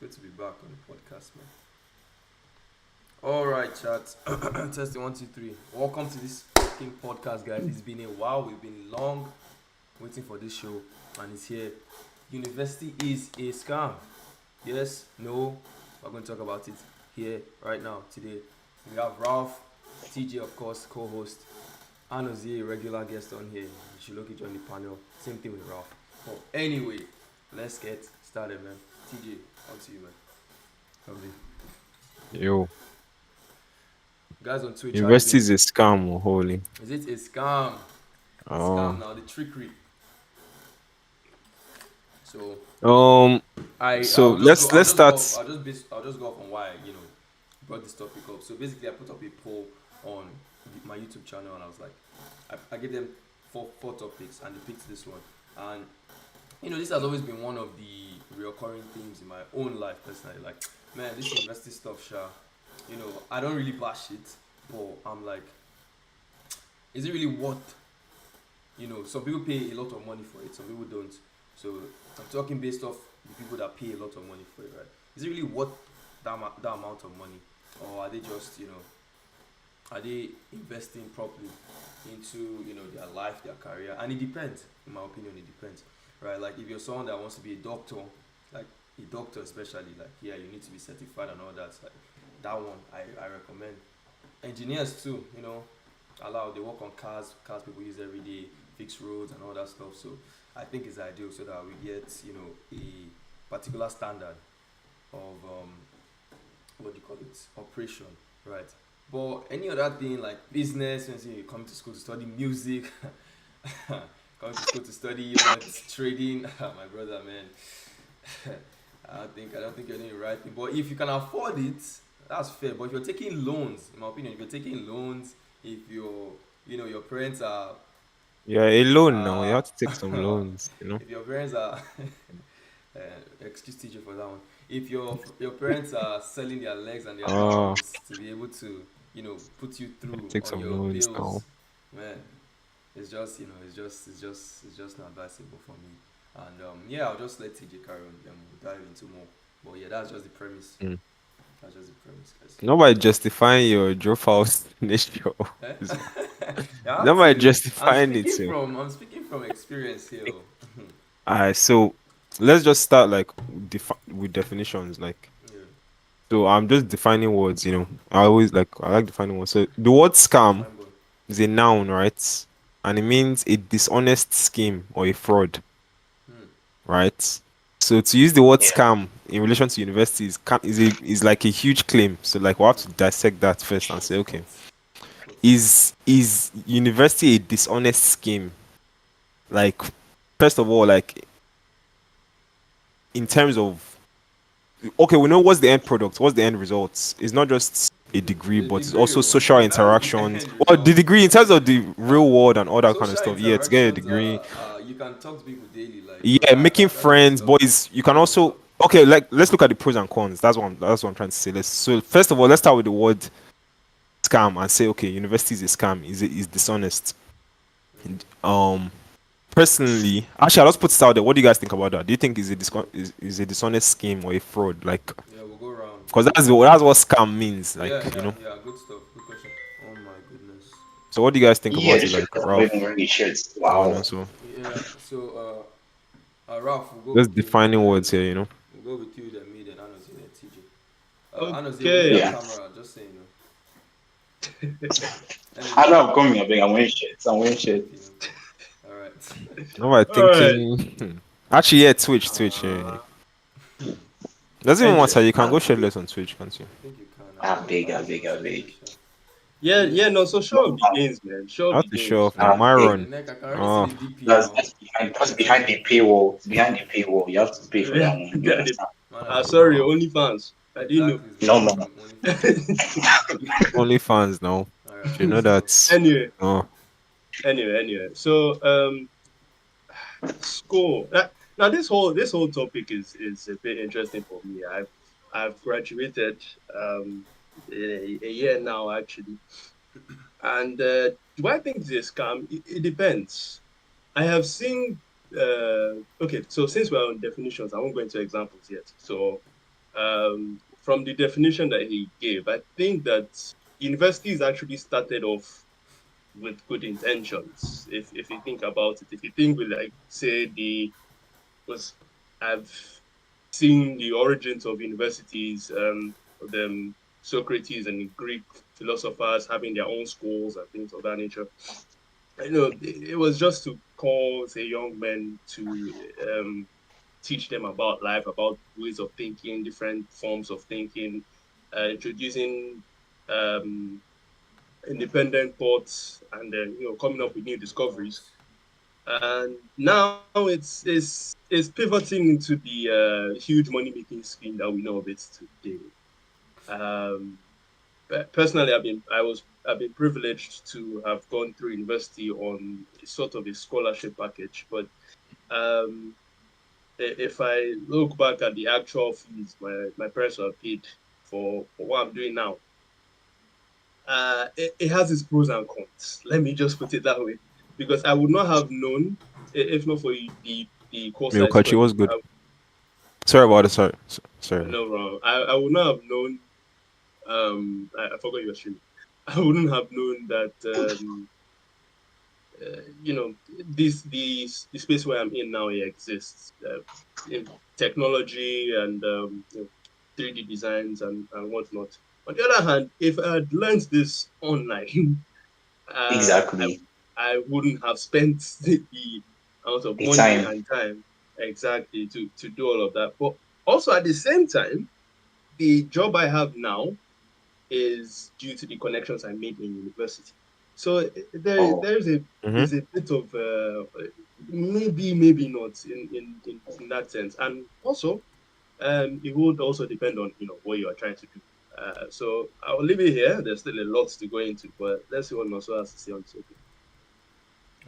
Good to be back on the podcast, man. All right, chat. Testing 1, 2, 3. Welcome to this fucking podcast, guys. It's been a while. We've been long waiting for this show, and it's here. University is a scam. Yes, no. We're going to talk about it here, right now, today. We have Ralph, TJ, of course, co-host, and Ozzy, regular guest on here. You should look at you on the panel. Same thing with Ralph. But anyway, let's get started, man. TJ, on to you, man. Lovely. Yo, Guys on Twitch, how you university doing? is a scam, holy. Is it a scam? The scam Oh, now, the trickery. So um, so I'll just go let's start. I'll just go off on why brought this topic up. So basically, I put up a poll on my YouTube channel, and I was like, I gave them four topics, and they picked this one. And this has always been one of the recurring themes in my own life personally. Like, man, this university stuff, sure. I don't really bash it, but I'm like, is it really worth? Some people pay a lot of money for it, some people don't. So I'm talking based off the people that pay a lot of money for it, right? Is it really worth that amount of money, or are they just are they investing properly into their life, their career? And it depends. In my opinion, it depends, right? Like if you're someone that wants to be a doctor, like a doctor especially, like yeah, you need to be certified and all that. Like that one, I recommend. Engineers too, allow they work on cars people use every day, fix roads and all that stuff. So I think it's ideal so that we get a particular standard of what do you call it, operation, right? But any other thing like business, when you come to school to study music, come to school to study trading, my brother, man, I don't think you're doing the right thing. But if you can afford it, that's fair. But if you're taking loans, in my opinion, if you're taking loans, if your parents are, You're alone now. You uh, have to take some loans. if your parents are, uh, excuse teacher for that one. If your parents are selling their legs and their Oh, arms to be able to, put you through take on some your loans now. bills, man, it's just not advisable for me. And yeah, I'll just let TJ carry on. Then we'll dive into more. But yeah, that's just the premise. Mm. That's just the premise, guys. Nobody justifying your dropout nature. Eh? Is- I have Nobody to. justifying it. So, I'm speaking from experience here. Oh. alright. So let's just start like with definitions. Like, Yeah. so I'm just defining words. I like defining words. So the word scam Fine boy. is a noun, right? And it means a dishonest scheme or a fraud, Hmm. right? So to use the word Yeah. scam in relation to universities is like a huge claim. So like we'll have to dissect that first and say, okay, But but is university a dishonest scheme? Like, first of all, like in terms of, okay, we know what's the end product, what's the end results. It's not just a degree, the but it's degree, also oh, social that's the interactions. end Well, the result. degree in terms of the real world and all that kind of Social stuff. Yeah, to get a interactions degree. are you can talk to people daily, like bro. Yeah, making That's good friends, stuff. boys. You can That's good also stuff. okay. Like let's look at the pros and cons. That's what I'm trying to say. So first of all, let's start with the word scam and say okay, university is a scam. Is dishonest. And, personally, actually, I'll just put this out there. What do you guys think about that? Do you think is a dishonest scheme or a fraud? Like, Yeah, we'll go around. because that's what scam means. Like, Yeah, yeah, yeah. Good stuff. Good question. Oh my goodness. So what do you guys think Yeah, about it? this Like request not even Ralph, really shirts. go on Wow. also. Yeah. So Ralph, we'll go Just with you. defining Then words here. we'll go with you. Then me. Then Anos. Then TJ. Anos, we need Okay. that Yeah. camera. Just saying. I Anyway. know I'm coming, I'm wearing shirts. I'm wearing shirts. Okay. All right. No, I'm All right. thinking. Actually, yeah, Twitch. Yeah. Doesn't even Anyway, matter. You can I go shirtless on Twitch, can't you? I think you can. I I beg, I I just beg, want I to beg. check. Sure. yeah, Yeah. yeah, no. So show No, up the gains, man. Show up How the to show gains. off now? I On beg. the Myron. neck, I can already see Oh, the DP That's now. that's behind the paywall. It's behind the paywall. You have to pay for that one. You Got it. understand? Man has Ah, been sorry, banned. OnlyFans. I didn't Exactly, it's been No, banned no, no. from OnlyFans. know. only fans now. All right, You good know stuff. that. anyway, Oh, anyway. So school. Now this whole topic is a bit interesting for me. I've graduated a year now actually, and do I think it's a scam? It depends. I have seen. Okay, so since we're on definitions, I won't go into examples yet. So from the definition that he gave, I think that universities actually started off with good intentions. If you think about it, if you think with like say the was I've seen the origins of universities, them Socrates and the Greek philosophers having their own schools and things of that nature. You know, it was just to call say young men to teach them about life, about ways of thinking, different forms of thinking, introducing um, independent thoughts, and then coming up with new discoveries. Thoughts. And now it's pivoting into the huge money making scheme that we know of it today. Um, but personally, I've been privileged to have gone through university on sort of a scholarship package, but um, if I look back at the actual fees my parents have paid for what I'm doing now, it has its pros and cons. Let me just put it that way, because I would not have known if not for the course I Miyukachi studied. was good. Sorry about it. Sorry. Sorry. No wrong. I would not have known. I forgot your stream. I wouldn't have known that. The space where I'm in now exists in technology and 3D designs and whatnot. On the other hand, if I had learned this online, uh, I Exactly. I wouldn't have spent the amount of A money time. and time exactly to do all of that. But also at the same time, the job I have now is due to the connections I made in university. So Oh, there's a Mm-hmm. is a bit of maybe not in that sense, and also it would also depend on what you are trying to do. So I'll leave it here. There's still a lot to go into, but let's see what Noso has to say on this. Okay.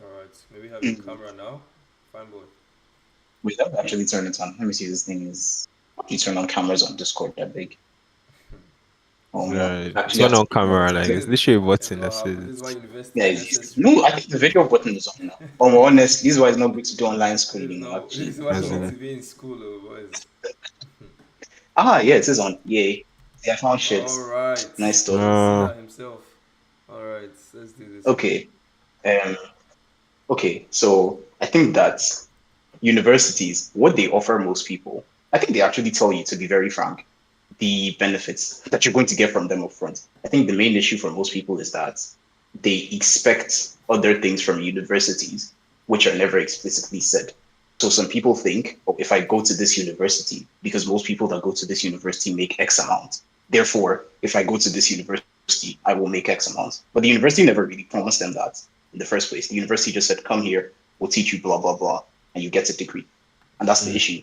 All right. Maybe have your mm. camera now. Fine boy. Wait, let me actually turn it on. Let me see if this thing is. How do you turn on cameras on Discord that big? Oh, no. Right. It's Actually, I one have to on click on camera. it. Like This it's is literally a this button is that what happens. This is why says. university Yeah, is necessary. no, I think the video button is on now. Oh, honestly, this is why it's not good to do online schooling, This actually. is why you As need So, to be in school, oh boys. yeah, it is on. Yay. Yeah, I found shit. All right. Nice stuff. The uh, sinner himself. All right. Let's do this. Okay. Um, okay, so I think that universities, what they offer most people, I think they actually tell you, to be very frank, the benefits that you're going to get from them up front. I think the main issue for most people is that they expect other things from universities, which are never explicitly said. So some people think, oh, if I go to this university, because most people that go to this university make X amount, therefore, if I go to this university, I will make X amount. But the university never really promised them that in the first place. The university just said, come here, we'll teach you blah, blah, blah, and you get a degree. And that's the mm, issue.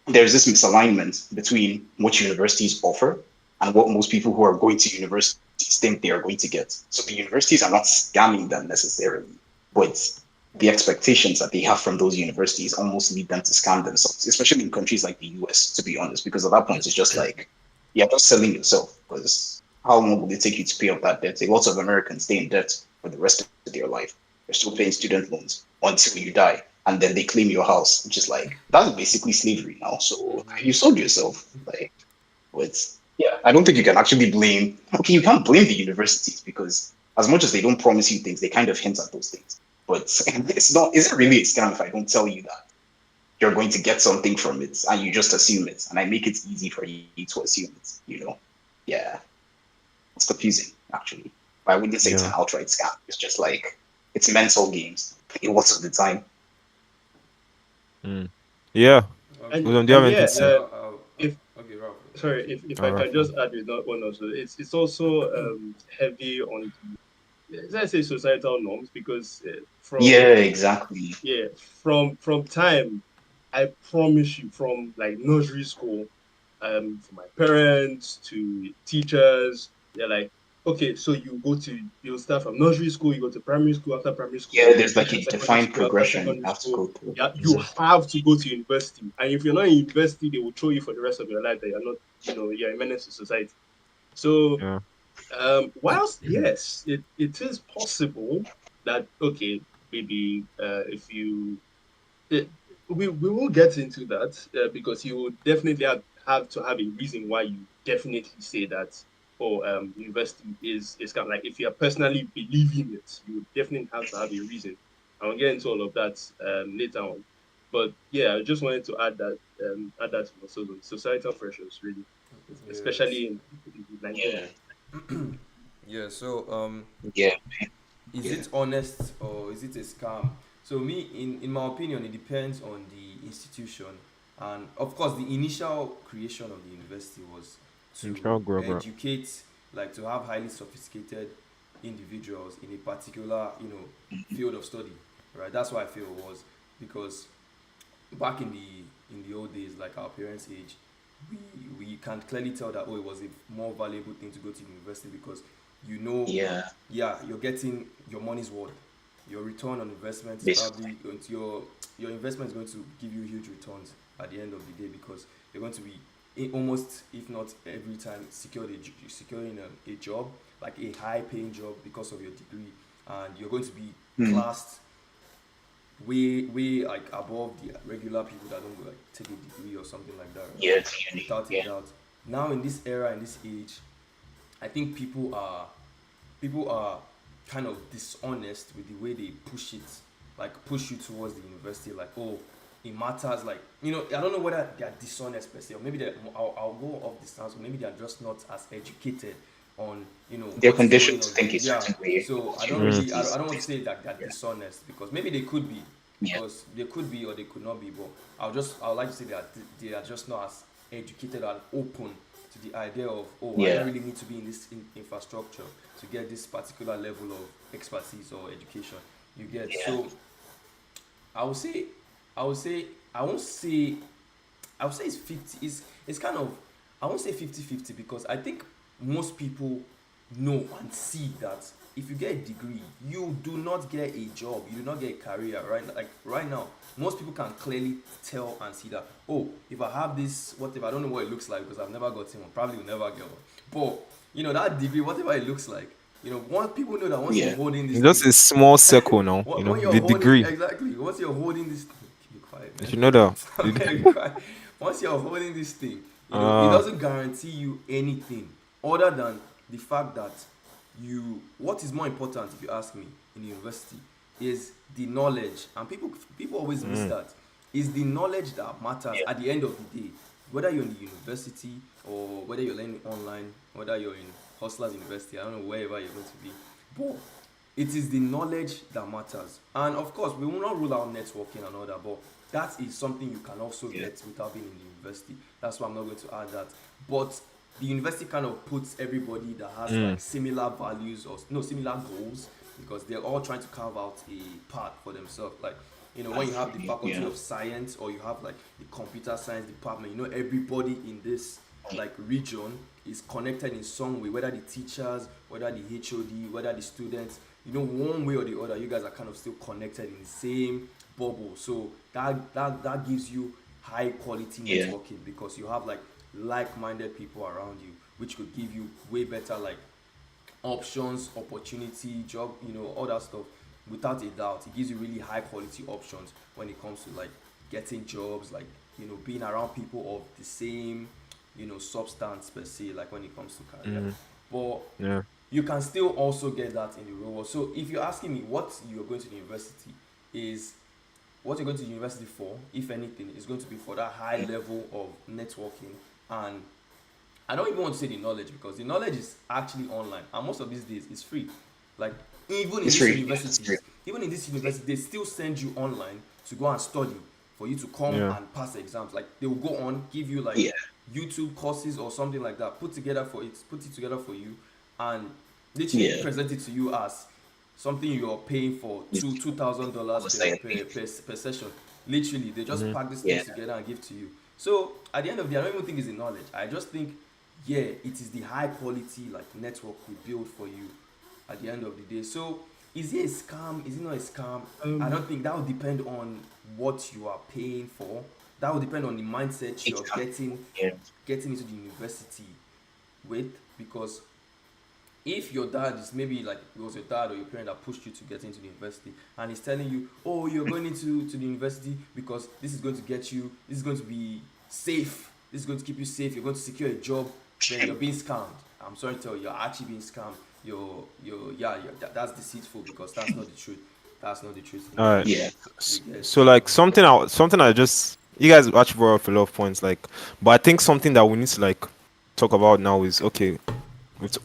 There's this misalignment between what universities offer and what most people who are going to universities think they are going to get. So the universities are not scamming them necessarily, but the expectations that they have from those universities almost lead them to scam themselves, especially in countries like the US, to be honest, because at that point it's just like, you're just selling yourself, because how long will it take you to pay off that debt? Lots of Americans stay in debt for the rest of their life. They're still paying student loans until you die, and then they claim your house, which is like, that's basically slavery now. So you sold yourself. Like, but yeah, I don't think you can actually blame. Okay, you can't blame the universities, because as much as they don't promise you things, they kind of hint at those things. But it's not. Is it really a scam if I don't tell you that you're going to get something from it and you just assume it, and I make it easy for you to assume it? Yeah, it's confusing actually. But I wouldn't say it's an yeah. outright scam. It's just like it's mental games lots of the time. Mm. Yeah. Okay. And Hold on. Do you have and anything yeah, to say? if Okay, Ralph. sorry, Continue. if I All right. can just add with that one also, it's also heavy on let's say societal norms, because Yeah, exactly. yeah from time, I promise you, from like nursery school, from my parents to teachers, they're like, okay, so you'll start from nursery school, you go to primary school, after primary school Yeah, you there's like finish a secondary defined school, after progression you secondary have to school, go through. yeah, you Mhm. have to go to university, and if you're not in university, they will throw you for the rest of your life that you're not, you're a menace to society. So Yeah. whilst yes, it is possible that okay, maybe if you it, we will get into that because you will definitely have to have a reason why you definitely say that, oh, university is kind of like, if you're personally believing it, you would definitely have to have a reason. I'll get into all of that later on. But yeah, I just wanted to add that to also the societal pressures, really, Yes. especially in Nigeria. Yeah. So Yeah. is Yeah. it honest or is it a scam? So me, in my opinion, it depends on the institution, and of course, the initial creation of the university was Neutral to grabber. educate, like to have highly sophisticated individuals in a particular, field of study, right? That's what I feel it was, because back in the old days, like our parents' age, we can clearly tell that, oh, it was a more valuable thing to go to university because, you know, Yeah. yeah, you're getting your money's worth. Your return on investment is Basically. probably going to, your investment is going to give you huge returns at the end of the day, because you're going to be almost, if not every time, securing a job, like a high paying job because of your degree, and you're going to be Mm. classed way like above the regular people that don't go, like, take a degree or something like that, right? Yeah. Clearly. Without a Yeah. doubt. Now in this era, in this age, I think people are kind of dishonest with the way they push it, like push you towards the university, like, oh, it matters, like, I don't know whether they're dishonest per se, or maybe I'll go off this stance, or maybe they're just not as educated on, They're what is conditioned going to on. think a Yeah. certain way So I about don't really, I universities. don't want to say that they're Yeah. dishonest, because maybe they could be, Yeah. because they could be or they could not be, but I would like to say that they are just not as educated and open to the idea of, oh, I don't Yeah. really need to be in this infrastructure to get this particular level of expertise or education. You get. Yeah. So I would say, I would say, I won't say, I would say it's 50. It's kind of, I won't say 50-50, because I think most people know and see that if you get a degree, you do not get a job, you do not get a career, right? Like right now, most people can clearly tell and see that, oh, if I have this, whatever, I don't know what it looks like because I've never gotten one, probably will never get one. But that degree, whatever it looks like, once people know that, once you're Yeah. holding this It's just thing, a small circle now, when you're the holding, degree. exactly, once you're holding this, keep it quiet, If man. you know that. I'm very quiet. Once you're holding this thing, it Uh, doesn't guarantee you anything other than the fact that what is more important, if you ask me, in university, is the knowledge. And people always miss that. Is the knowledge that matters Yeah. at the end of the day. Whether you're in the university, or whether you're learning online, whether you're in Hustlers University, I don't know, wherever you're going to be. But it is the knowledge that matters. And of course, we will not rule out networking and all that, but that is something you can also Yeah. get without being in the university. That's why I'm not going to add that. But the university kind of puts everybody that has like similar values, or no, similar goals, because they're all trying to carve out a path for themselves. Like, when you have the faculty Yeah. of science, or you have like the computer science department, everybody in this like region is connected in some way, whether the teachers, whether the HOD, whether the students, one way or the other, you guys are kind of still connected in the same bubble. So that gives you high quality Yeah. networking, because you have like-minded people around you, which could give you way better like options, opportunity, job, all that stuff. Without a doubt, it gives you really high quality options when it comes to like getting jobs, like being around people of the same substance per se, like when it comes to career. But yeah. you can still also get that in the real world. So if you're asking me what you're going to the university is, what you're going to the university for, if anything, is going to be for that high level of networking. And I don't even want to say the knowledge, because the knowledge is actually online, and most of these days it's free. Like, even in It's these free. Yeah. It's free. universities, they still send you online to go and study, for you to come Yeah. and pass exams. Like, they will go on, give you like Yeah. YouTube courses or something like that, put it together for you, and literally Yeah. present it to you as something you're paying for $2,000 Almost per, like per session. Literally, they just pack these Yeah. things together and give to you. So at the end of the day, I don't even think it's the knowledge. I just think, yeah, it is the high quality like network we build for you at the end of the day. So is it a scam? Is it not a scam? I don't think that will depend on what you are paying for. That will depend on the mindset you're Yeah. getting into the university with, because if your dad is, maybe like it was your dad or your parent that pushed you to get into the university, and he's telling you, oh, you're going into the university because this is going to get you, this is going to be safe, this is going to keep you safe, you're going to secure a job, then you're being scammed. I'm sorry to tell you, you're actually being scammed. That's deceitful, because that's not the truth. That's not the truth in All right. life. Yeah. You get So like something I just, you guys actually brought up a lot of points, like, but I think something that we need to like talk about now is, okay,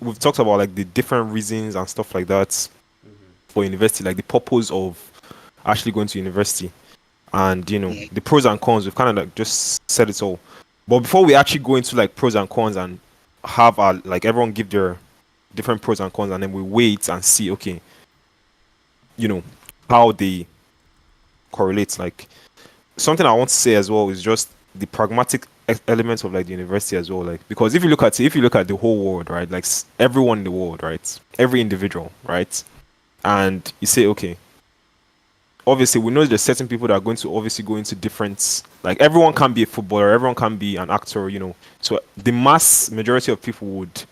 we've talked about like the different reasons and stuff like that for university, like the purpose of actually going to university, and the pros and cons. We've kind of like just said it all. But before we actually go into like pros and cons and have our, like, everyone give their different pros and cons, and then we wait and see, okay, how they correlate. Like, something I want to say as well is just the pragmatic elements of like the university as well. Like, because if you look at the whole world, right, like everyone in the world, right, every individual, right, and you say, okay, obviously we know there's certain people that are going to obviously go into different, like, everyone can be a footballer, everyone can be an actor, so the mass majority of people would,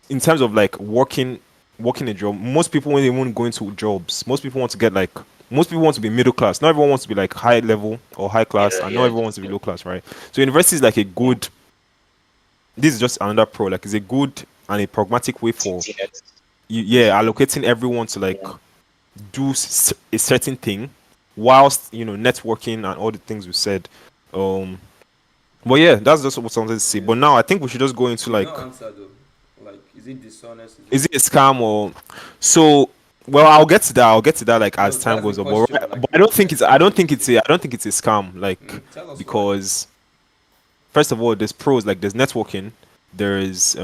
in terms of like working a job, most people, when they want to go into jobs, most people want to get like, most people want to be middle class. Not everyone wants to be like high level or high class, and not everyone wants to be low class, right? So university is like a good, this is just another pro, like it's a good and a pragmatic way for allocating everyone to like do a certain thing whilst networking and all the things we said. But yeah, that's just what I wanted to say. But now I think we should just go into like, no answer though. Like, is it dishonest? is it a scam or so? Well, I'll get to that. Like as time that's goes the on. But, question, like, but I don't think it's a scam. Like, tell us why. because first of all, there's pros. Like, there's networking. There is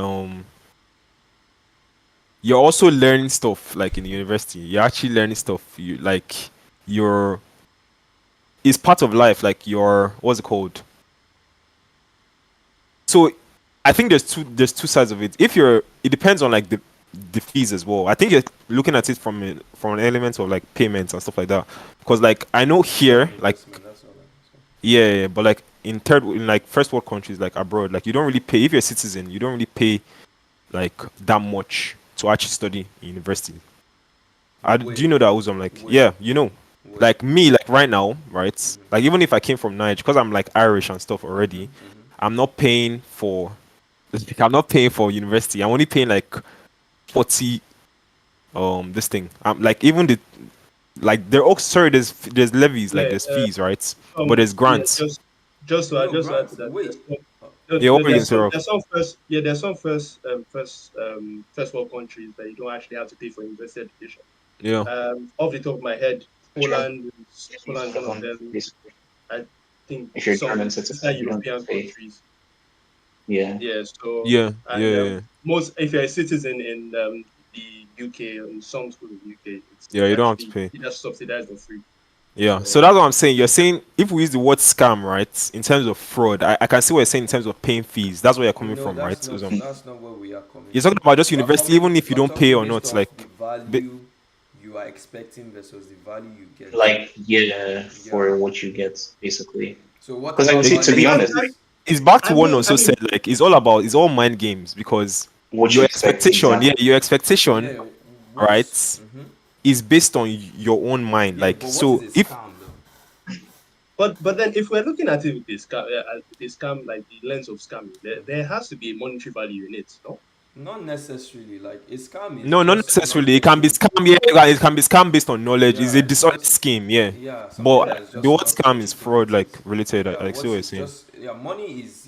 you're also learning stuff. Like in the university, you're actually learning stuff. You're it's part of life. Like, what's it called? So I think there's two sides of it. It depends on like the fees as well. I think you're looking at it from an element of like payments and stuff like that. Because like I know here, like, Investment, that's all I say. yeah, but like in like first world countries, like abroad, like you don't really pay if you're a citizen. You don't really pay like that much to actually study in university. Do you know that, Uzum? Like, Wait. yeah, Wait. like me, like right now, right? Like, even if I came from Nigeria, because I'm like Irish and stuff already, I'm not paying for. I'm not paying for university. I'm only paying like 40. This thing. Like, even the, like, there also, sorry, there's levies, like Yeah, there's fees, right? But there's yeah, grants. just to add to Grants. that, Wait. Yeah, what were you gonna say, Rob? there's some first world countries that you don't actually have to pay for university education. Yeah. Off the top of my head, Poland is one of them. I think If you're a some German Eastern citizen, you don't European pay. countries. Yeah. Yeah, so Yeah. and Yeah. most, if you're a citizen in the UK, in some schools in the UK, it's Yeah. You don't have to actually pay. either subsidized or free. Yeah. So So that's what I'm saying. You're saying if we use the word scam, right, in terms of fraud, I can see what you're saying in terms of paying fees. That's where you're coming No, from, right, that's not. Uzum? That's not where we are coming You're from. talking about just We're university, coming. even if you We're don't pay talking or based not. off Like, the value you are expecting versus the value you get. Like, Yeah. for what you get, basically. So what 'Cause, like, about see, to be value? honest, like, it's back to I what mean, also said. Like, it's all mind games, because what you expect, exactly. your expectation, Yeah. right, is based on your own mind. Yeah, Like, but what so is a if scam though? but then if we're looking at it with this scam, like the lens of scamming, there has to be a monetary value in it, no? Not necessarily. Like, a scam is no, not just not necessarily, it can be getting. scam. Yeah, it can be scam based on knowledge. It's a Yeah, it's dishonest just. scheme. Yeah, Yeah, something but that is the just word not scam is getting fraud, like, promoted. related. Yeah, I see what you're what's saying. just, money is,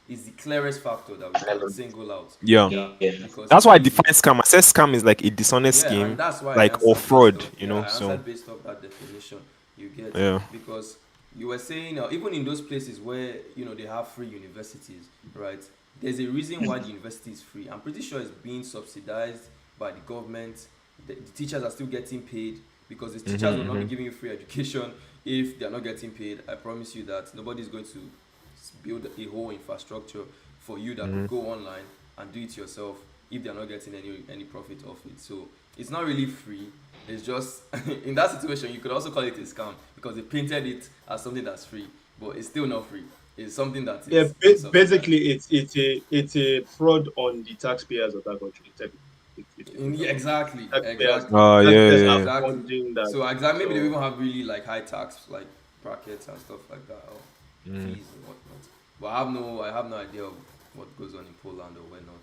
is the clearest factor that we can single out. Yeah. Yeah. Because That's why I if you, define scam. I said scam is like a dishonest yeah, scheme, and that's why I like, or answered based fraud. off. Yeah, I So answered based off that definition. You get. yeah. Because you were saying, even in those places where they have free universities, right? There's a reason why the university is free. I'm pretty sure it's being subsidized by the government. The teachers are still getting paid, because the teachers will not be giving you free education if they are not getting paid. I promise you that nobody's going to build a whole infrastructure for you that could go online and do it yourself if they're not getting any profit off it. So it's not really free. It's just in that situation you could also call it a scam, because they painted it as something that's free, but it's still not free. It's something that Yeah, is being subsidized. basically it's a fraud on the taxpayers of that country. Yeah, exactly. Taxpayers, Yeah, taxpayers yeah. are Exactly. funding that. So exactly, maybe they So even have really like high tax like brackets and stuff like that, or fees and whatnot. But I have no idea of what goes on in Poland or whatnot.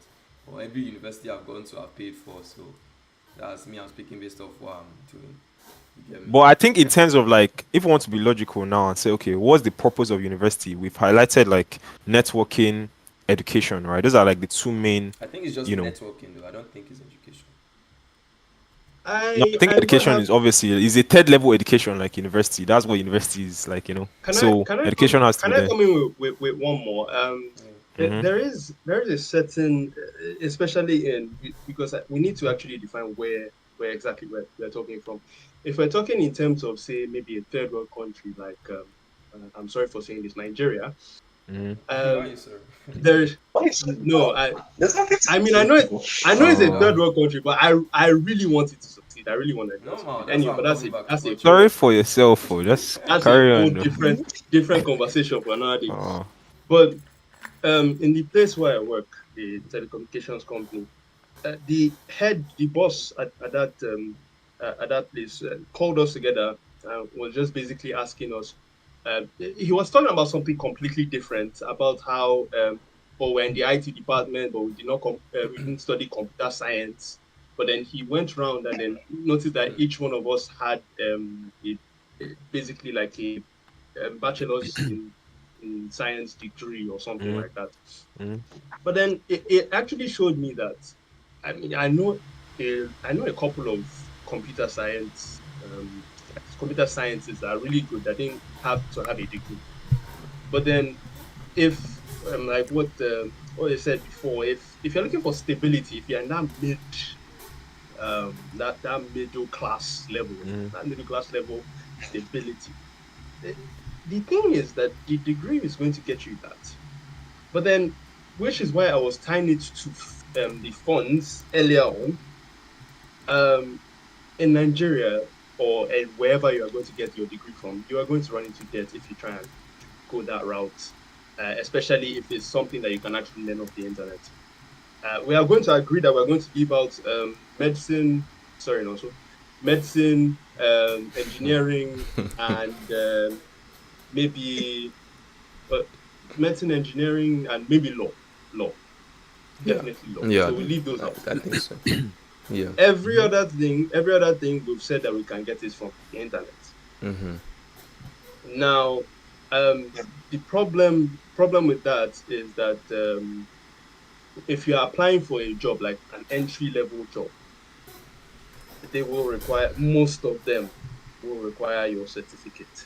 Or every university I've gone to, I've paid for. So that's me. I'm speaking based off what I'm doing. You get me? But I think in terms of like, if we want to be logical now and say, okay, what's the purpose of university? We've highlighted like networking, education, right? Those are like the two main. I think it's just you know. networking, though. I don't think it's education. No, I think I would education have. is obviously is a third level education like university. That's what university is like, you know. So education has to Can be I there. come in with one more? Mhm. There is a certain, especially in, because we need to actually define where exactly we're talking from. If we're talking in terms of, say, maybe a third world country like I'm sorry for saying this, Nigeria. Mhm. Why, sir? There's Why is it no, wrong? There's nothing to I mean, I know it's a Oh. third world country, but I really want it to succeed. I really want it to No, man. succeed. That's Anyway, why but I'm coming back to that's a Portugal. Sorry for yourself, just that's carry a whole on. Though. different conversation for another day. Oh. But in the place where I work, the telecommunications company, the boss at that place called us together and was just basically asking us. He was talking about something completely different about how we're in the IT department, but we did not we didn't study computer science. But then he went around and then noticed that each one of us had basically like a bachelor's in science degree or something Mhm. like that. Mhm. But then it actually showed me that I mean I know a couple of computer science computer sciences that are really good that didn't have to have a degree. But then if like what they said before, if you're looking for stability, if you're in that that middle class level, Mhm. that middle class level stability. The, the thing is that the degree is going to get you that. But then, which is why I was tying it to the funds earlier on. In Nigeria or wherever you are going to get your degree from, you are going to run into debt if you try and go that route, especially if it's something that you can actually learn off the internet. We are going to agree that we're going to give out medicine, sorry, no, so medicine, engineering, and maybe uh, medicine, engineering, and maybe law, Yeah. definitely law. Yeah. So we leave those out. I think so. Yeah. Every other thing we've said that we can get is from the internet. Mm-hmm. Now, the problem with that is that if you are applying for a job like an entry level job, they will require most of them will require your certificate.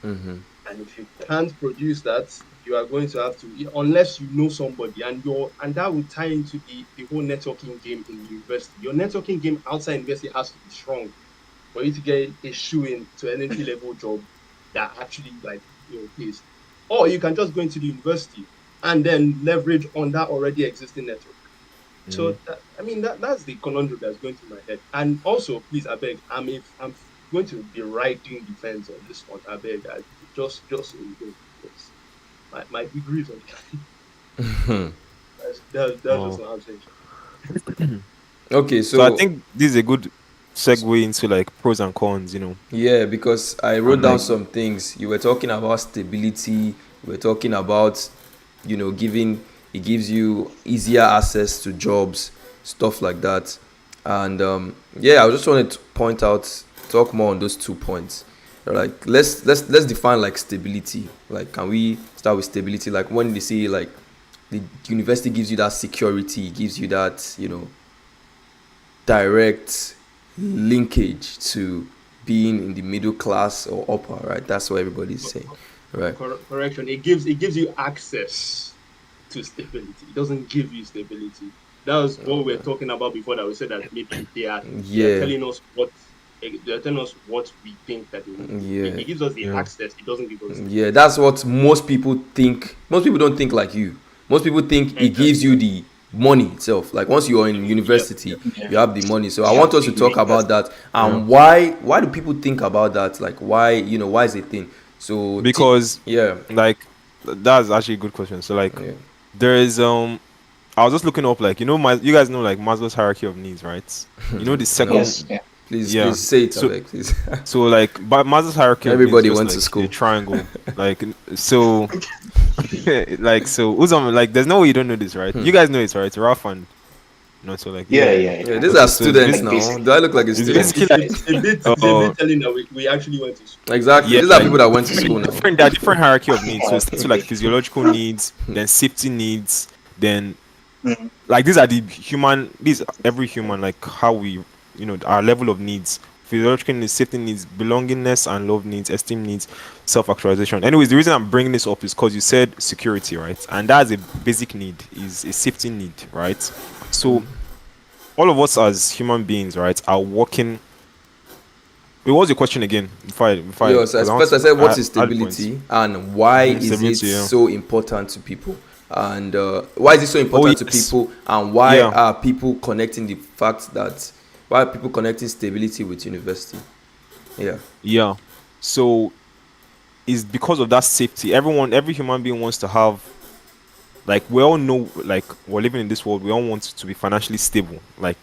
Mm-hmm. And if you can't produce that, you are going to have to, unless you know somebody, and that will tie into the whole networking game in university. Your networking game outside university has to be strong for you to get a shoe in to an entry level job that actually like pays. Or you can just go into the university and then leverage on that already existing network. So that's the conundrum that's going through my head. And also, please, I beg, I'm going to be writing defense on this one. I beg, just so you know, because my degree is on. That's just what I'm saying. Okay, So I think this is a good segue into like pros and cons, you know. Yeah, because I wrote And down like, some things. You were talking about stability. You were talking about, it gives you easier access to jobs, stuff like that. And yeah, I just wanted to talk more on those 2 points. Like let's define like stability. Like, can we start with stability? Like when they say like the university gives you that security, gives you that direct linkage to being in the middle class or upper, right? That's what everybody's saying, right? Correction. It gives you access to stability. It doesn't give you stability. That was what we were talking about before. That we said that maybe they are telling us what we think that they will. Yeah. It gives us the access. It doesn't give us. Yeah, that's what most people think. Most people don't think like you. Most people think it gives you the money itself. Like once you're in university, you have the money. So I want us to talk about that and why do people think about that? Like why is it a thing? So because yeah, like that's actually a good question. So like there is I was just looking up like you guys know like Maslow's hierarchy of needs, right? You know the second Yes, please say it, so, please. So like Maslow's hierarchy everybody of needs went just to like school. a triangle. Like so Like, so Uzam, like, there's no way you don't know this, right? You guys know it, right? Ralph and not so like Yeah. Yeah, these Okay, are so students it's now. basically- Do I look like a It's student? basically like It's a bit telling that we actually went to school. Exactly. Yeah, These are like, people that went to school now. there are different hierarchy of needs. So it starts with like physiological needs, then safety needs, then Mhm. like these are the human. These every human, like how we, our level of needs. Physiological needs, safety needs, belongingness and love needs, esteem needs, self-actualization. Anyways, the reason I'm bringing this up is because you said security, right? And that's a basic need, is a safety need, right? So all of us as human beings, right, are working. Wait, what was your question again? Yes, Because first I said, what is I had points. stability and why is it Stability, yeah. so important to people? And why is it so important to yes. people? And why Yeah. are people connecting the fact that why are people connecting stability with university? Yeah. Yeah. So it's because of that safety. Every human being wants to have, like, we all know, like, we're living in this world, we all want to be financially stable, like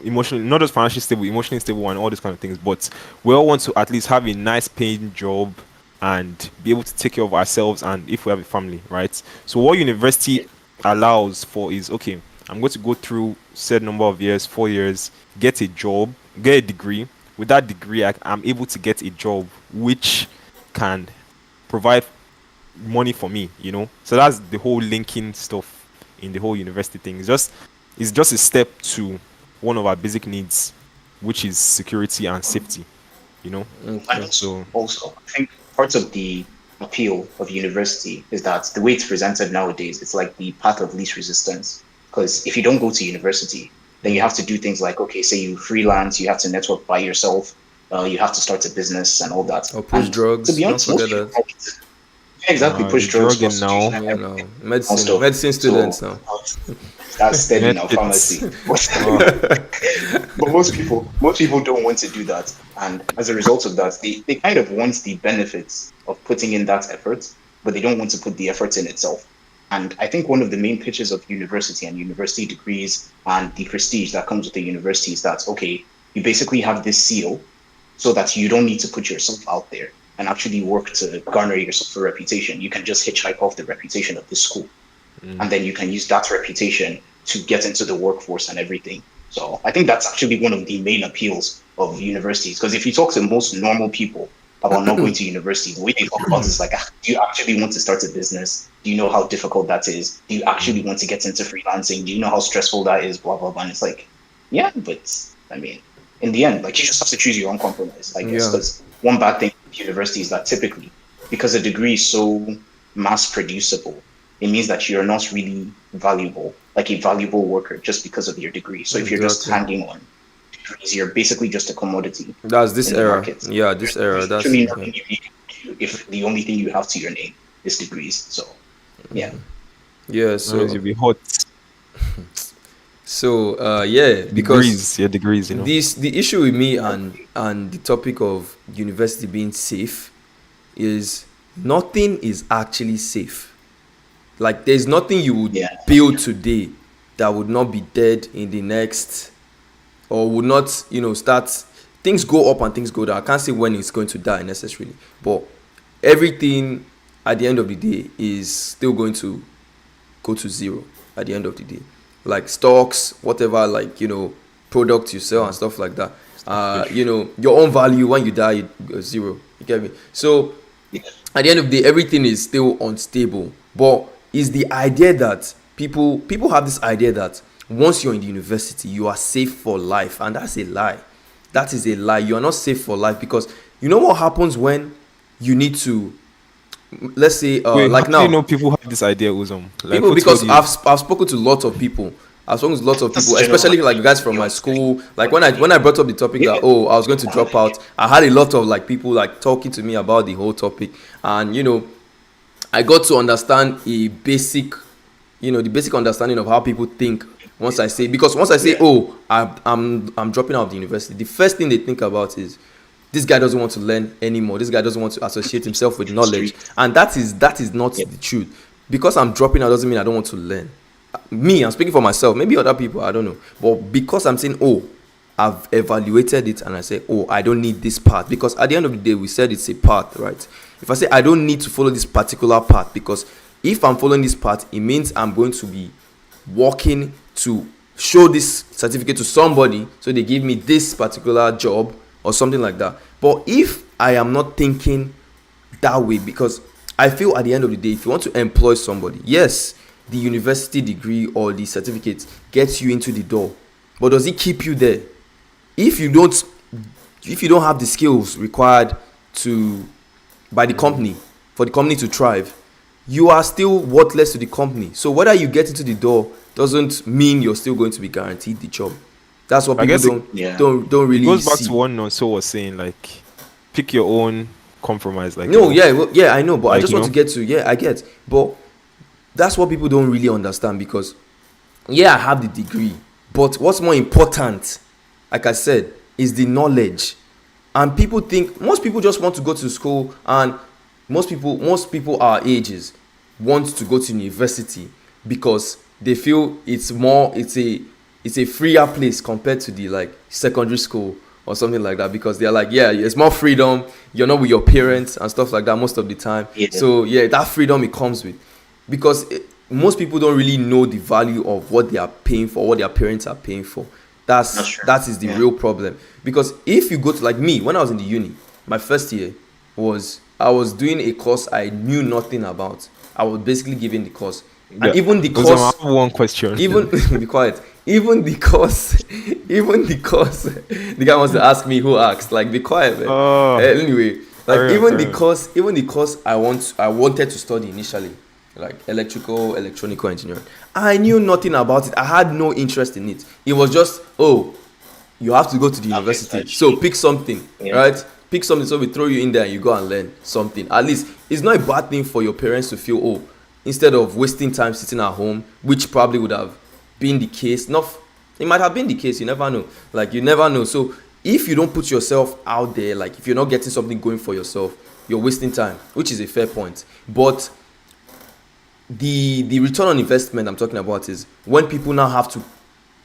emotionally, not just financially stable, emotionally stable and all these kind of things, but we all want to at least have a nice paying job and be able to take care of ourselves and if we have a family, right? So what university allows for is, okay, I'm going to go through said number of years, 4 years, get a job, get a degree. With that degree, I'm able to get a job which can provide money for me, So that's the whole linking stuff in the whole university thing. It's just a step to one of our basic needs, which is security and safety, And Okay. also, I think part of the appeal of university is that the way it's presented nowadays, it's like the path of least resistance. Because if you don't go to university, then you have to do things like, okay, say you freelance, you have to network by yourself, you have to start a business and all that. Or push And drugs. To be Don't honest, most forget people, that. yeah, exactly, push drugs, drugging now. prostitution, and Yeah, everything. no. Medicine. Medicine students now. That's steady now, Medkits. pharmacy. But most people don't want to do that, and as a result of that, they kind of want the benefits of putting in that effort, but they don't want to put the effort in itself. And I think one of the main pitches of university and university degrees and the prestige that comes with the university is that, okay, you basically have this seal so that you don't need to put yourself out there and actually work to garner yourself a reputation. You can just hitchhike off the reputation of this school, and then you can use that reputation to get into the workforce and everything. So I think that's actually one of the main appeals of universities. Because if you talk to most normal people about not going to university, the way they talk about it is like, do you actually want to start a business? Do you know how difficult that is? Do you actually want to get into freelancing? Do you know how stressful that is? Blah, blah, blah. And it's like, yeah, but I mean, in the end, like, you just have to choose your own compromise, I guess. Yeah. Because one bad thing with university is that typically, because a degree is so mass producible, it means that you're not really valuable, like a valuable worker, just because of your degree. So if you're just Exactly. hanging on degrees, you're basically just a commodity. That's this in the era. market. Yeah, this era. There's That's actually yeah. nothing you need to do if the only thing you have to your name is degrees. So, yeah. Yeah. Otherwise So you'll be hot. yeah, because Degrees, the issue with me and the topic of university being safe is nothing is actually safe. Like, there's nothing you would Yeah. build today that would not be dead in the next, or would not, start. Things go up and things go down. I can't say when it's going to die necessarily, but everything at the end of the day is still going to go to zero at the end of the day. Like stocks, whatever, like, products you sell and stuff like that. Your own value when you die, it goes zero. You get me? So at the end of the day, everything is still unstable. But is the idea that people have this idea that once you're in the university, you are safe for life, and that's a lie. That is a lie. You are not safe for life, because you know what happens when you need to, let's say, Wait, like how do now, people have this idea, Uzum? Like, people, who because told you? I've spoken to lots of people. I've spoken to lots of That's people, general. especially like guys from my school. Like when I brought up the topic that, oh, I was going to drop out, I had a lot of like people like talking to me about the whole topic, and I got to understand the basic understanding of how people think. Once I say, oh, I'm dropping out of the university, the first thing they think about is, this guy doesn't want to learn anymore. This guy doesn't want to associate himself with knowledge, and that is not the truth. Because I'm dropping out doesn't mean I don't want to learn. Me, I'm speaking for myself. Maybe other people, I don't know. But because I'm saying, oh, I've evaluated it, and I say, oh, I don't need this path, because at the end of the day, we said it's a path, right? If I say I don't need to follow this particular path because if I'm following this path, it means I'm going to be working to show this certificate to somebody so they give me this particular job or something like that. But if I am not thinking that way, because I feel at the end of the day, if you want to employ somebody, yes, the university degree or the certificate gets you into the door, but does it keep you there? If you don't have the skills required by the company, for the company to thrive, you are still worthless to the company. So whether you get into the door doesn't mean you're still going to be guaranteed the job. That's what people don't really see. It goes back to what Nonso was saying, like, pick your own compromise. Like, no, yeah, I know, but like, I just want to get to, I get, but that's what people don't really understand, because I have the degree, but what's more important, like I said, is the knowledge. And people think, most people just want to go to school, and most people our ages want to go to university because they feel it's a freer place compared to the like secondary school or something like that, because they're like, it's more freedom, you're not with your parents and stuff like that most of the time. So that freedom it comes with, because most people don't really know the value of what they are paying for, what their parents are paying for. That is the real problem. Because if you go to, like me, when I was in the uni, my first year I was doing a course I knew nothing about. I was basically giving the course. And even the course, I have one question. Even be quiet. Even the course, the guy wants to ask me who asked. Like, be quiet, man. Anyway, like even the course I wanted to study initially, like electronic engineering. I knew nothing about it. I had no interest in it. It was just, you have to go to the university. So pick something, right? Pick something, so we throw you in there and you go and learn something. At least it's not a bad thing for your parents to feel, instead of wasting time sitting at home, which probably would have been the case. It might have been the case, you never know. Like, you never know. So if you don't put yourself out there, like if you're not getting something going for yourself, you're wasting time, which is a fair point. But the return on investment I'm talking about is when people now have to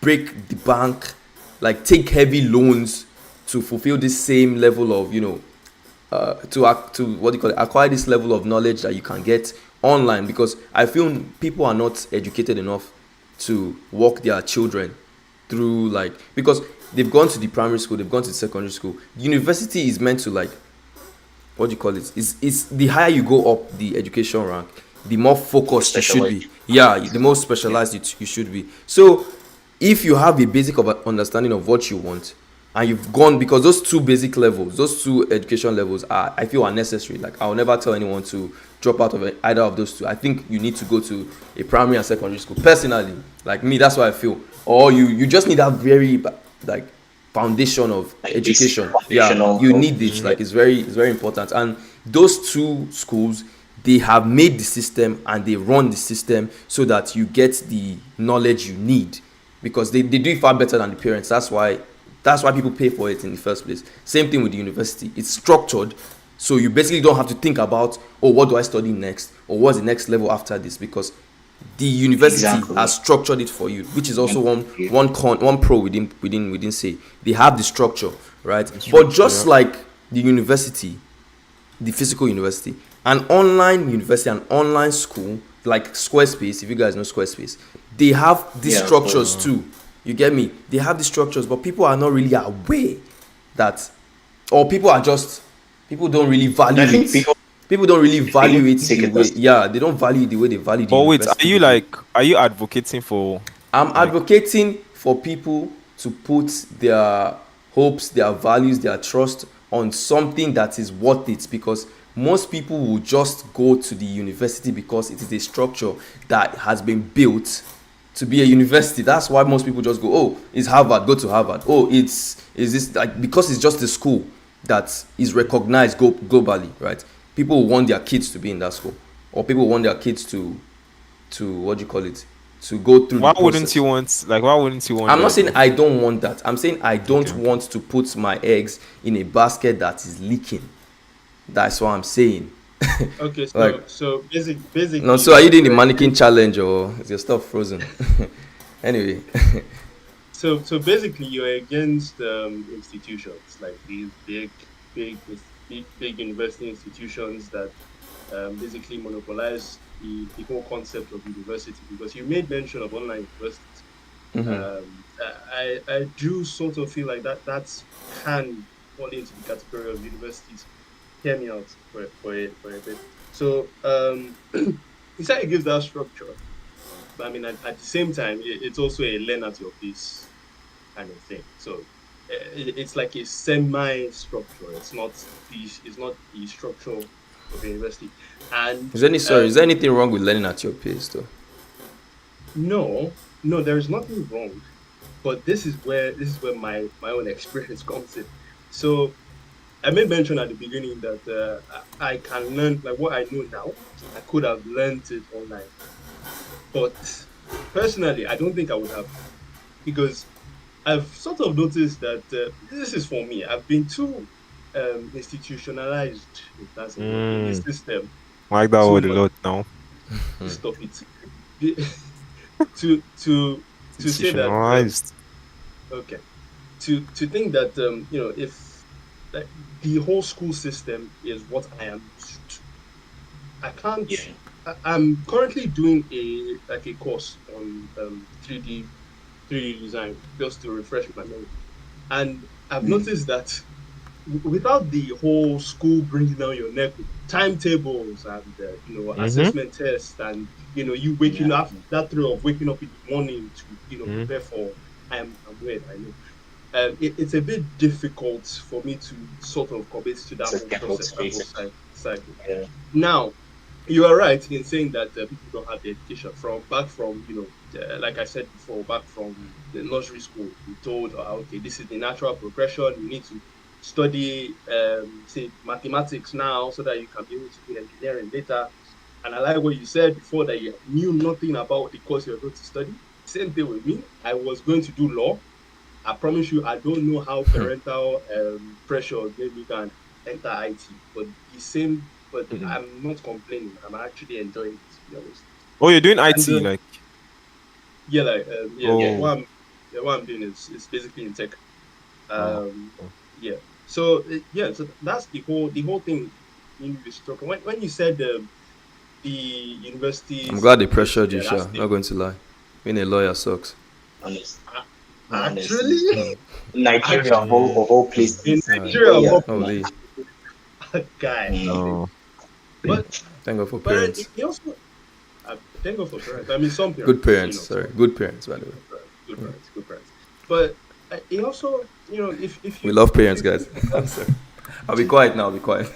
break the bank, like take heavy loans to fulfill this same level of, acquire this level of knowledge that you can get online. Because I feel people are not educated enough to walk their children through, like, because they've gone to the primary school, they've gone to the secondary school. University is meant to, like, it's the higher you go up the education rank, the more focused you should be. The more specialized you should be. So if you have a basic understanding of what you want, and you've gone, because those two basic levels, those two education levels I feel are necessary. Like, I'll never tell anyone to drop out of either of those two. I think you need to go to a primary and secondary school. Personally, like me, that's what I feel. Or you just need that very, like, foundation of education. You need this. Like, it's very important. And those two schools, they have made the system and they run the system so that you get the knowledge you need, because they do it far better than the parents. That's why people pay for it in the first place. Same thing with the university. It's structured, so you basically don't have to think about, what do I study next, or what's the next level after this, because the university has structured it for you, which is also one pro within say. They have the structure, right? But just like the university, the physical university, an online university, an online school like Squarespace, if you guys know Squarespace, they have these structures too. You get me? They have the structures, but people are not really aware that, or people don't really value it. People don't really value it the way, they don't value it the way they value the university. Wait, are you advocating for? I'm advocating for people to put their hopes, their values, their trust on something that is worth it, because most people will just go to the university because it is a structure that has been built to be a university. That's why most people just go, it's Harvard, go to Harvard. Is this, like, because it's just a school that is recognized globally, right? People want their kids to be in that school, or people want their kids to to go through. Why wouldn't you want? I'm not saying I don't want that. I'm saying I don't want to put my eggs in a basket that is leaking. That's what I'm saying. Okay, so Like- so basically. No, so are you doing the mannequin challenge, or is your stuff frozen? Anyway, So basically, you're against institutions like these big university institutions that basically monopolize the whole concept of university, because you made mention of online universities. I do sort of feel like that can fall into the category of universities. Hear me out for a bit. So he said it gives that structure, but I mean at the same time it's also a learn at your pace kind of thing. So it's like a semi-structure. It's not the structure of a university. And Is there anything wrong with learning at your pace though? no, there is nothing wrong. But this is where my own experience comes in. So I made mention at the beginning that I can learn, like what I know now. I could have learned it online, but personally, I don't think I would have, because I've sort of noticed that this is for me. I've been too institutionalized, if that's a word, in the Mm, system. I like that So word a much. lot now. Stop it. To say that Institutionalized. okay, to think that if like, the whole school system is what I am used to. I can't. Yeah. I'm currently doing a course on 3D design, just to refresh my memory. And I've Mm. noticed that without the whole school bringing down your neck with timetables and Mm-hmm. assessment tests, and you waking Yeah. up, that thrill of waking up in the morning to Mm-hmm. prepare for. I'm weird, I know. It's a bit difficult for me to sort of commit to that It's a whole temple process, that whole space. cycle. Yeah. Now, you are right in saying that people don't have the education back from, like I said before, back from the nursery school. We told, okay, this is the natural progression. You need to study, say, mathematics now so that you can be able to do engineering later. And I like what you said before, that you knew nothing about the course you're going to study. Same thing with me. I was going to do law. I promise you, I don't know how parental pressure made me go and enter IT, but the same. But Mm-hmm. I'm not complaining. I'm actually enjoying it, to be honest. Oh, you're doing And IT, like, yeah, like Yeah. oh, what I'm doing is basically in tech. oh, Um, oh. yeah. So yeah, so that's the whole thing in the structure. When you said the I'm universities glad they basically pressured you, are that Sha. Not stable. going to lie. Being a lawyer sucks. Honest. A- Honestly. Actually, Nigeria of actually, all, Mm, of all mm, in places. Alright. Nigeria, Lawyer. Holy. guy, Mm. no. but Thank God for but parents. he also thank God for parents. I mean, some Good parents, parents, sorry. some Good parents, by the way. good parents, good Yeah. parents, good parents. But he also, We love if parents, you guys. think I'm about sorry. I'll be quiet now, I'll be quiet.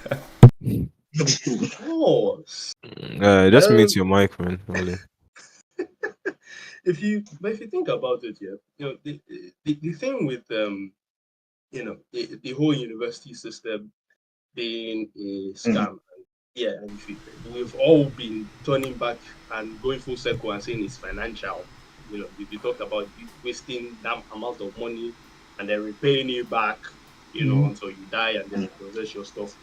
course, Just mute um, your mic, man. Oli. if you think about it, yeah, the thing with the whole university system being a Mm. scam. Yeah, and we've all been turning back and going full circle and saying it's financial. You talked about you wasting that amount of money and then repaying it back, Mm. until you die and then repossess your stuff.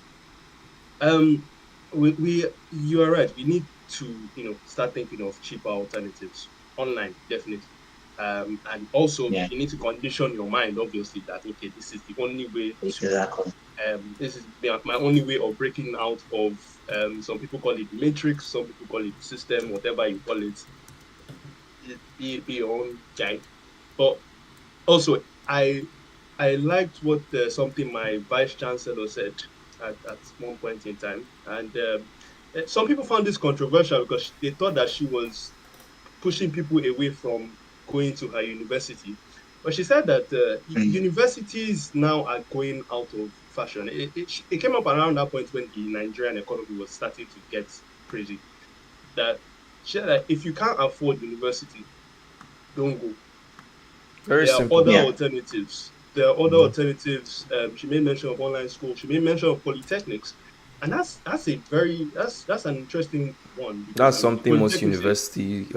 Um, you are right. We need to, start thinking of cheaper alternatives online, definitely. And also Yeah. you need to condition your mind, obviously, that okay, this is the only way to Exactly. this is my only way of breaking out of some people call it the matrix, some people call it the system, whatever you call it. Be your own guy. But also, I liked what something my vice chancellor said at one point in time, and some people found this controversial because they thought that she was pushing people away from going to her university. But she said that Mm. universities now are going out of fashion. It came up around that point when the Nigerian economy was starting to get crazy. That she said that if you can't afford university, don't go. Very There are simple. other Yeah. alternatives. There are other Mhm. alternatives. She made mention of online school. She made mention of polytechnics, and that's an interesting one, because That's I mean the something most polytechnics university,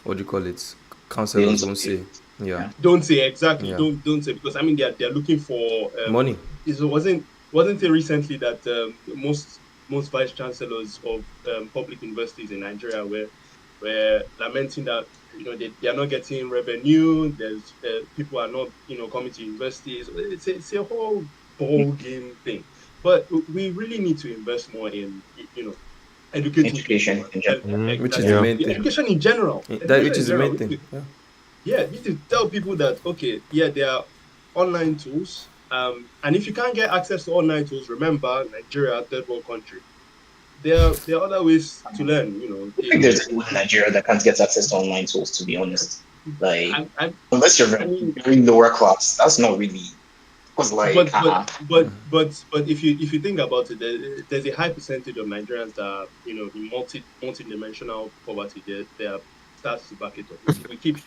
what do you call it? They don't Counselors won't support. say. Yeah. Yeah. don't say exactly. Yeah. Don't say, because I mean they're looking for Money. it wasn't it recently that most vice chancellors of public universities in Nigeria were lamenting that they are not getting revenue. There's people are not coming to universities. It's a whole ball game thing. But we really need to invest more in Education in general. Which is Yeah. the main thing. Education in general. That which Education is in the main general. thing. Yeah. Yeah, you need to tell people that, okay, yeah, there are online tools. And if you can't get access to online tools, remember, Nigeria, third world country. There are other ways to learn, you know. I think there's anyone in Nigeria that can't get access to online tools, to be honest. Like, unless you're very lower class, that's not really. Because like, but if you think about it, there's a high percentage of Nigerians that are, you know, in multi-dimensional poverty. There are stats to back it up.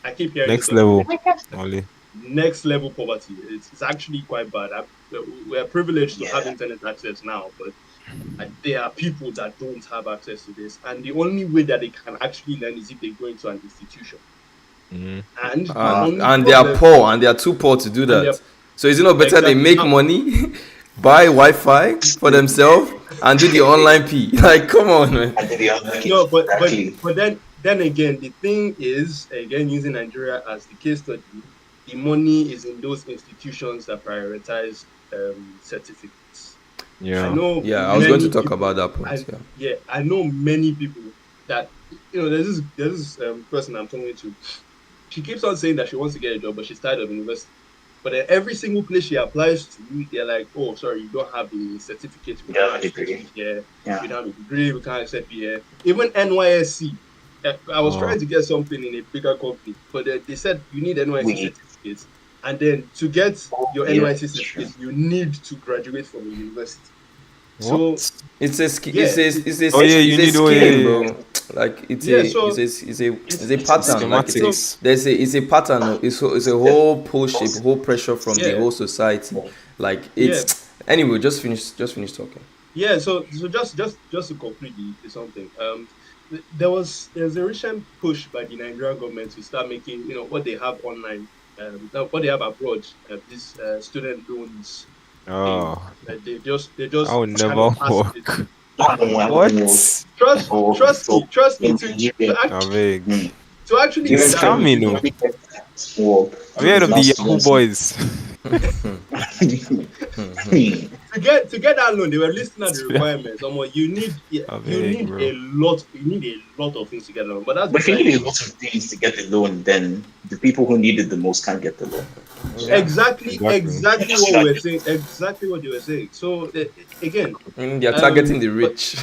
I keep hearing Next this level. Only. next level poverty. It's actually quite bad. We are privileged to have Yeah. internet access now, but there are people that don't have access to this, and the only way that they can actually learn is if they go into an institution. And they are poor, and they are too poor to do that. So is it not better they make money, buy Wi-Fi for themselves, and do the online P? Like, come on, man. No, but then again, the thing is, again, using Nigeria as the case study, the money is in those institutions that prioritize certificates. Yeah. I was going to talk about that point. I know many people that, you know, there's this person I'm talking to. She keeps on saying that she wants to get a job, but she's tired of university. But then every single place she applies to, they're like, oh, sorry, you don't have the certificate. We don't have a degree. You don't have a degree, we can't accept you here. Even NYSC. I was trying to get something in a bigger company, but they said you need NYSC certificates. And then to get your NYSC certificate, you need to graduate from a university. What? So it's a skill, bro. Like it's a pattern. Like it's a pattern. It's a whole push, a whole pressure from the whole society. Like it's anyway. Just finish talking. Yeah. So just to conclude the something. There's a recent push by the Nigerian government to start making, you know, what they have online, what they have abroad, these student loans. They just I would never work. What? Trust me. To actually it's coming, no. Where of the Yahoo boys? to get that loan, they were listing at the requirements. You need a lot of things to get a loan. But if you need a lot of things to get the loan, then the people who need it the most can't get the loan. Exactly what we're saying. Exactly what you were saying. So again, they're targeting the rich.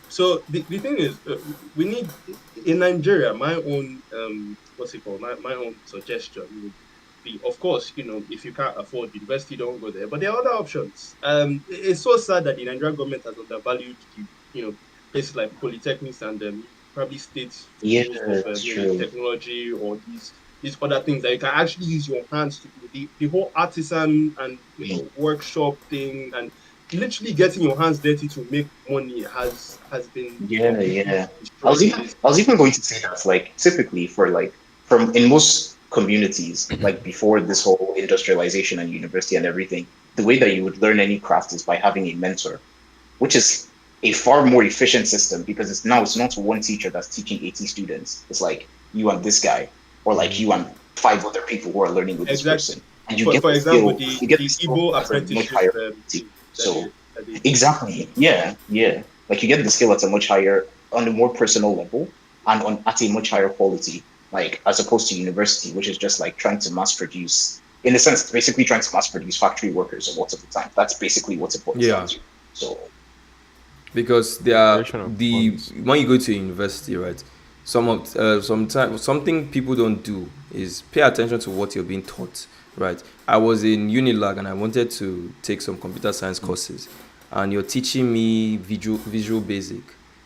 So the thing is, we need in Nigeria. My own my own suggestion would be, of course, you know, if you can't afford university, don't go there. But there are other options. It's so sad that the Nigerian government has undervalued the, you know, places like polytechnics and probably state technology or these other things that you can actually use your hands to do. The whole artisan and workshop thing and literally getting your hands dirty to make money has been I was even going to say that, like, typically from in most communities, like before this whole industrialization and university and everything, the way that you would learn any craft is by having a mentor, which is a far more efficient system because it's not one teacher that's teaching 80 students. It's like you and this guy, or like you and 5 other people who are learning with this person. And you get the skill, you get the skill at a much higher quality. So exactly, like you get the skill at a much higher, on a more personal level, and at a much higher quality, like as opposed to university, which is just like trying to mass produce. In a sense, basically trying to mass produce factory workers a lot of the time. That's basically what's important. So because they are when you go to university, right? Something people don't do is pay attention to what you're being taught, right? I was in Unilag and I wanted to take some computer science courses, and you're teaching me visual basic.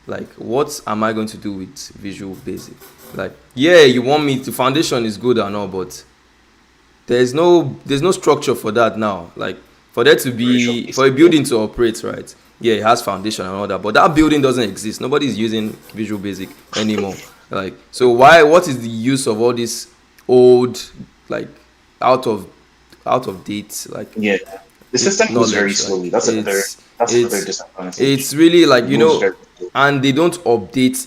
Like, what am I going to do with visual basic? Like, you want me to, foundation is good and all, but there's no structure for that now. Like, for there to be, for a building to operate, right? Yeah, it has foundation and all that, but that building doesn't exist. Nobody's using Visual Basic anymore. Like, so what is the use of all this old, like, out of date, like, the system goes very slowly. That's another disadvantage. It's really like, you know, and they don't update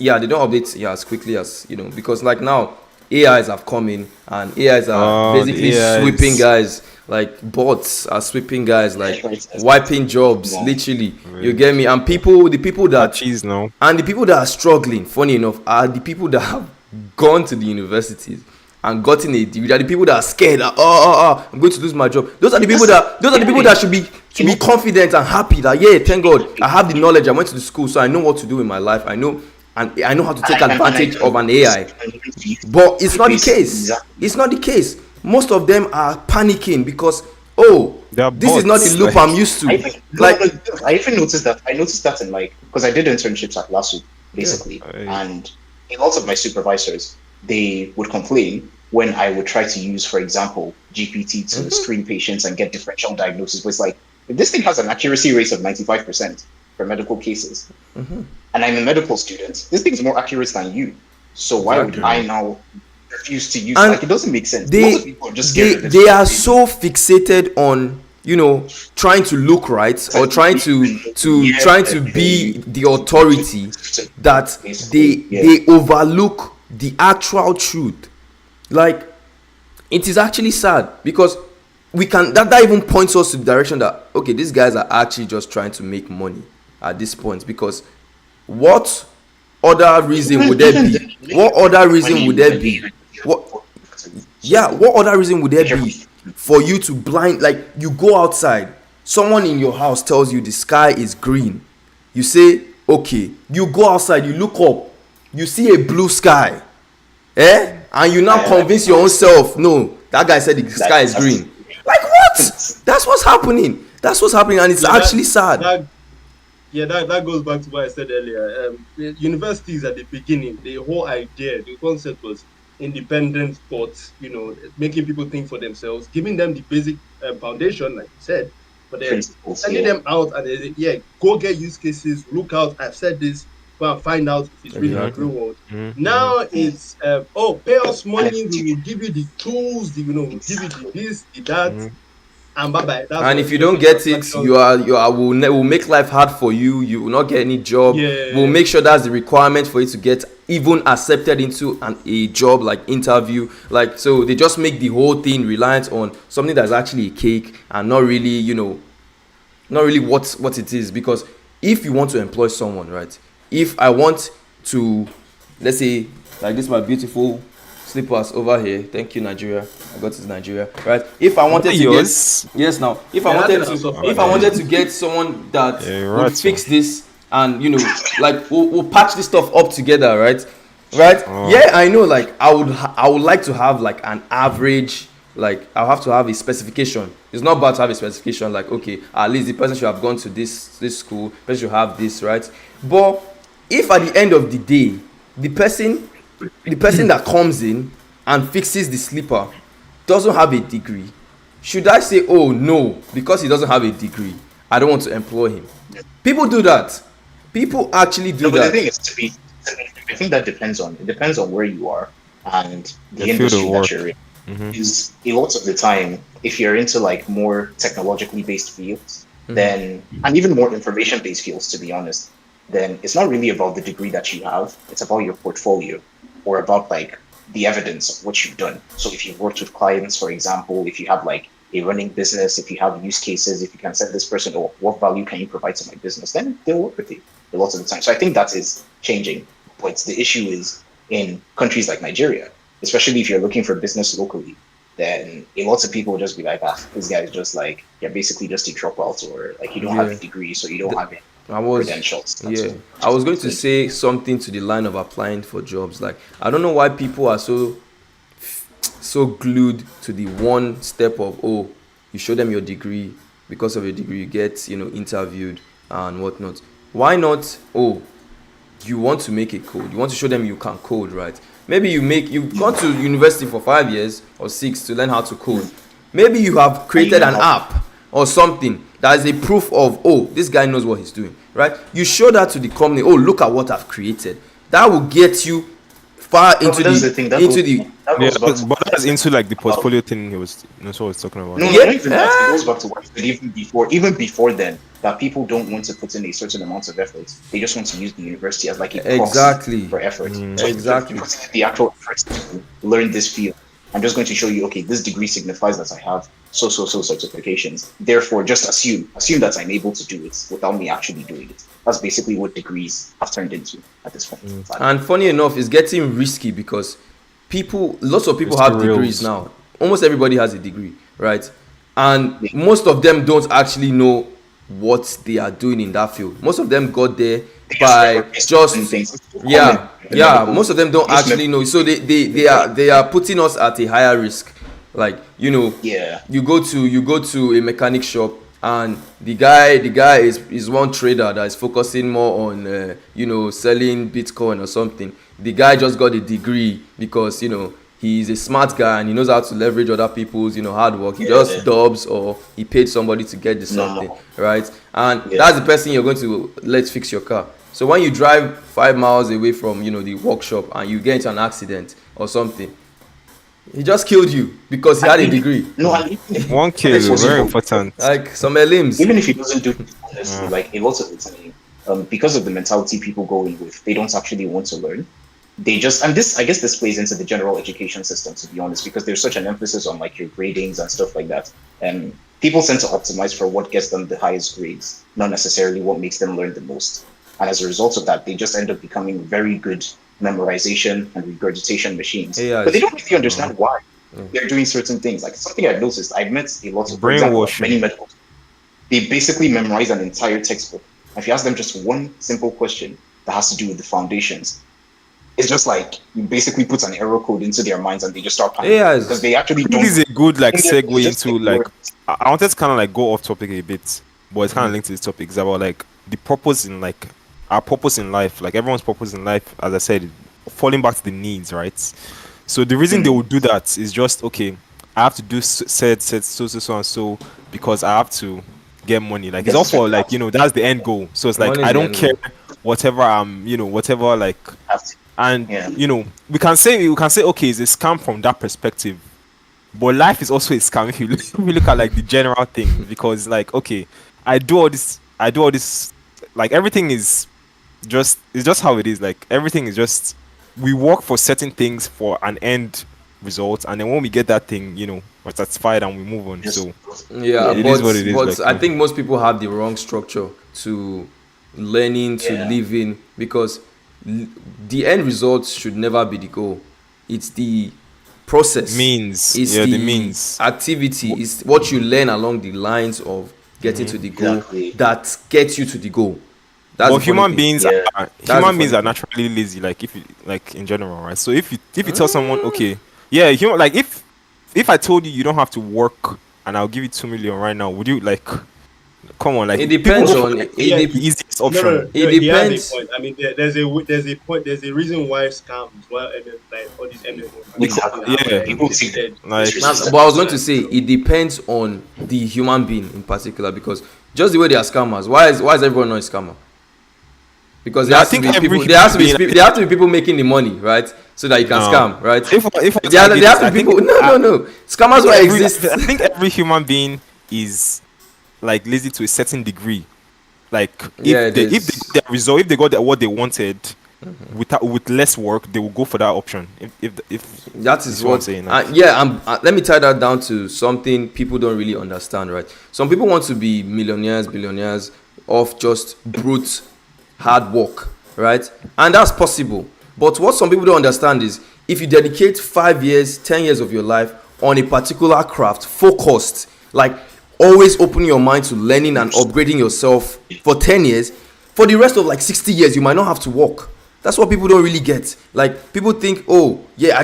as quickly as, you know, because like now AIs have come in and AIs are basically sweeping guys like bots are sweeping guys, like Right. wiping jobs, No. literally. You get me? And the people that Cheese now. and the people that are struggling, funny enough, are the people that have gone to the universities and gotten a degree. They're the people that are scared. That, I'm going to lose my job. Those are the people that should be confident and happy. That yeah, thank God, I have the knowledge. I went to the school, so I know what to do in my life. I know how to take advantage of an AI. But it's not the case. It's not the case. Most of them are panicking because this is not the loop I'm used to. I even noticed that. I noticed that in because I did internships at LASU basically, and a lot of my supervisors, they would complain when I would try to use, for example, GPT to screen patients and get differential diagnosis. But it's like, if this thing has an accuracy rate of 95% for medical cases, and I'm a medical student, this thing is more accurate than you. So why would I now refuse to use? It doesn't make sense. Most people are just scared of it. They are so fixated on trying to look right or trying to be the authority that they overlook the actual truth. Like, it is actually sad because we can that even points us to the direction that okay, these guys are actually just trying to make money at this point, because what other reason would there be? What other reason would there be? What other reason would there be for you to blind, like you go outside, someone in your house tells you the sky is green, you say okay, you go outside, you look up, you see a blue sky, and you now convince your own self, no, that guy said the sky is green. Like what? That's what's happening, and it's actually sad. That goes back to what I said earlier. Universities at the beginning, the whole idea, the concept was independent thoughts, making people think for themselves, giving them the basic foundation, like you said, but then sending them out and go get use cases, look out, I've said this, go and find out if it's really the real world. Now it's pay us money, we will give you the tools, we'll give you the this, the that, and bye-bye. And if you don't get it, we'll make life hard for you. You will not get any job. We'll make sure that's the requirement for you to get even accepted into a job, like interview. Like, so they just make the whole thing reliant on something that's actually a cake and not really what it is. Because if you want to employ someone, right? If I want to, let's say, like this, my beautiful slippers over here. Thank you, Nigeria. I got to Nigeria, right? If I wanted to if I wanted to get someone that would fix this and like we'll patch this stuff up together, right? Yeah, I know. Like I would like to have like an average. Like I'll have to have a specification. It's not bad to have a specification. Like okay, at least the person should have gone to this school. The person should have this, right? But if at the end of the day, the person that comes in and fixes the slipper doesn't have a degree, should I say, oh no, because he doesn't have a degree, I don't want to employ him? People do that. People actually do that. But the thing is, I think that depends on where you are and the industry that you're in. Is a lot of the time, if you're into like more technologically based fields, then, and even more information based fields, to be honest, then it's not really about the degree that you have. It's about your portfolio, or about like the evidence of what you've done. So if you've worked with clients, for example, if you have like a running business, if you have use cases, if you can send this person, oh, what value can you provide to my business, then they'll work with you a lot of the time. So I think that is changing. But the issue is in countries like Nigeria, especially if you're looking for business locally, then a lot of people will just be like, this guy is just like, you're basically just a dropout, or like you don't have a degree, so you don't have it. Credentials. I was going to say something to the line of applying for jobs. Like, I don't know why people are so glued to the one step of, oh, you show them your degree, because of your degree you get interviewed and whatnot. Why not, oh, you want to make a code, you want to show them you can code, right? Maybe you've gone to university for 5 years or 6 to learn how to code. Maybe you have created an app or something that is a proof of, oh, this guy knows what he's doing, right? You show that to the company, oh, look at what I've created. That will get you far into but that's into like the portfolio thing that's what I was talking about. It goes back to what I said even before then, that people don't want to put in a certain amount of effort. They just want to use the university as like a proxy for effort. So exactly. The actual effort to learn this field, I'm just going to show you, okay, this degree signifies that I have so certifications. Therefore, just assume that I'm able to do it without me actually doing it. That's basically what degrees have turned into at this point. And funny enough, it's getting risky because lots of people have degrees now. Almost everybody has a degree, right? And most of them don't actually know what they are doing in that field. Most of them got there by just most of them don't actually know. So they are putting us at a higher risk. Like, you go to a mechanic shop, and the guy is one trader that is focusing more on selling Bitcoin or something. The guy just got a degree because he's a smart guy and he knows how to leverage other people's hard work. He just dubs, or he paid somebody to get the something, right? And that's the person you're going to let fix your car. So when you drive 5 miles away from the workshop and you get into an accident or something, he just killed you because he had a degree. One kill, very important. Like some limbs. Even if he doesn't do it, honestly, like a lot of the time, because of the mentality people go in with, they don't actually want to learn. They just, and this, I guess this plays into the general education system, to be honest, because there's such an emphasis on like your gradings and stuff like that. And people tend to optimize for what gets them the highest grades, not necessarily what makes them learn the most. And as a result of that, they just end up becoming very good memorization and regurgitation machines. But they don't really understand why they're doing certain things. Like something I've noticed, I've met a lot of, for example, many medical. They basically memorize an entire textbook. If you ask them just one simple question that has to do with the foundations, it's just like you basically put an error code into their minds and they just start panicking because they actually don't. This is a good segue into I wanted to kind of go off topic a bit, but it's kind of linked to this topic. It's about the purpose in our purpose in life, everyone's purpose in life, as I said, falling back to the needs, right? So the reason they will do that is just, okay, I have to do said so because I have to get money. It's also that's the end goal. So it's I don't care whatever and we can say okay, it's a scam from that perspective, but life is also a scam if you look at the general thing, because okay, I do all this everything is just, it's just how it is. Everything is just, we work for certain things for an end result, and then when we get that thing, we're satisfied and we move on. So it is what it is. But I think most people have the wrong structure to learning, to living, because the end result should never be the goal. It's the process, it's the means, activity, is what you learn along the lines of getting to the goal that gets you to the goal. But human beings are naturally lazy, if you in general, right? So if you tell someone, okay, if I told you don't have to work and I'll give you 2 million right now, would you come on? It depends on the easiest option. No, it depends. I mean, there's a reason why scams, all these but I was going to say it depends on the human being in particular, because just the way they are scammers, why is everyone not a scammer? Because there has to be people making the money, right? So that you can scam, right? There have to be people. No. Scammers will exist. I think every human being is lazy to a certain degree. If they got what they wanted with less work, they will go for that option. If that is what I'm saying. Let me tie that down to something people don't really understand, right? Some people want to be millionaires, billionaires off just brute hard work, right? And that's possible. But what some people don't understand is, if you dedicate 5 years, 10 years of your life on a particular craft, focused, always open your mind to learning and upgrading yourself for 10 years, for the rest of 60 years, you might not have to work. That's what people don't really get. People think, oh, yeah,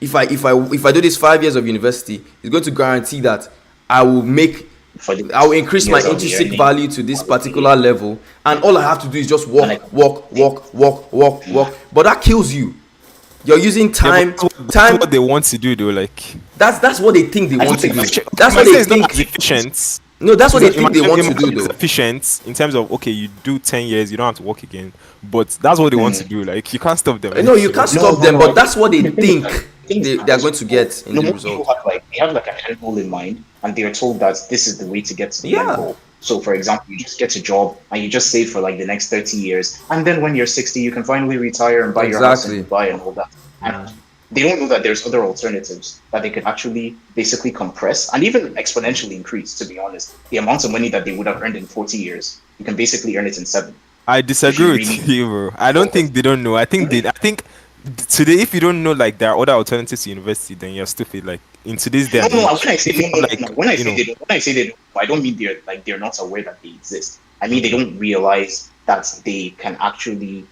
if I do this 5 years of university, it's going to guarantee that I will increase my intrinsic value to this particular level, and all I have to do is just work. But that kills you. You're using time. That's what they want to do, though. That's what they think they want to do. That's what they think. Efficient. No, that's what they think they want to do, though. Efficient in terms of, okay, you do 10 years, you don't have to work again. But that's what they want to do. You can't stop them. No, you can't stop them. But that's what they think they are going to get in the result. They have an end goal in mind, and they are told that this is the way to get to the end goal. So, for example, you just get a job and you just save for the next 30 years, and then when you're 60, you can finally retire and buy your house and buy and all that. And they don't know that there's other alternatives that they could actually basically compress and even exponentially increase, to be honest. The amount of money that they would have earned in 40 years, you can basically earn it in 7. I disagree with really you, bro. I don't think they don't know. I think today, if you don't know, like, there are other alternatives to university, then you're stupid. Like, in today's day No, and no, age, when I say no, like, no, no. When I you say know, they don't, when I say they don't, I don't mean they're not aware that they exist. I mean they don't realize that they can actually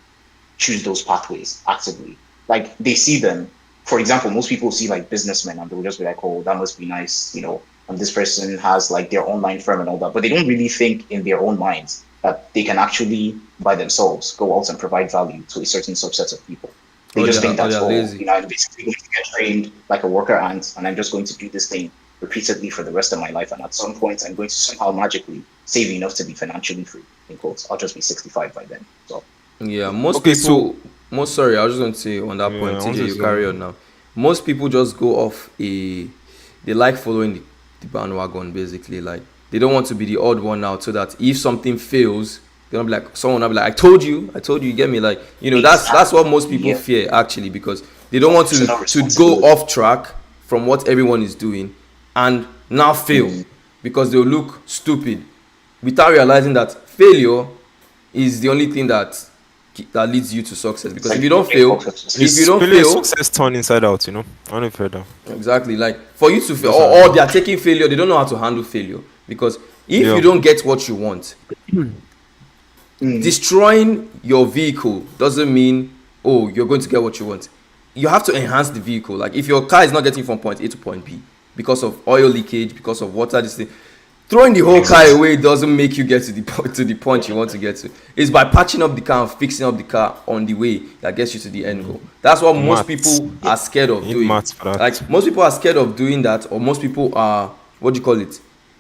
choose those pathways actively. Like they see them. For example, most people see like businessmen and they'll just be like, "Oh, that must be nice," And this person has like their online firm and all that, but they don't really think in their own minds that they can actually by themselves go out and provide value to a certain subset of people. They just think that's lazy. I'm basically going to get trained like a worker ant, and I'm just going to do this thing repeatedly for the rest of my life. And at some point, I'm going to somehow magically save enough to be financially free. In quotes, I'll just be 65 by then. So Yeah, most Okay, people. Most sorry, I was just going to say on that Yeah, point, I TJ, wanted you to- carry on now. Most people just go off they like following the bandwagon basically. Like they don't want to be the odd one out, so that if something fails, they're gonna be like someone will be like, I told you, you get me? Like that's what most people Yeah. fear actually, because they don't want Personal to go responsibility. off track from what everyone is doing and now fail because they'll look stupid without realizing that failure is the only thing that leads you to success. Because Like, if you don't fail, Failure is success turned inside out. I don't know if you heard that. exactly, like for you to fail, That's or they are taking failure, they don't know how to handle failure. Because if Yeah. you don't get what you want, destroying your vehicle doesn't mean you're going to get what you want. You have to enhance the vehicle. Like if your car is not getting from point A to point B because of oil leakage, because of water, this thing, throwing the whole car away doesn't make you get to the point you want to get to. It's by patching up the car and fixing up the car on the way that gets you to the end goal. That's what most Maths. people are scared of Need doing. maths for that. Like most people are scared of doing that, or most people are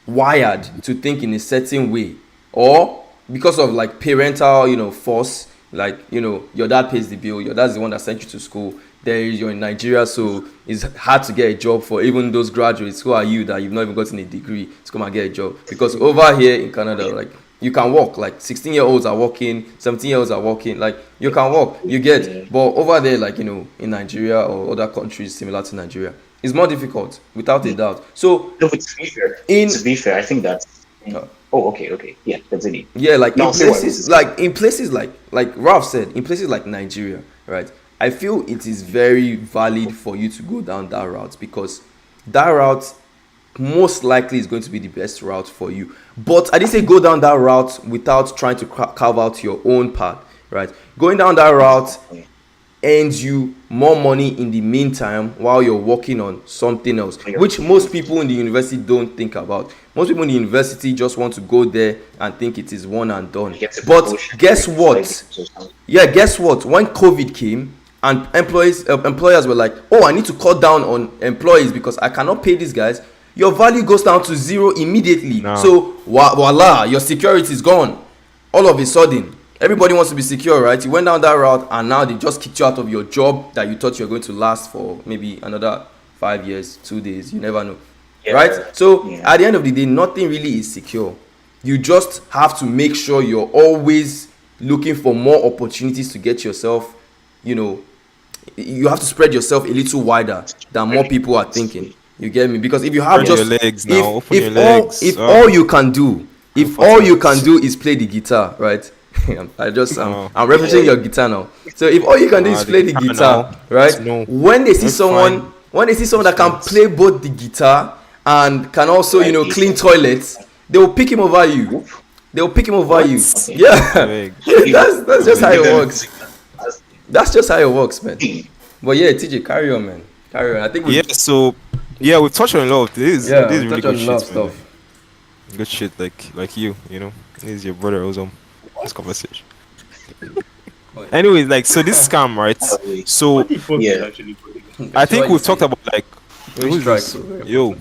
wired to think in a certain way, or because of like parental force. Like your dad pays the bill, your dad's the one that sent you to school. You're in Nigeria, so it's hard to get a job for even those graduates who are you that you've not even gotten a degree to come and get a job. Because over here in Canada, like you can work, like 16-year-olds are working, 17-year-olds are working, like you can work, you get. But over there, like in Nigeria or other countries similar to Nigeria, it's more difficult without a doubt. So no, but to be fair, I think that. Okay, yeah, continue. Yeah, like No, in places like Ralph said, in places like Nigeria, right? I feel it is very valid for you to go down that route, because that route most likely is going to be the best route for you. But I didn't say go down that route without trying to carve out your own path, right? Going down that route earns you more money in the meantime while you're working on something else, which most people in the university don't think about. Most people in the university just want to go there and think it is one and done. But guess what? Yeah, guess what? When COVID came and employers were like, oh, I need to cut down on employees because I cannot pay these guys, your value goes down to zero immediately. No. So voila, your security is gone all of a sudden. Everybody wants to be secure, right? You went down that route and now they just kicked you out of your job that you thought you were going to last for maybe another 5 years, 2 days, you never know. Yeah. Right? So at the end of the day, nothing really is secure. You just have to make sure you're always looking for more opportunities to get yourself, you have to spread yourself a little wider than more people are thinking. You get me? Because if you have Open just your legs now, open your if legs. if all you can do, is play the guitar, right? I'm referencing your guitar now. So if all you can do is play the guitar, right? No. When they see someone that can play both the guitar and can also, clean toilets, they will pick him over you. They'll pick him over you. Okay. Yeah. That's just how it works. That's just how it works, man. But yeah, TJ, carry on, man. Carry on. I think we've touched on a lot of this. This is really good shit, stuff. Man. Good shit, like you know. This is your brother who's on this conversation. Anyways, so this scam, right? So I think we've talked about who's this? Yo.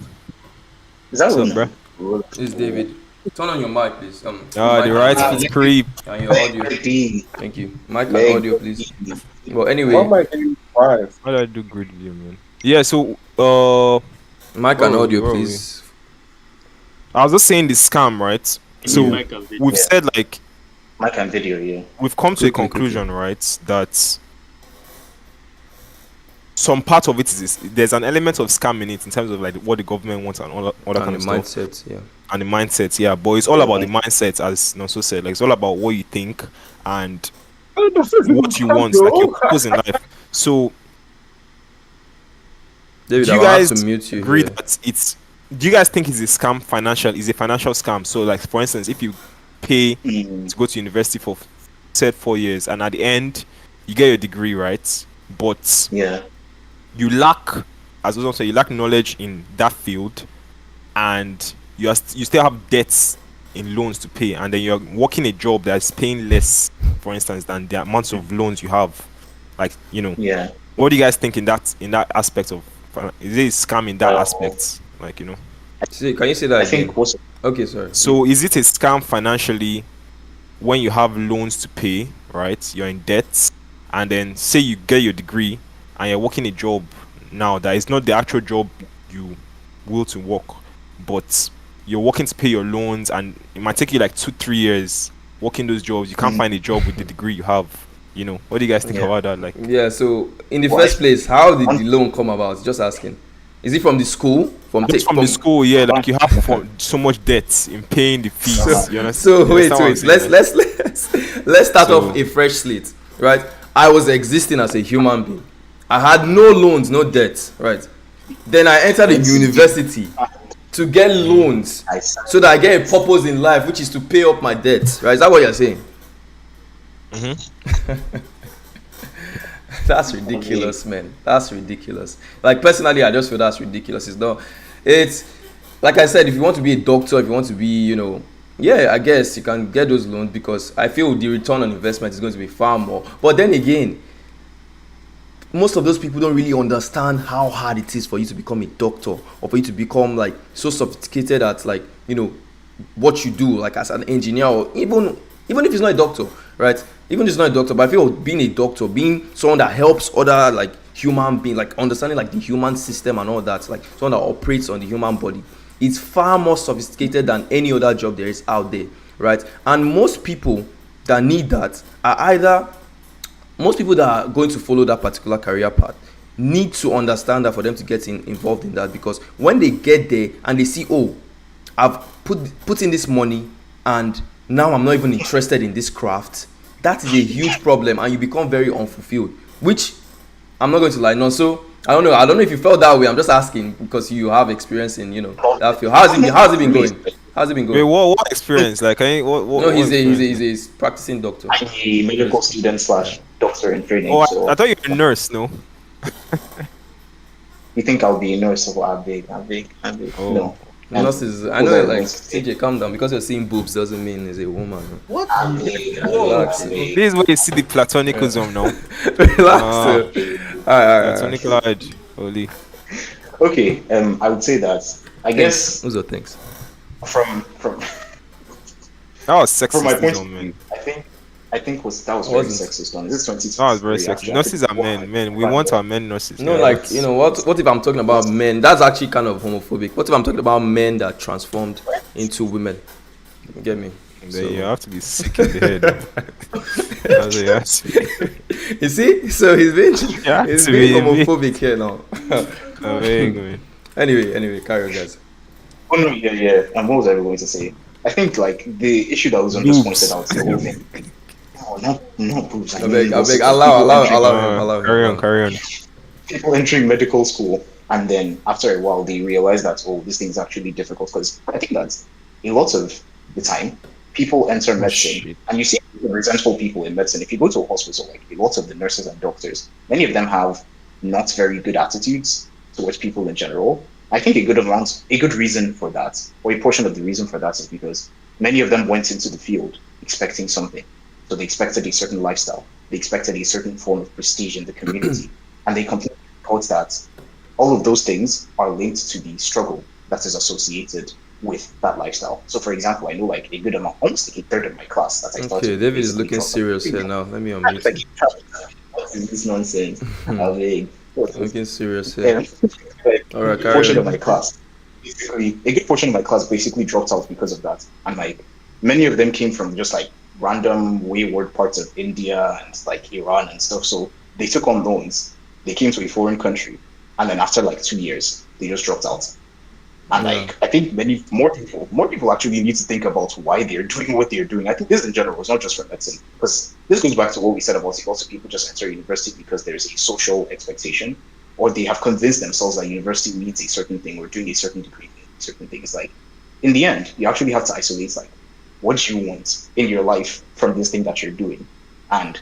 Is that what's up, bro? It's David. Turn on your mic, please. The right is creep. And your audio. Thank you. Mic and audio, please. Well, anyway. How do I do grid view, man? Yeah, so mic and audio, please. I was just saying this scam, right? So we've said mic and video, yeah. We've come to a conclusion, right? That some part of it is there's an element of scam in it in terms of like what the government wants and all that kind And of the stuff. mindset, yeah. And the mindset, yeah. But it's all about the mindset, as Nonso said. Like it's all about what you think and what you want, like your purpose in life. So, David, do you I will have guys to mute you agree here. that it's? Do you guys think it's a scam? Is a financial scam? So, like for instance, if you pay to go to university for said 4 years, and at the end you get your degree, right? But Yeah. you lack, as also say, you lack knowledge in that field, and you still have debts in loans to pay, and then you're working a job that's paying less, for instance, than the amounts of loans you have. Like, you know, Yeah. what do you guys think in that aspect of? Is it a scam in that aspect? Like, you know. Can you say that I again? think also Okay, sorry. So is it a scam financially when you have loans to pay, right? You're in debt, and then say you get your degree and you're working a job now that is not the actual job you will to work, but you're working to pay your loans, and it might take you like 2-3 years working those jobs. You can't find a job with the degree you have. You know, what do you guys think about that? Like, Yeah, so in the first place, how did the loan come about? Just asking. Is it from the school? From the school, yeah. Like you have so much debt in paying the fees. You understand? So You wait. understand what I'm saying? Let's start off a fresh slate, right? I was existing as a human being. I had no loans, no debt, right? Then I entered the university to get loans so that I get a purpose in life, which is to pay up my debts, right? Is that what you're saying? That's ridiculous, man. That's ridiculous. Like personally, I just feel that's ridiculous. It's like I said, if you want to be a doctor, if you want to be, you know, yeah, I guess you can get those loans because I feel the return on investment is going to be far more. But then again, most of those people don't really understand how hard it is for you to become a doctor or for you to become like so sophisticated at, like, you know, what you do, like as an engineer, or even if it's not a doctor, right? Even if it's not a doctor, but I feel being a doctor, being someone that helps other like human being, like understanding like the human system and all that, like someone that operates on the human body, it's far more sophisticated than any other job there is out there, right? And most people that need that are either most people that are going to follow that particular career path need to understand that for them to get involved in that, because when they get there and they see, oh, I've put in this money and now I'm not even interested in this craft, that is a huge problem, and you become very unfulfilled, which I'm not going to lie. No, so I don't know if you felt that way. I'm just asking because you have experience in, you know, that field. How's it been going? Wait, what experience? Like, no, he's a practicing doctor. I'm a medical student / doctor in training. Oh, so I thought you were a nurse, no? You think I'll be a nurse? Or I'm big. Oh. No. Nurses, I know, like, CJ, calm down. Because you're seeing boobs doesn't mean it's a woman. What? Relax. This is where you see the platonicalism now. Relax. Alright. Platonic holy. Okay. I would say that I guess Those are things. from That was sexist, from my point though, of man. view, I think that was very Wasn't. sexist. This is 20. That was very sexist. Nurses are men. We want our men nurses. No, Yeah, like, that's- you know, what if I'm talking about men? That's actually kind of homophobic. What if I'm talking about men that transformed into women? You get me? Then you have to be sick in the head. That's what you have to be. You see? So he's being to being be- homophobic here now. Oh, very good. Anyway, carry on, guys. Oh no, yeah. And what was I going to say? I think like the issue that was just pointed out, the whole thing. No, not boobs. I beg, allow him. Carry on. People entering medical school, and then after a while they realize that, oh, this thing is actually difficult. Because I think that a lot of the time people enter medicine, shit. and you see resentful people in medicine. If you go to a hospital, like a lot of the nurses and doctors, many of them have not very good attitudes towards people in general. I think a good reason for that, or a portion of the reason for that, is because many of them went into the field expecting something. So they expected a certain lifestyle. They expected a certain form of prestige in the community. And they completely forgot that all of those things are linked to the struggle that is associated with that lifestyle. So for example, I know like a good amount, almost like a third of my class that I started. Okay, David is looking serious here now. Let me unmute him. What is this nonsense? Looking serious here. Alright, a carry portion on. of my class, basically, a good portion of my class basically dropped out because of that. And like many of them came from just like random wayward parts of India and like Iran and stuff. So they took on loans They came to a foreign country, and then after like 2 years, they just dropped out. And like I think more people actually need to think about why they're doing what they're doing. I think this in general is not just for medicine, because this goes back to what we said about lots of people just enter university because there's a social expectation, or they have convinced themselves that university means a certain thing, or doing a certain degree means certain things. Like in the end, you actually have to isolate like what do you want in your life from this thing that you're doing, and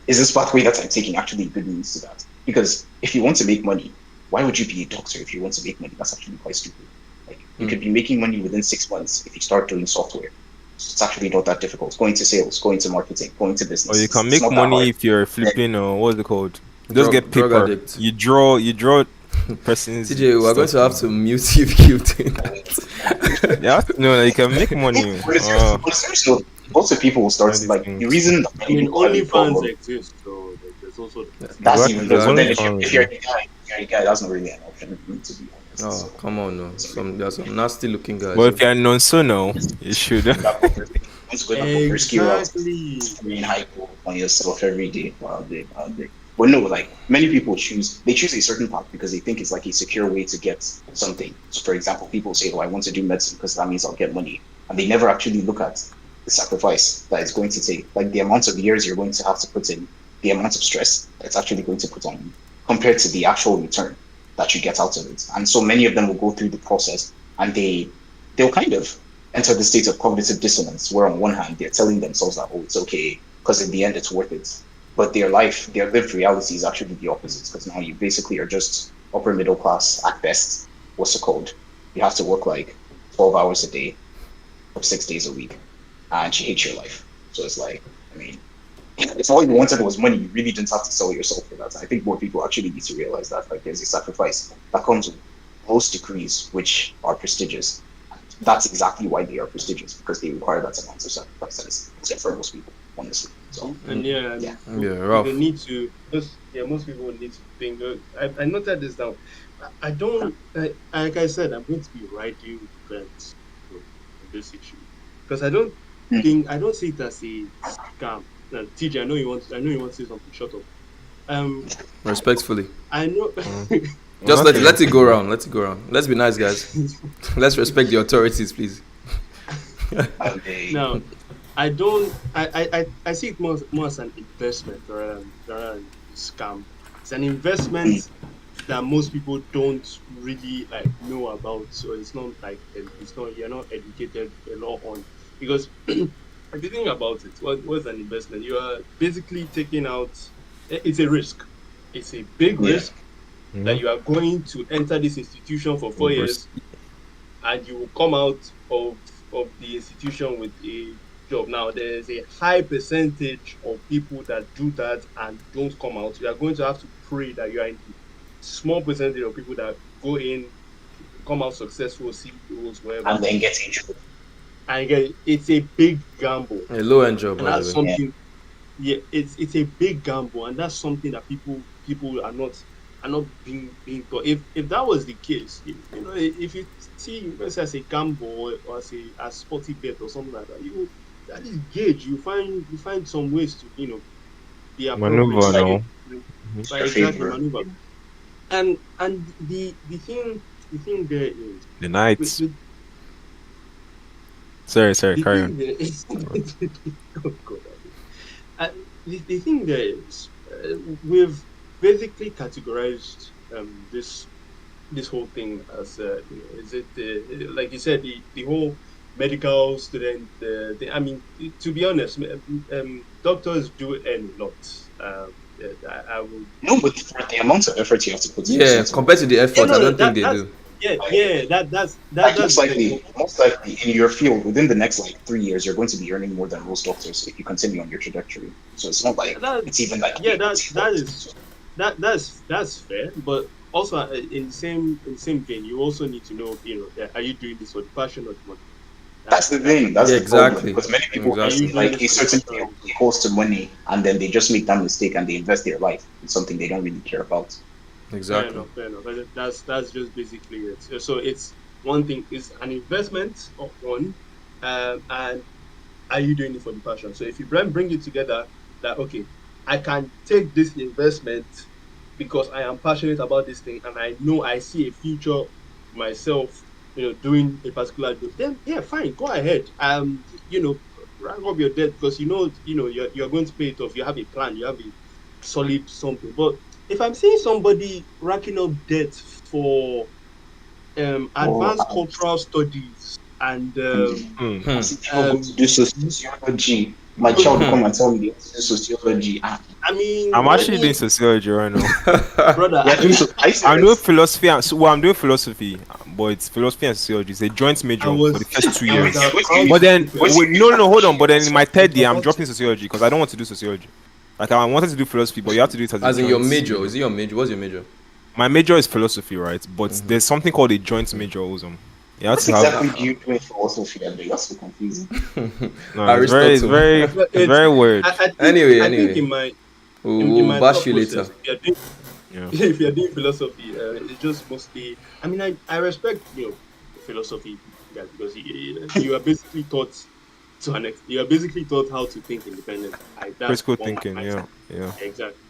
is this pathway that I'm taking actually a good means to that? Because if you want to make money, why would you be a doctor if you want to make money? That's actually quite stupid. Like you could be making money within 6 months if you start doing software. It's actually not that difficult. Going to sales, going to marketing, going to business. Or you can It's make not that money hard. if you're flipping or what's it called? Just get Drug paper. addict. You draw persons. TJ, we're going to have to mute you if you keep doing that. Yeah, no, you can make money. On a serious note, lots of people will start All these like things. the reason that I many mean, people have a OnlyFans problem. exist, so there's also That's Exactly. even There's though, then OnlyFans, if you're a guy, that's not really an option, to be honest. Oh, So, come on, no. There's some nasty looking guys. Well, if you're non-so now, you should. that once you go down for risky routes, exactly. spraying hypo on yourself every day, wild day. But no, like many people choose a certain path because they think it's like a secure way to get something. So, for example, people say, "Oh, I want to do medicine because that means I'll get money," and they never actually look at the sacrifice that it's going to take, like the amount of years you're going to have to put in, the amount of stress it's actually going to put on you, compared to the actual return that you get out of it. And so many of them will go through the process, and they'll kind of enter the state of cognitive dissonance, where on one hand they're telling themselves that, oh, it's okay because in the end it's worth it, but their lived reality is actually the opposite, because now you basically are just upper middle class at best. What's it called? You have to work like 12 hours a day for 6 days a week, and you hate your life. So it's like, I mean, if all you wanted was money, you really didn't have to sell yourself for that. I think more people actually need to realize that, like, there's a sacrifice that comes with most degrees which are prestigious. That's exactly why they are prestigious, because they require that amount of sacrifice, except for most people, honestly. So, And rough. they need to. Most people need to think. I noted this down. I don't. Like I said, I'm going to be writing bets on this issue because I don't see it as a scam. TJ, I know you want to say something. Shut up. Respectfully. I know. Just let it go around. Let it go around. Let's be nice, guys. Let's respect the authorities, please. No, I don't. I see it more as an investment rather than a scam. It's an investment that most people don't really like know about. So it's not like you're not educated a lot on, because if you think about it, what's an investment? You are basically taking out. It's a risk. It's a big risk that you are going to enter this institution for 4 years, and you will come out of the institution with a job. Now, there's a high percentage of people that do that and don't come out. You are going to have to pray that you are in the small percentage of people that go in, come out successful, CEOs, whatever, and then get injured. And again, it's a big gamble. A low-end job, and that's something. Yeah, it's a big gamble, and that's something that people are not being taught. If that was the case, if you see investment as a gamble or as a sporty bet or something like that, that is gauge. You find some ways to be appropriate. Maneuver, Exactly, maneuver. And the thing there is the nights. Sorry, carry on. The thing there is, we've basically categorized this whole thing as is it like you said, the whole medical student thing. I mean, to be honest, doctors do earn a lot. I would. No, but for the amount of effort you have to put in. Yeah, compared to the effort, I don't think they do. That's most likely in your field within the next like 3 years, you're going to be earning more than most doctors if you continue on your trajectory. So it's not like it's even like that's fair, but also in the same vein, you also need to know, are you doing this for the passion or the money? That's the thing. That's exactly. Because many people like a certain thing equals to money, and then they just make that mistake and they invest their life in something they don't really care about. Exactly. Fair enough. That's just basically it. So it's one thing is an investment of one, and are you doing it for the passion? So if you bring it together, that okay, I can take this investment because I am passionate about this thing and I know I see a future myself, doing a particular job, then yeah, fine, go ahead. Rank up your debt because you're going to pay it off. You have a plan, you have a solid something. But if I'm seeing somebody racking up debt for advanced cultural studies and I see people go to do sociology. My child will come and tell me they want to do sociology. I mean, I'm actually doing sociology right now. brother. I'm doing philosophy, I'm doing philosophy, but it's philosophy and sociology. It's a joint major for the first 2 years. But then, no, hold on. But then in my third year, I'm dropping sociology because I don't want to do sociology. Like I wanted to do philosophy, but you have to do it as in your major. Is it your major? What's your major? My major is philosophy, right? But there's something called a joint major also. You have What to have. exactly do you do in philosophy? And that's so confusing. No, it's very weird. Anyway. I think in my We'll bash you process, later. if you're doing philosophy, it's just mostly. I mean, I respect philosophy guys because you are basically taught you are basically taught how to think independently. That's Critical one thinking, mindset. yeah. Exactly.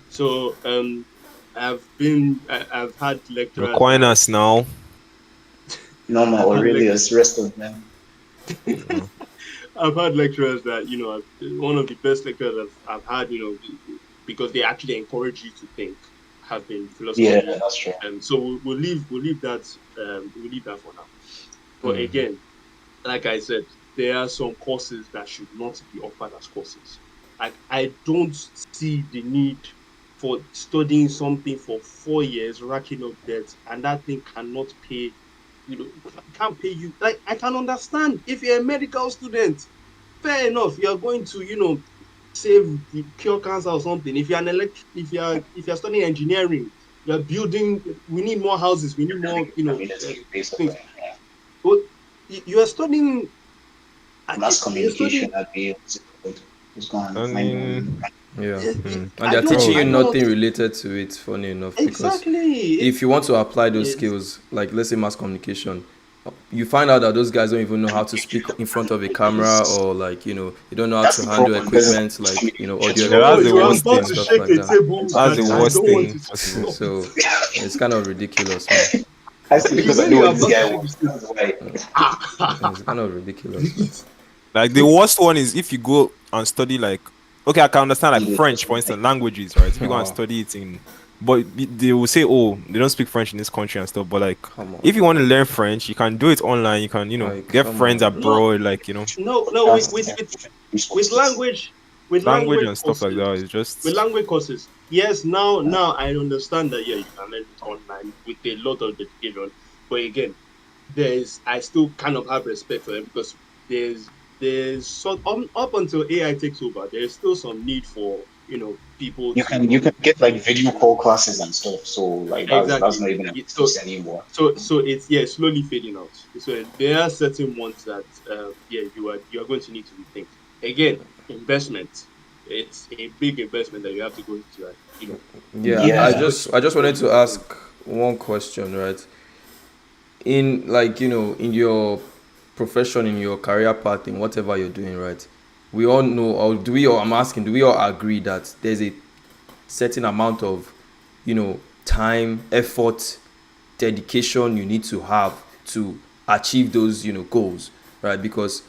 So I've had lecturers. Aquinas now. Normal Aurelius, rest of them. I've had lecturers that one of the best lecturers I've had, because they actually encourage you to think, have been philosophy. Yeah, that's true. So we'll leave that for now. But again, like I said, there are some courses that should not be offered as courses. Like I don't see the need for studying something for 4 years, racking up debt, and that thing cannot pay. Can't pay you. Like I can understand if you're a medical student, fair enough. You're going to save the cure cancer or something. If you're if you're studying engineering, you're building. We need more houses. We need more. Things. But you are studying mass communication at the what's going on? Yeah, and they're teaching you nothing related to it. Funny enough, exactly. Because if you want to apply those skills, like let's say mass communication, you find out that those guys don't even know how to speak in front of a camera, or like you don't know how to handle equipment, like audio. That's the worst thing. Stuff like that. That's the worst thing. So it's kind of ridiculous, man. I see because I know what this guy wants. It's kind of ridiculous, man. Like the worst one is if you go and study like. Okay, I can understand like French, for instance, languages, right? If you go and study it but they will say, oh, they don't speak French in this country and stuff. But like, if you want to learn French, you can do it online. You can, get friends abroad, like, No, with language and stuff like that. It's just with language courses. Yes, now I understand that. Yeah, you can learn it online with a lot of dedication. But again, I still kind of have respect for them because there's up until AI takes over, there's still some need for people. You can get like video call classes and stuff. So like that's not even a business anymore. So it's slowly fading out. So there are certain ones that you are going to need to rethink. Again, investment. It's a big investment that you have to go into. I just wanted to ask one question, right? In in your profession, in your career path, in whatever you're doing, right? We all know, or do we all agree that there's a certain amount of, time, effort, dedication you need to have to achieve those, goals, right? Because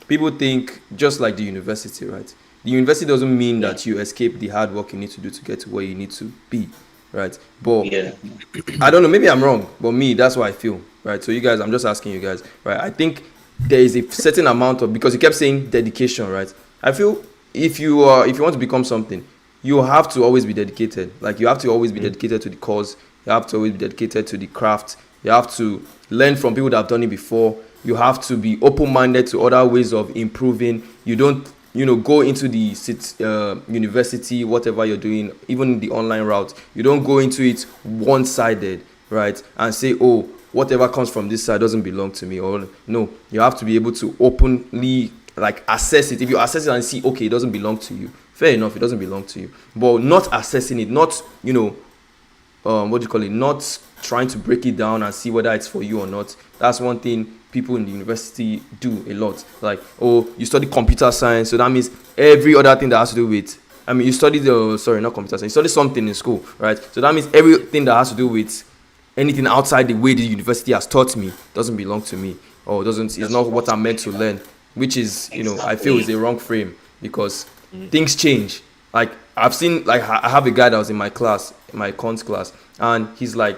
people think just like the university, right? The university doesn't mean that you escape the hard work you need to do to get to where you need to be, right? But I don't know, maybe I'm wrong, but that's what I feel, right? So you guys, I'm just asking you guys, right? I think there is a certain amount of, because you kept saying dedication, right? I feel if you want to become something, you have to always be dedicated. Like you have to always be dedicated to the cause. You have to always be dedicated to the craft. You have to learn from people that have done it before. You have to be open-minded to other ways of improving. You don't go into the university, whatever you're doing, even the online route. You don't go into it one-sided, right? And say, oh, whatever comes from this side doesn't belong to me. Or no, you have to be able to openly assess it. If you assess it and see, okay, it doesn't belong to you, fair enough, it doesn't belong to you. But not assessing it, not not trying to break it down and see whether it's for you or not. That's one thing people in the university do a lot. Like, oh, you study computer science, so that means every other thing that has to do with I mean, you studied not computer science. You studied something in school, right? So that means everything that has to do with anything outside the way the university has taught me doesn't belong to me, or doesn't is not what I'm meant to learn, which is, I feel is a wrong frame, because things change. Like I've seen, like I have a guy that was in my class, in my cons class, and he's like,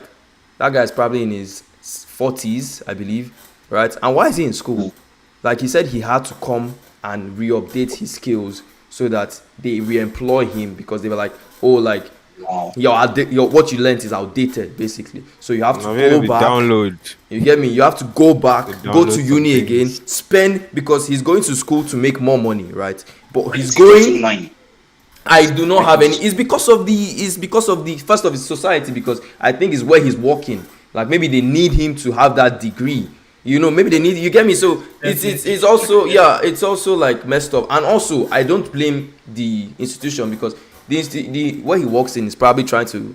that guy's probably in his 40s, I believe, right? And why is he in school? Like he said, he had to come and re-update his skills so that they re-employ him, because they were like, oh, like Wow. your what you learned is outdated, basically. So you have to go back. Download. You get me? You have to go back, go to download uni some again, things. spend, because he's going to school to make more money, right? But he's It's going. 229. I do not have any. It's because of the first of his society, because I think it's where he's working. Like maybe they need him to have that degree. Maybe they need. You get me? So it's also, yeah, it's also like messed up. And also, I don't blame the institution, because the where he works in is probably trying to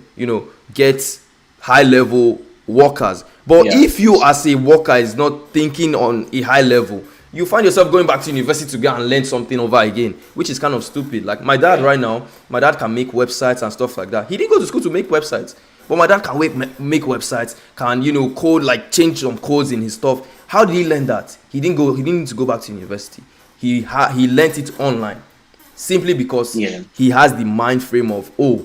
get high level workers. But Yeah. if you as a worker is not thinking on a high level, you find yourself going back to university to go and learn something over again, which is kind of stupid. Like my dad right now, my dad can make websites and stuff like that. He didn't go to school to make websites, but my dad can make websites, can code, like change some codes in his stuff. How did he learn that? He didn't need to go back to university. He learned it online, simply because Yeah. he has the mind frame of, oh,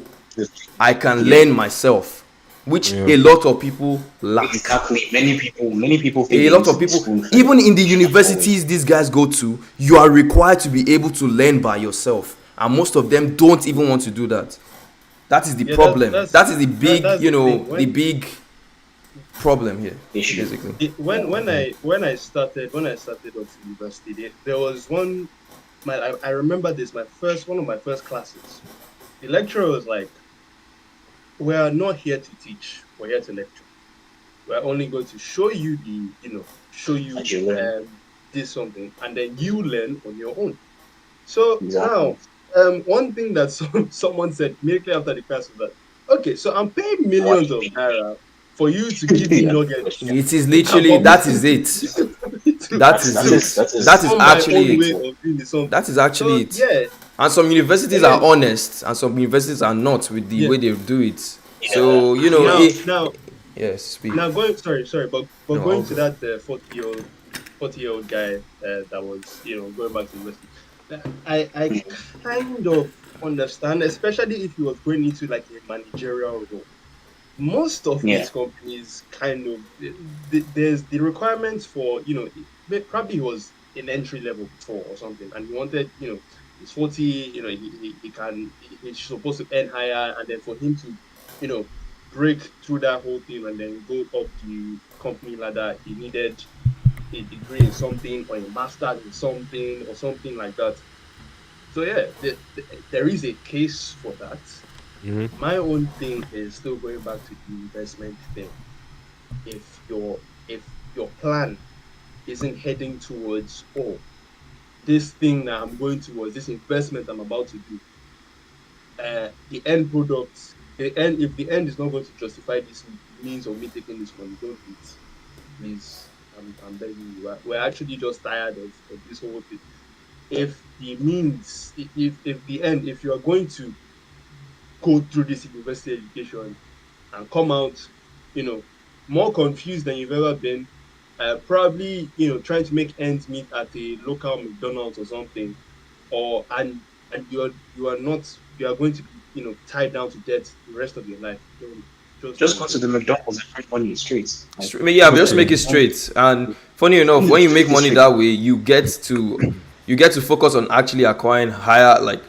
I can learn myself, which Yeah. a lot of people lack. Exactly. Many people think A they lot need of to be people, spoon-fed. even in the universities these guys go to, you are required to be able to learn by yourself, and most of them don't even want to do that. That is the Yeah, problem. that's- That is the big, that's the thing. the big problem here, Issue. basically. When I started off university, there was one. I remember this. One of my first classes. The lecturer was like, "We are not here to teach. We're here to lecture. We're only going to show you That you learn. this something, and then you learn on your own." So Exactly. now, one thing that someone said immediately after the class was that, okay, so I'm paying millions of naira for you to give me Yeah. nuggets. It is literally, that is it. That is it. That is actually it. That is actually it. Yeah. And some universities are honest, and some universities are not with the way they do it. So Now, yes, speak. now going sorry, but No, going all to good. that 40-year-old guy that was going back to university. I kind of understand, especially if he was going into like a managerial role. Most of Yeah. these companies kind of there's the requirements for probably he was in entry level before or something, and he wanted he's 40, he's supposed to earn higher, and then for him to break through that whole thing and then go up the company ladder, he needed a degree in something or a master's in something or something like that. So yeah, there is a case for that. Mhm. My own thing is still going back to the investment thing. If your plan isn't heading towards this thing that I'm going towards, this investment I'm about to do, the end product, if the end is not going to justify this means of me taking this money, don't do it. Please, I'm begging you. We're actually just tired of this whole thing. If the means, if the end, if you are going to go through this university education and come out, more confused than you've ever been, probably, trying to make ends meet at a local McDonald's or something, and you are going to be, tied down to debt the rest of your life. Just go to the McDonald's and print money straight. Like, Yeah, but just make it straight. And funny enough, when you make money that way, you get to focus on actually acquiring higher, like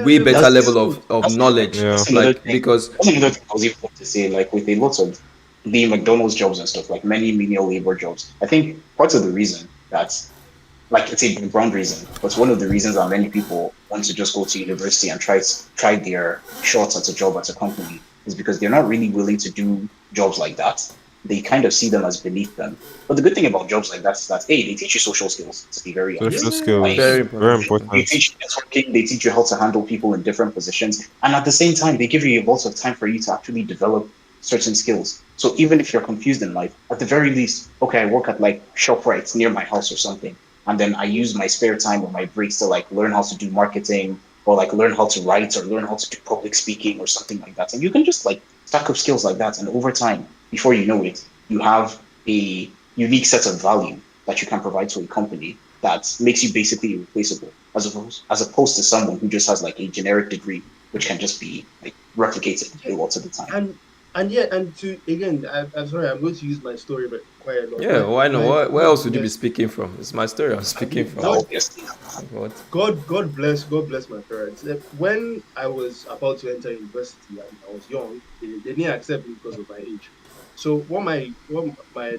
way better That's- level of knowledge. Yeah. That's another Like thing. because That's another thing I was even about to say, like with a lot of the McDonald's jobs and stuff, like many menial labor jobs. I think part of the reason that, like it's a background reason, but one of the reasons that many people want to just go to university and try their shots at a job at a company is because they're not really willing to do jobs like that. They kind of see them as beneath them. But the good thing about jobs like that is that they teach you social skills, to be very honest. Social skills, Like, Very very important. They important. teach you networking, they teach you how to handle people in different positions, and at the same time, they give you lots of time for you to actually develop certain skills. So even if you're confused in life, at the very least, okay, I work at like ShopRite near my house or something, and then I use my spare time or my breaks to like learn how to do marketing, or like learn how to write or learn how to do public speaking or something like that. And you can just like stack up skills like that. And over time, before you know it, you have a unique set of value that you can provide to a company that makes you basically irreplaceable, as opposed to someone who just has like a generic degree, which can just be like replicated a lot of the time. And to again, I'm sorry, I'm going to use my story, but quite a lot. Yeah, why not? Where else would you be speaking from? It's my story I'm speaking from. Obviously. What? God bless my parents. When I was about to enter university and I was young, they didn't accept me because of my age. So what my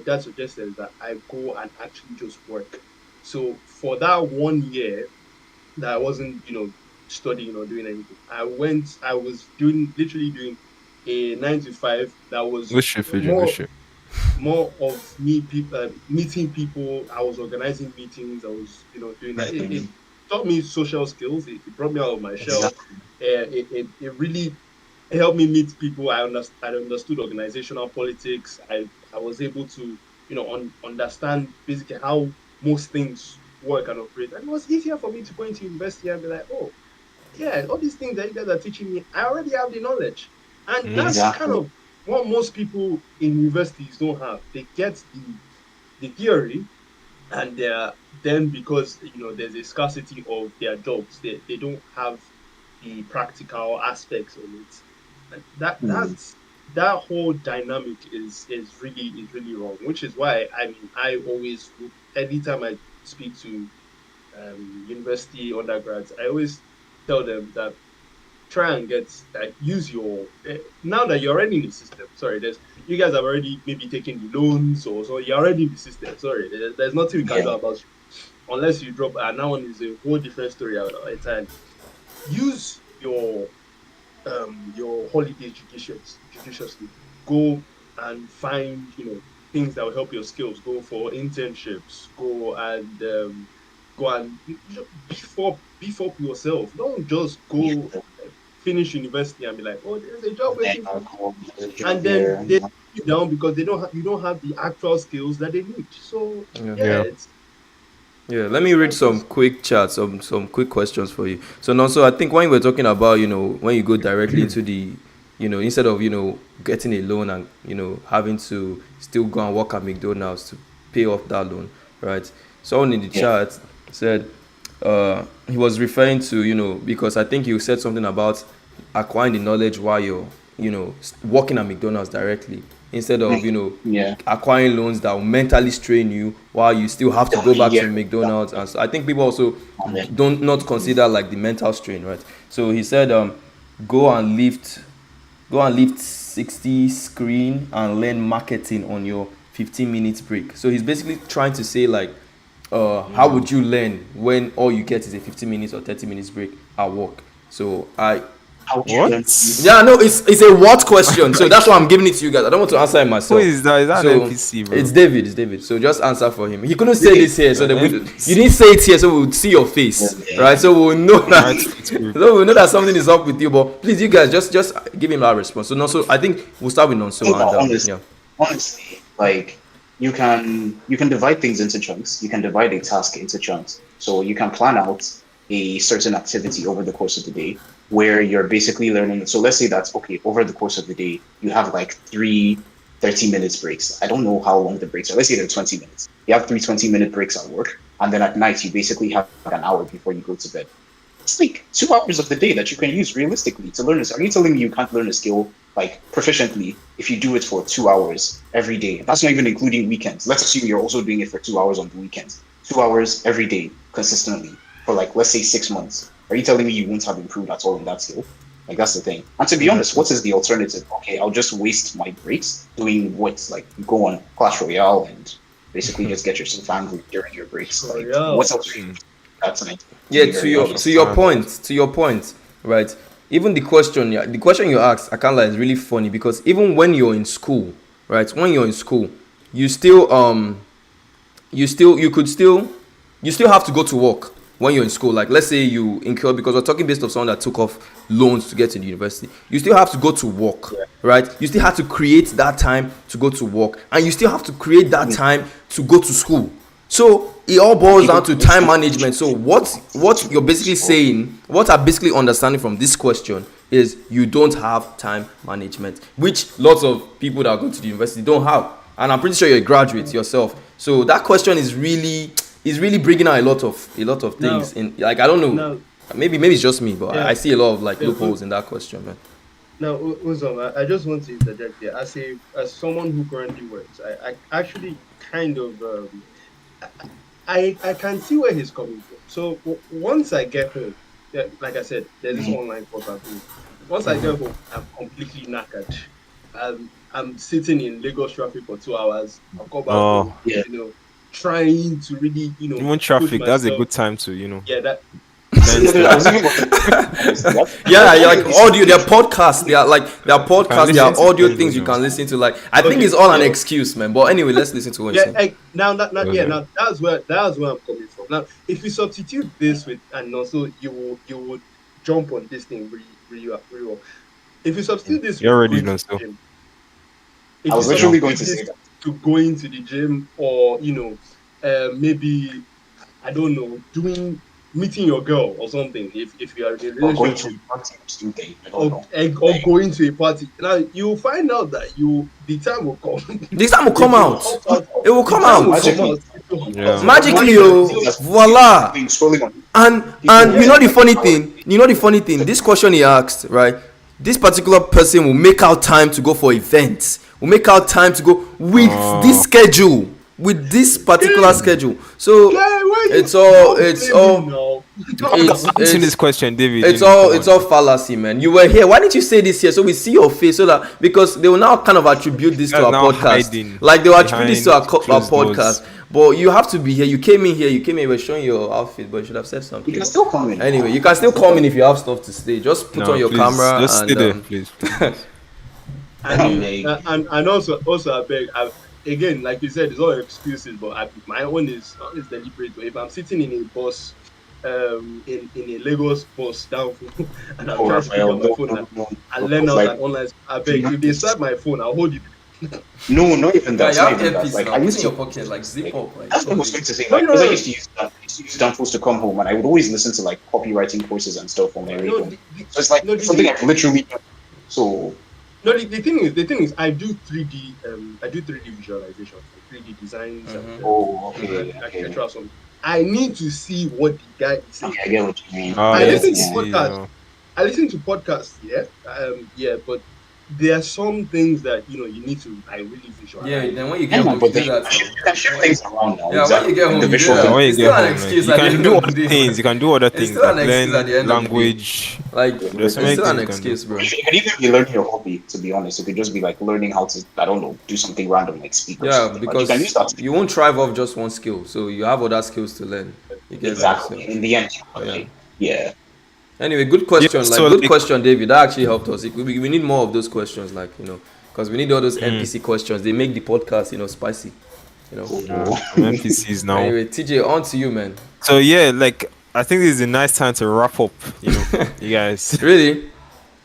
dad suggested is that I go and actually just work. So for that 1 year that I wasn't, studying or doing anything, I was literally doing a 9 to 5 that was Good shit, Fidget. more Good shit. more of me people meeting people. I was organizing meetings. I was doing that. It taught me social skills. It brought me out of my shell. It really helped me meet people. I understood organizational politics. I was able to understand basically how most things work and operate. And it was easier for me to go into university and be like, oh yeah, all these things that you guys are teaching me, I already have the knowledge. And that's kind of what most people in universities don't have. They get the theory, and then because there's a scarcity of their jobs, they don't have the practical aspects of it. And that whole dynamic is really wrong. Which is why I always, anytime I speak to university undergrads, I always tell them that try and use your now that you're already in the system. Sorry, you guys have already maybe taken the loans, or so you're already in the system. Sorry, there's nothing we can do about you unless you drop. And that one is a whole different story entirely. Use your holidays judiciously. Go and find things that will help your skills. Go for internships. Go and beef up yourself. Don't just go finish university and be like, oh, there's a job waiting for me. And then they put you down because you don't have the actual skills that they need. So let me read some quick chats, some quick questions for you. So I think when you were talking about when you go directly into the instead of getting a loan and having to still go and work at McDonald's to pay off that loan, right? Someone in the chat said he was referring to because I think you said something about acquiring the knowledge while you're working at McDonald's directly, instead of acquiring loans that will mentally strain you while you still have to go back to McDonald's. And so I think people also don't not consider like the mental strain, right? So he said go and lift 60 screen and learn marketing on your 15 minutes break. So he's basically trying to say like how would you learn when all you get is a 15 minutes or 30 minutes break at work? So it's a what question. So that's why I'm giving it to you guys. I don't want to answer it myself. Who is that? Is that so an NPC, bro? It's David. So just answer for him. He couldn't say this here, so you didn't say it here, so we would see your face, right? So we'll know that something is up with you. But please, you guys, just give him that response. So I think we'll start with Nonso. Honestly, like you can divide things into chunks. You can divide a task into chunks. So you can plan out a certain activity over the course of the day where you're basically learning. So let's say that's okay, over the course of the day, you have like 3 30 minutes breaks. I don't know how long the breaks are. Let's say they're 20 minutes. You have 3 20-minute breaks at work. And then at night, you basically have an hour before you go to bed. It's like 2 hours of the day that you can use realistically to learn this. Are you telling me you can't learn a skill like proficiently if you do it for 2 hours every day? That's not even including weekends. Let's assume you're also doing it for 2 hours on the weekends. 2 hours every day consistently for like, let's say 6 months. Are you telling me you won't have improved at all in that skill? Like, that's the thing. And to be honest, what is the alternative? Okay, I'll just waste my breaks doing what? Like, go on Clash Royale and basically just get yourself angry during your breaks. Like, what else are you doing? That's an to your point, right? Even the question you asked, I can't lie, is really funny because even when you're in school, right? When you're in school, you still have to go to work when you're in school. Like, let's say you incur, because we're talking based on someone that took off loans to get to the university, you still have to go to work, right? You still have to create that time to go to work, and you still have to create that time to go to school. So it all boils down to time management. So what you're basically saying, what I'm basically understanding from this question is you don't have time management, which lots of people that go to the university don't have. And I'm pretty sure you're a graduate yourself. So that question is really bringing out a lot of things in, like, I don't know. Now, Maybe it's just me, but yeah. I see a lot of like Yeah, loopholes in that question, man. Now, Uzom, I just want to interject here. As someone who currently works, I actually kind of I can see where he's coming from. So once I get home, yeah, like I said, there's this online course I'm doing. Once I get home, I'm completely knackered. I'm sitting in Lagos traffic for 2 hours. I've got back home, Yeah. trying to really, Even push traffic, that's a myself. good time to, you know. Yeah, that Yeah, you're like audio. There are podcasts. There are podcasts. There are listen to audio things, things you you know. can listen to. Like, I think Okay, it's all an yeah. excuse, man. But anyway, let's listen to what you're Yeah, saying. now Okay. that's where I'm coming from. Now, if you substitute this with, and also you would jump on this thing really well. If you substitute this You with already going know, to so. the gym, if I you was literally going substitute to this say that. to going to the gym, or maybe, I don't know, meeting your girl or something, if you are in a Or going to relationship, a party or something. I don't know. or going to a party, now you'll find out that the time will come. This time will It come will out. hop out. It will come The time will out. come out. It will hop Yeah. out. Magically, That's- voila. Being scrolling on. And People- you know the funny thing. This question he asked, right? This particular person will make out time to go for events. Will make out time to go with this schedule, with this particular schedule. So Yeah, why you- it's all don't it's blame all me now. Answering this it's question, David. it's you know, all come it's on. all fallacy, man. You were here. Why didn't you say this here so we see your face, so that, because they will now kind of attribute this to That's our now podcast, hiding like they will attribute this to our behind our closed doors. podcast. But you have to be here. You came in, you were showing your outfit, but you should have said You something. can still come in. Anyway, you can still come in if you have stuff to say. Just put No, on your please, camera just and stay there, please. And also I beg, again, like you said, it's all excuses, but my own is deliberate. If I'm sitting in a bus, in a Lagos bus down, and I'm trying to pick up my phone and learn out an online, I beg, if they start my phone, I'll hold it. No, not even Yeah, that. you not have even that. earpiece Like now. I Put used in to. your pocket, like zip up. Like, That's what I was going to say. No, Like, no, because I no. used to use that. I used to use Danforth to come home, and I would always listen to like copywriting courses and stuff on my radio. So it's like no, the something thing- I've literally done. So No, the thing is, I do 3D visualization, 3D designs, and okay. architectural something. I need to see what the guy is saying. Okay, I get what you mean. I yes, listen to see, podcasts. I listen to podcasts, but there are some things that you need to really visualize. yeah, then when you Yeah, get man, home, but you then do that. you can shift things around now. Yeah, exactly. when you get home, The you do visual that. thing. when you It's get still an home, excuse you at the can end do of the other day. things. You can do other It's things still an like excuse at the learn end of the day. language. Like, There's it's so many still things an you can do. excuse, bro. You could even be learning your hobby, to be honest. It could just be like learning how to, I don't know, do something random like speak or Yeah, something. Like, you can use because that. you won't thrive off just one skill, so you have other skills to learn. You get that? Exactly. So, In the end, yeah. yeah. Anyway, good question. Yeah, Like, so, good like- question, David. That actually helped us. We need more of those questions, like, because we need all those NPC questions. They make the podcast, spicy. NPCs now. Anyway, TJ, on to you, man. So yeah, like I think this is a nice time to wrap up. You guys. Really?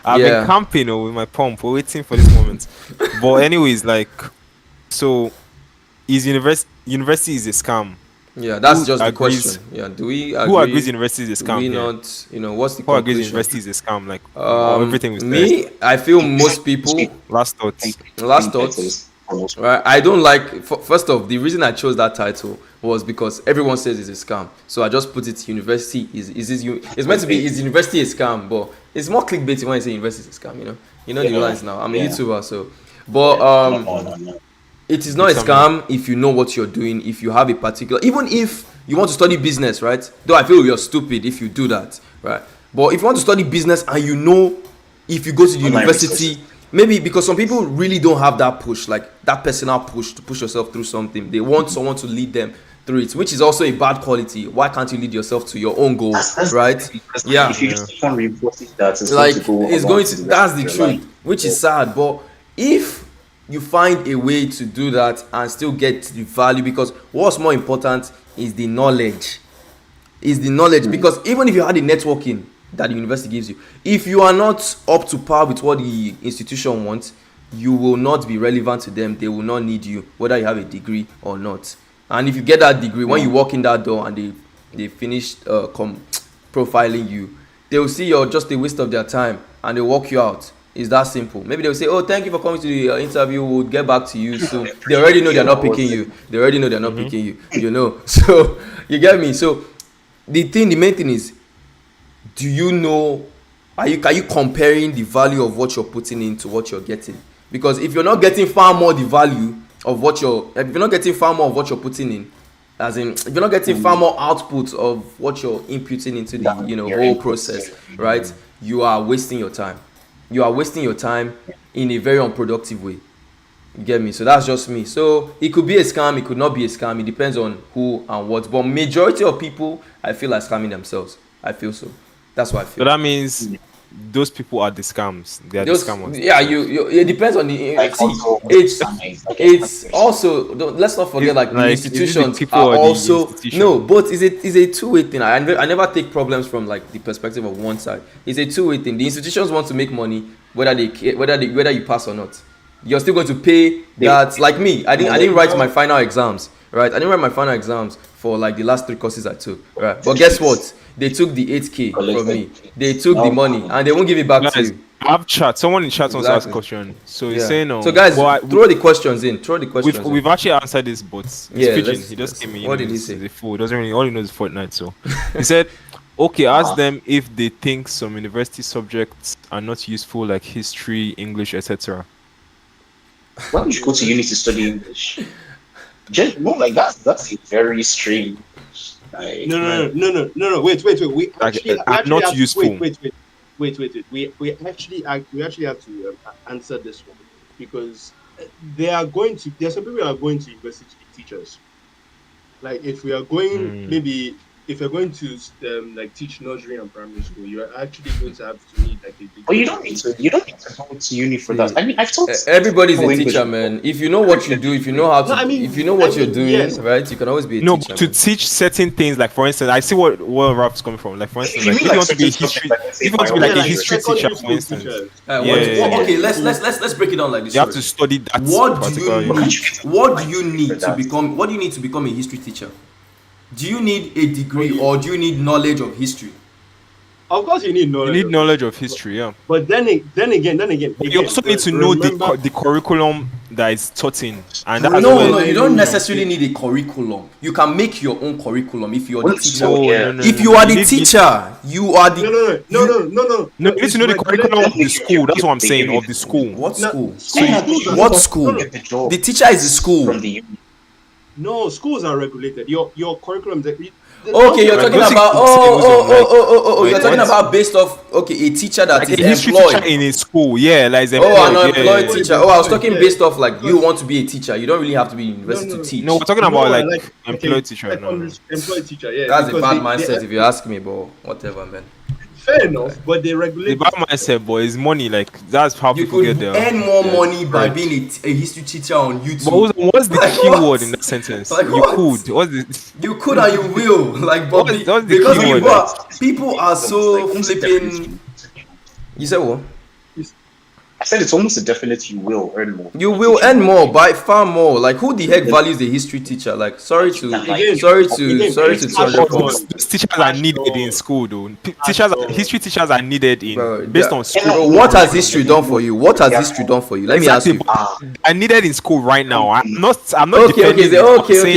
I've Yeah. been camping with my pump, waiting for this moment. But anyways, like, so is university is a scam? Yeah, that's Who just the agrees- question. Yeah, do we agree? Who agrees university is a Do scam? we here? not? What's the Who agrees conclusion? university is a scam? Like everything was Me, I feel most people. last thoughts. Last thoughts. Right, I don't like. First off, the reason I chose that title was because everyone says it's a scam. So I just put it. University it's meant to be. Is university a scam? But it's more clickbaity when you say university is a scam. You know the lines now. I'm a YouTuber, so. But No. it is not a scam if you know what you're doing. If you have a particular, even if you want to study business, right? Though I feel you're stupid if you do that, right? But if you want to study business and if you go to the university. Maybe because some people really don't have that push, like that personal push to push yourself through something. They want someone to lead them through it, which is also a bad quality. Why can't you lead yourself to your own goal, right? Yeah. If you just keep on reinforcing that, it's Like, going to go it's along going to to, the that's rest the of your truth, life. which is sad. But if you find a way to do that and still get the value, because what's more important is the knowledge. Because even if you had the networking that the university gives you, if you are not up to par with what the institution wants, you will not be relevant to them. They will not need you, whether you have a degree or not. And if you get that degree, when you walk in that door and they finish profiling you, they will see you're just a waste of their time and they walk you out. It's that simple. Maybe they'll say, oh, thank you for coming to the interview, we'll get back to you soon. They already know they're not picking you. They already know they're not picking you, you know. So you get me. So the main thing is, do you know, are you comparing the value of what you're putting in to what you're getting? Because if you're not getting far more the value of what you're putting in, as in if you're not getting far more output of what you're inputting into the whole process, right? You are wasting your time. You are wasting your time in a very unproductive way. You get me? So that's just me. So it could be a scam, it could not be a scam. It depends on who and what. But majority of people, I feel, are scamming themselves. I feel so. That's what I feel. So that means those people are the scams. They are the scammers. Yeah, it depends on the. It's also, let's not forget, like the institutions are also but it's a two-way thing. I never take problems from like the perspective of one side. It's a two-way thing. The institutions want to make money, whether you pass or not. You're still going to pay that. Like me, I didn't write my final exams, right? I didn't write my final exams for like the last 3 courses I took, right? But guess what? They took the 8K from me. They took the money and they won't give it back to you. I have chat. Someone in chat wants to ask a question. So he's saying, so guys, throw the questions in. We've actually answered this, but he just came in. What did he say? He's a fool. Doesn't really, all he knows is Fortnite. So he said, okay, ask them if they think some university subjects are not useful, like history, English, etc. Why would you go to uni to study English? No, like that's a very strange. Like, No. Wait. We actually not have, useful. Wait. We actually have to answer this one, because there are some people who are going to university to be teachers. Like if we are going if you're going to like teach nursery and primary school, you are actually going to have to need like a degree. But you don't need to go to uni for that. I mean, I've told everybody's a teacher, man. If you know what you do, if you know how to, if you know what you're doing, right, you can always be a teacher. No, to teach certain things, like for instance, I see what Ralph's coming from. Like for instance, like, if you want to be a history, if you want to be like a history teacher, for instance. Okay, let's break it down like this. You have to study that. What do you need to become a history teacher? Do you need a degree or do you need knowledge of history? Of course, you need knowledge. You need knowledge of history, yeah. But then again, you also need to know the curriculum that is taught in. And no, you don't necessarily need a curriculum. You can make your own curriculum if you're the teacher. If you are the teacher, you are the. No. You need to know the curriculum of the school. That's what I'm saying. Of the school. What school? What school? The teacher is the school. From the No, schools are regulated. Your curriculum. Okay, you're talking about you're talking about based off a teacher that like is employed teacher in a school, like an employed teacher. I was talking based off like you want to be a teacher. You don't really have to be in university to teach. No, we're talking about like employed teacher. Employed teacher, yeah. That's a bad mindset if you ask me, but whatever, man. Fair enough, but they regulate. The bad mindset, boy, is money. Like that's how people get there. You could earn more money by being a history teacher on YouTube. But what's the key word in that sentence? Like you could. You could and you will. Like, but because people are so flipping. You said what? I said it's almost a definite you will earn more. You will earn more by far more. Like who the heck values a history teacher? Like sorry to Those teachers are needed in school though. History teachers are needed in based on school. What has history done for you? Let me ask you. I needed in school right now. I'm not okay.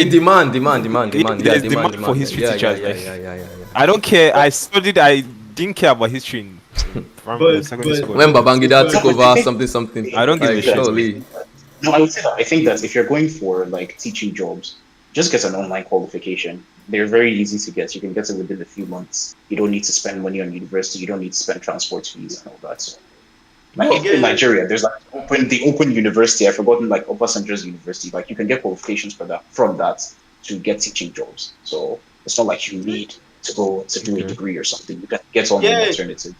Demand. There's demand for history teachers. I don't care. I didn't care about history when Babangida took over something. I don't give a shit. No, I would say that I think that if you're going for like teaching jobs, just get an online qualification. They're very easy to get. You can get it within a few months. You don't need to spend money on university. You don't need to spend transport fees and all that. So, in Nigeria, there's like the open university. I've forgotten like Obasanjo's university. Like you can get qualifications from that to get teaching jobs. So it's not like you need to go to do a degree or something. You can get online alternatives.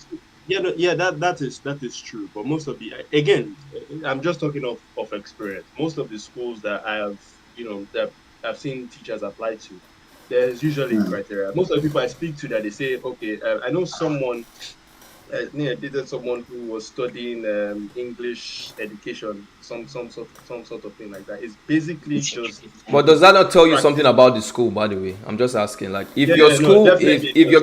That is true. But most of again, I'm just talking of experience. Most of the schools that I have, that I've seen teachers apply to, there's usually criteria. Most of the people I speak to that they say, okay, I know someone I dated someone who was studying English education, some sort of thing like that. It's basically just But does that not tell you something practice. about the school? By the way, I'm just asking. Like, if Yeah, your yeah, no, school, definitely it if does. you're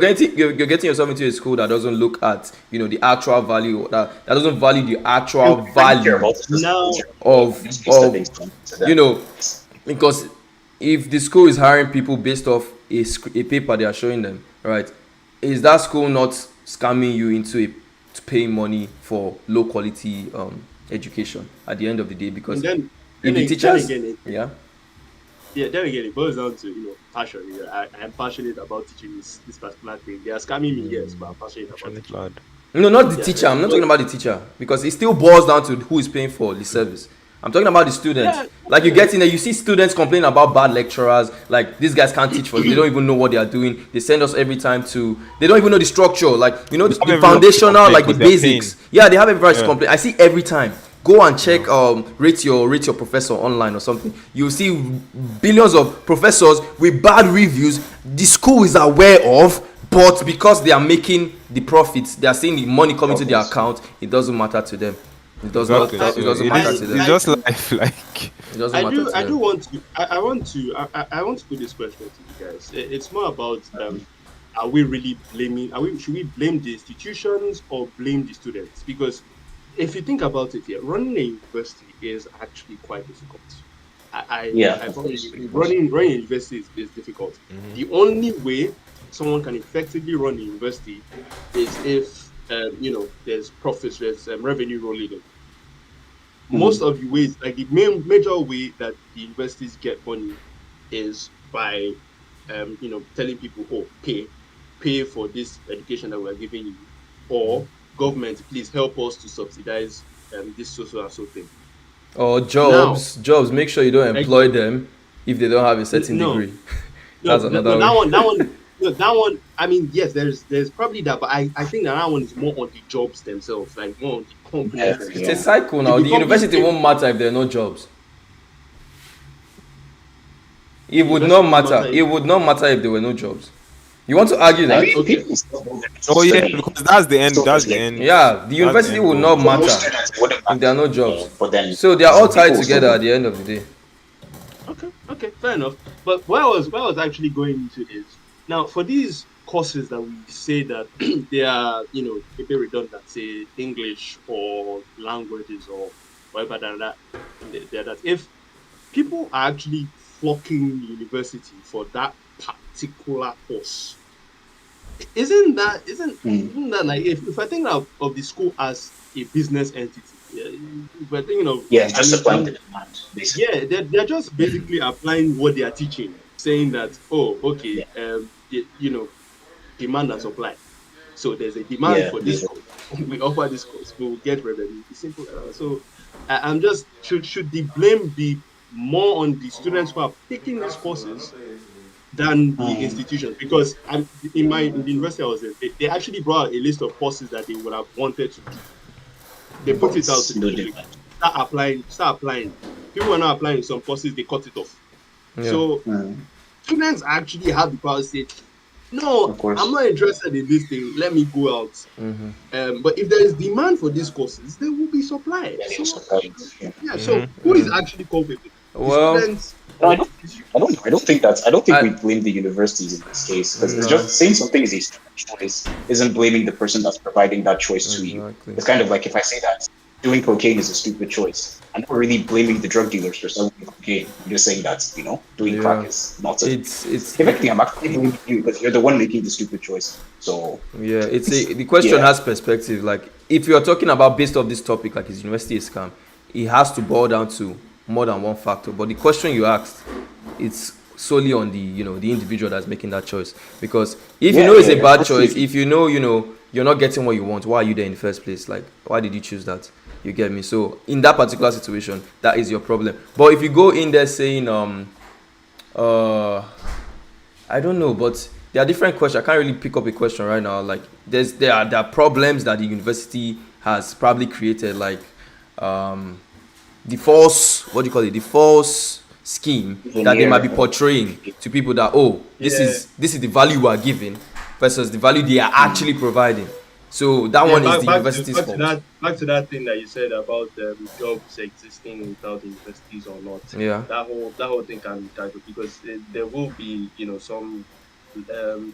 getting yourself into a school that doesn't look at the actual value, that doesn't value the You actual really care value about the Now, facility, of just be stepping stone to you them. know because if the school is hiring people based off a paper they are showing them, right, is that school not scamming you into to paying money for low quality education at the end of the day? and Because if then, the then teachers, again, yeah, yeah, then again, it boils down to passion. I am passionate about teaching this particular thing. They are scamming me, yes, but I'm passionate about Passionate teaching. lad. no, not the Yeah, teacher, I'm not but talking about the teacher, because it still boils down to who is paying for the service. I'm talking about the students. yeah, Like, you yeah. get in there, you see students complaining about bad lecturers. Like, these guys can't teach for us. They don't even know what they are doing. They send us every time to. They don't even know the structure. Like, They have the every right to foundational, complain like the because they're paying. basics. Yeah, they have every right to Yeah. complain. I see every time. Go and check rate your professor online or something. You'll see billions of professors with bad reviews. The school is aware of, but because they are making the profits, they are seeing the money coming to their Profits. account. It doesn't matter to them. It does not. But Exactly. It So doesn't it matter is to it's them. just life like It doesn't matter to I do them. want to I want to put this question to you guys. It's more about are we really blaming should we blame the institutions or blame the students? Because if you think about it here, running a university is actually quite difficult. Yeah, I of promise course, you, of course. running a university is difficult. The only way someone can effectively run a university is if there's profits, there's revenue rolling in. Most Mhm. of the ways, like the main major way that the universities get money is by telling people, oh, pay for this education that we're giving you, or government, please help us to subsidize this so and so thing. Or Now, jobs. Make sure you don't like, employ them if they don't have a certain no, degree. That's no, another way. that one. I mean, yes, there's probably that, but I think that one is more on the jobs themselves, like more on the Yeah, companies It's a themselves. yeah. cycle If now. the The companies university came, won't matter if there are no jobs. It the would not university won't matter matter. if It would not matter if there were no jobs. You want to argue I that? mean, okay. people still go there to oh yeah, study. because that's the end Still that's just the like end Yeah, the that's the university end will goal. not for most matter students, it wouldn't if there are matter. no jobs. But then So they are all some tied people will still together go at the there. end of the day. Okay, fair enough. But where I was actually going into is now for these courses that we say that they are, a bit redundant, say English or languages or whatever that if people are actually flocking university for that particular course, Mm. isn't that like if I think of the school as a business entity, yeah, if we're thinking of Yeah, it's just supplying the an demand, basically. yeah, they're just basically applying what they are teaching, saying that, oh, okay, Yeah, demand and supply. So there's a demand yeah, for this basically. course. We offer this course, we will get revenue. It's simple. So I'm just should the blame be more on the students who are taking these courses than the Mm. institutions? Because in the university I was in, they actually brought out a list of courses that they would have wanted to do. They put it out to But the no public. demand. Start applying. People are not applying some courses, they cut it off. Yeah. So Mm. students actually have the power to say, no, Of I'm course. not interested in this thing. Let me go out. Mm-hmm. But if there is demand for these courses, there will be supply. Yeah, they So will supply it. Yeah. yeah. So Mm-hmm. who is Mm. actually culpable? The Well, students No, or the institution? I don't think that. I don't think we I blame the universities in this case because it's no just saying something is a student choice isn't blaming the person that's providing that choice to you. exactly. It's kind of like if I say that doing cocaine is a stupid choice, I'm not really blaming the drug dealers for selling cocaine. I'm just saying that doing crack Yeah, is not a. it's If anything, I'm actually blaming you because you're the one making the stupid choice. So yeah. The question yeah, has perspective. Like, if you're talking about based off this topic, like, is university a scam? It has to boil down to more than one factor. But the question you asked, it's solely on the the individual that's making that choice. Because if you yeah, know it's yeah, a yeah. bad choice, Absolutely. if you're not getting what you want, why are you there in the first place? Like, why did you choose that? You get me? So in that particular situation, that is your problem. But if you go in there saying uh I don't know, but there are different questions. I can't really pick up a question right now. Like, there are problems that the university has probably created, like um the false, what do you call it, the false scheme that they might be Veneer or portraying to people, that, oh, this Yeah. is this is the value we are giving versus the value they are actually providing. So that Yeah, one is back, the back, university's back to fault. that thing that you said about jobs existing without universities or not. Yeah. That whole thing can because there will be some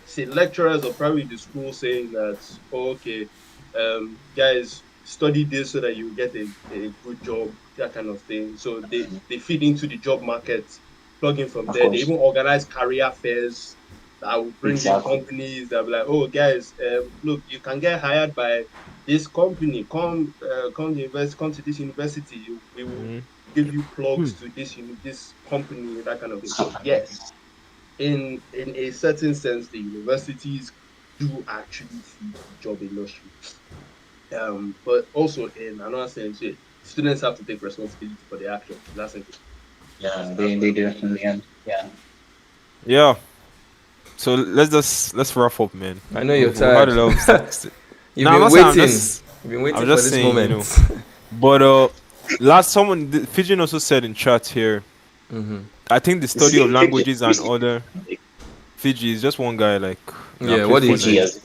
say lecturers or probably the school saying that, oh, okay, guys, study this so that you get a good job, that kind of thing. So they feed into the job market, plug in from Of there. They course. even organize career fairs that will bring in Exactly. companies that will be like, oh, guys, look, you can get hired by this company. Come to this university. We will Mhm. give you plugs to this company, that kind of thing. So yes, in a certain sense, the universities do actually feed the job industry. But also in another sense, students have to take responsibility for their actions. That's simple. Yeah, So that's they what do in the end. Yeah. Yeah. So let's wrap up, man. I know you're We've had tired. a lot of stuff. You've No, I'm been not saying. I'm waiting. just. You've been waiting I'm for just this saying, moment. But last Fijin also said in chat here. Hmm. I think the This is study of Fiji. languages and other Fiji is just one guy like that Yeah, played what for is Fiji it? as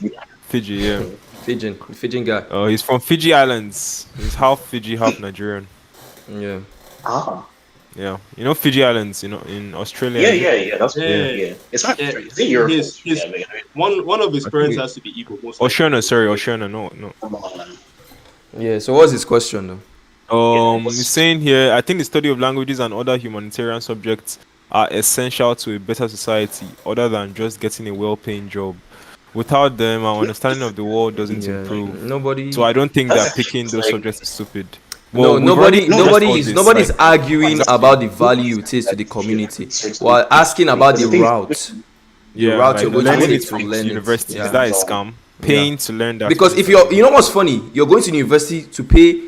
Fiji. Yeah. Fijian guy. He's from Fiji Islands. He's half Fiji, half Nigerian. Yeah. ah. Yeah, you know Fiji Islands, in Australia. Yeah, Is it? yeah, yeah. That's Yeah. yeah. It's not. yeah, Is it Europe? his Yeah, one of his I parents think has to be Igbo, most likely. Oceana, sorry, Oceana. No, no. come on. Yeah. So what's his question though? Yeah. He's saying here, I think the study of languages and other humanitarian subjects are essential to a better society, other than just getting a well-paying job. Without them, our understanding of the world doesn't Yeah. improve. Nobody. So I don't think that That's picking those like subjects is stupid. No, Well, we've already No, discussed that's all this. nobody's Like, arguing exactly. about the value it is to the community. While asking about the route, yeah, you're like going to learning take it to from learn it. university is Yeah. that a scam? Paying to learn that Because is if a you're, scam. you know what's funny? You're going to university to pay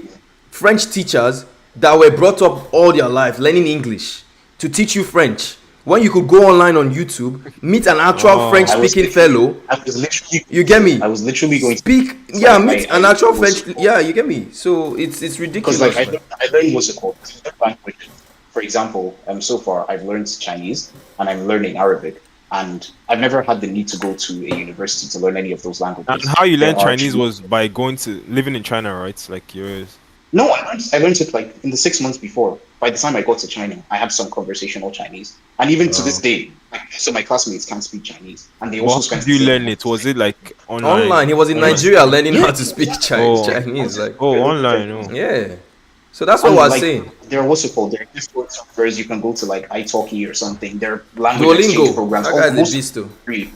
French teachers that were brought up all their life learning English to teach you French. When you could go online on YouTube, meet an actual Oh. French speaking fellow. I was literally. You get me? I was literally going to Speak, it's yeah, like, meet I an actual was- French. Yeah, you get me? So it's ridiculous. because like Man. I learned what's it called language. For example, so far I've learned Chinese and I'm learning Arabic, and I've never had the need to go to a university to learn any of those languages. And how you There learned are Chinese true- was by going to living in China, right? Like yours. No, I learned it like in the 6 months before. By the time I got to China, I had some conversational Chinese, and even to this day, so my classmates can't speak Chinese, and they also Well, how spent. did you learn it? Was it like online? Online, he was in Nigeria learning how to speak Oh. Chinese. Like, online. Oh. yeah. So that's what And, we're like, saying. There are what's it called? There are Discord servers. You can go to like italki or something. There are language exchange Duolingo. programs. That guy's a Almost beast too. free.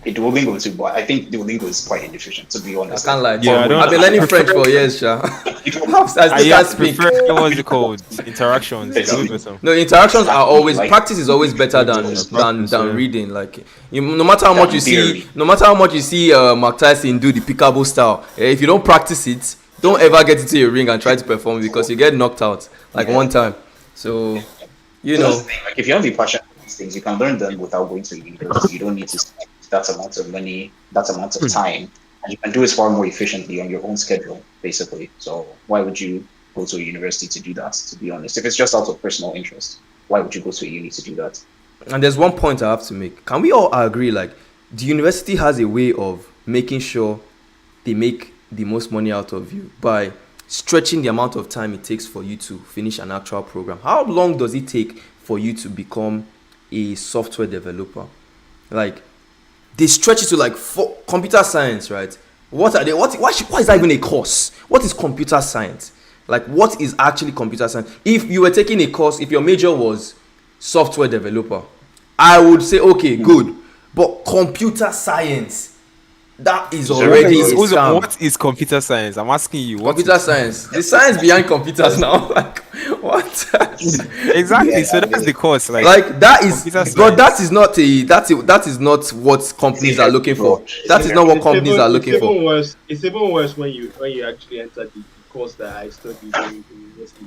Hey, Duolingo too, but I think Duolingo is quite inefficient, to be I honest. can't lie. Yeah, I don't- I've been learning I prefer- French for years, Sha. You don't- I still I can't speak. prefer what's it called? Interactions. It's way better. No, interactions are always Like- practice is always better than Practice, yeah. reading. Like no matter how much you see, theory. no matter how much you see Mark Tyson do the peekaboo style, if you don't practice it, don't ever get into your ring and try to perform because you get knocked out like Yeah. one time. So you So that's know, the thing. Like, if you have the passion for these things, you can learn them without going to university. You don't need to spend that amount of money, that amount of time, and you can do it far more efficiently on your own schedule, basically. So why would you go to a university to do that? To be honest, if it's just out of personal interest, why would you go to a uni to do that? and there's one point I have to make. Can we all agree like the university has a way of making sure they make the most money out of you by stretching the amount of time it takes for you to finish an actual program? How long does it take for you to become a software developer? Like they stretch it to like computer science, right? What are they? Why is that even a course? What is computer science? Like what is actually computer science? If you were taking a course, if your major was software developer, I would say okay, good. But computer science, that is already a scam. What is computer science? I'm asking you. What Computer is- science, the science behind computers now. Like what? Exactly. Yeah, So that's the course. Like, Like that is, Computer but that science. is not that is not what companies are looking for. That is not what companies are looking for. It's even worse when you actually enter the course that I studied in university.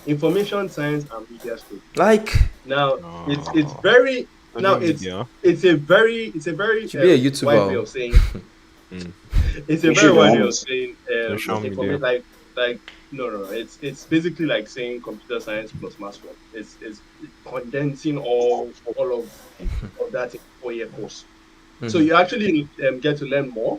Information science and media studies. Like Now it's very now media. it's a very to be a YouTuber. wide way of saying it's a You very should wide way know. of saying Social media. like no it's basically like saying computer science plus mass one. It's condensing all of that in a 4-year course. So you actually get to learn more,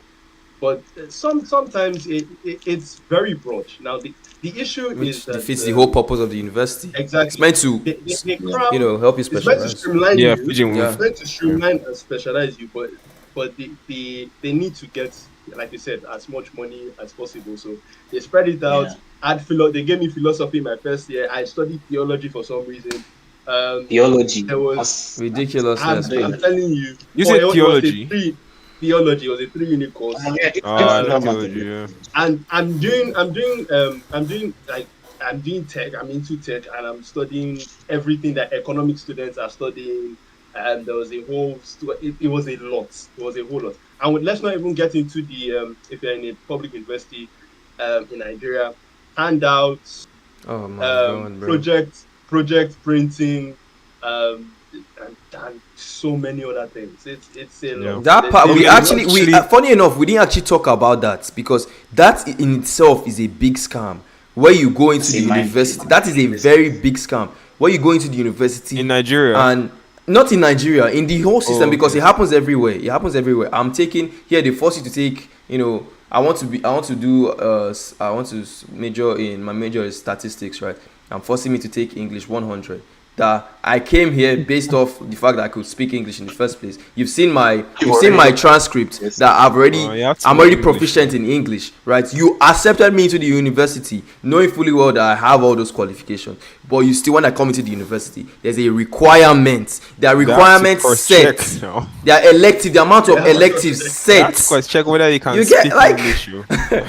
but sometimes it's very broad. Now the issue Which is that defeats the whole purpose of the university. exactly It's meant to, they cram, help you it's meant to specialize. streamline Yeah, you. Pigeon Yeah. It's meant to streamline and specialize you, but they need to get, like you said, as much money as possible. So they spread it out. They gave me philosophy in my first year. I studied theology for some reason. Theology. There was That's- Ridiculousness. I'm telling you. You but said it was theology? Theology was a 3-unit course. yeah, I like it's- theology, yeah. And I'm doing tech. I'm into tech, and I'm studying everything that economic students are studying. And there was a whole. It was a lot. It was a whole lot. And let's not even get into the if you're in a public university in Nigeria, handouts, Oh my god, bro. project printing, and so many other things. It's a lot. That part we actually- funny enough, we didn't actually talk about that because that in itself is a big scam. Where you go into the It's a university, that is a very big scam. Where you go into the university In Nigeria. and not in Nigeria, in the whole system, okay. because it happens everywhere. It happens everywhere. I'm taking here. They force you to take. I want to major in my major is statistics, right? I'm forcing me to take English 100. That I came here based off the fact that I could speak English in the first place. You've seen my transcript Yes. that I'm You have to already know English. proficient in English, right? You accepted me into the university knowing fully well that I have all those qualifications, but you still want to come into the university. There's a requirement. There are requirements set. They are elective. The amount of electives set. Check whether you can You get, speak like- English.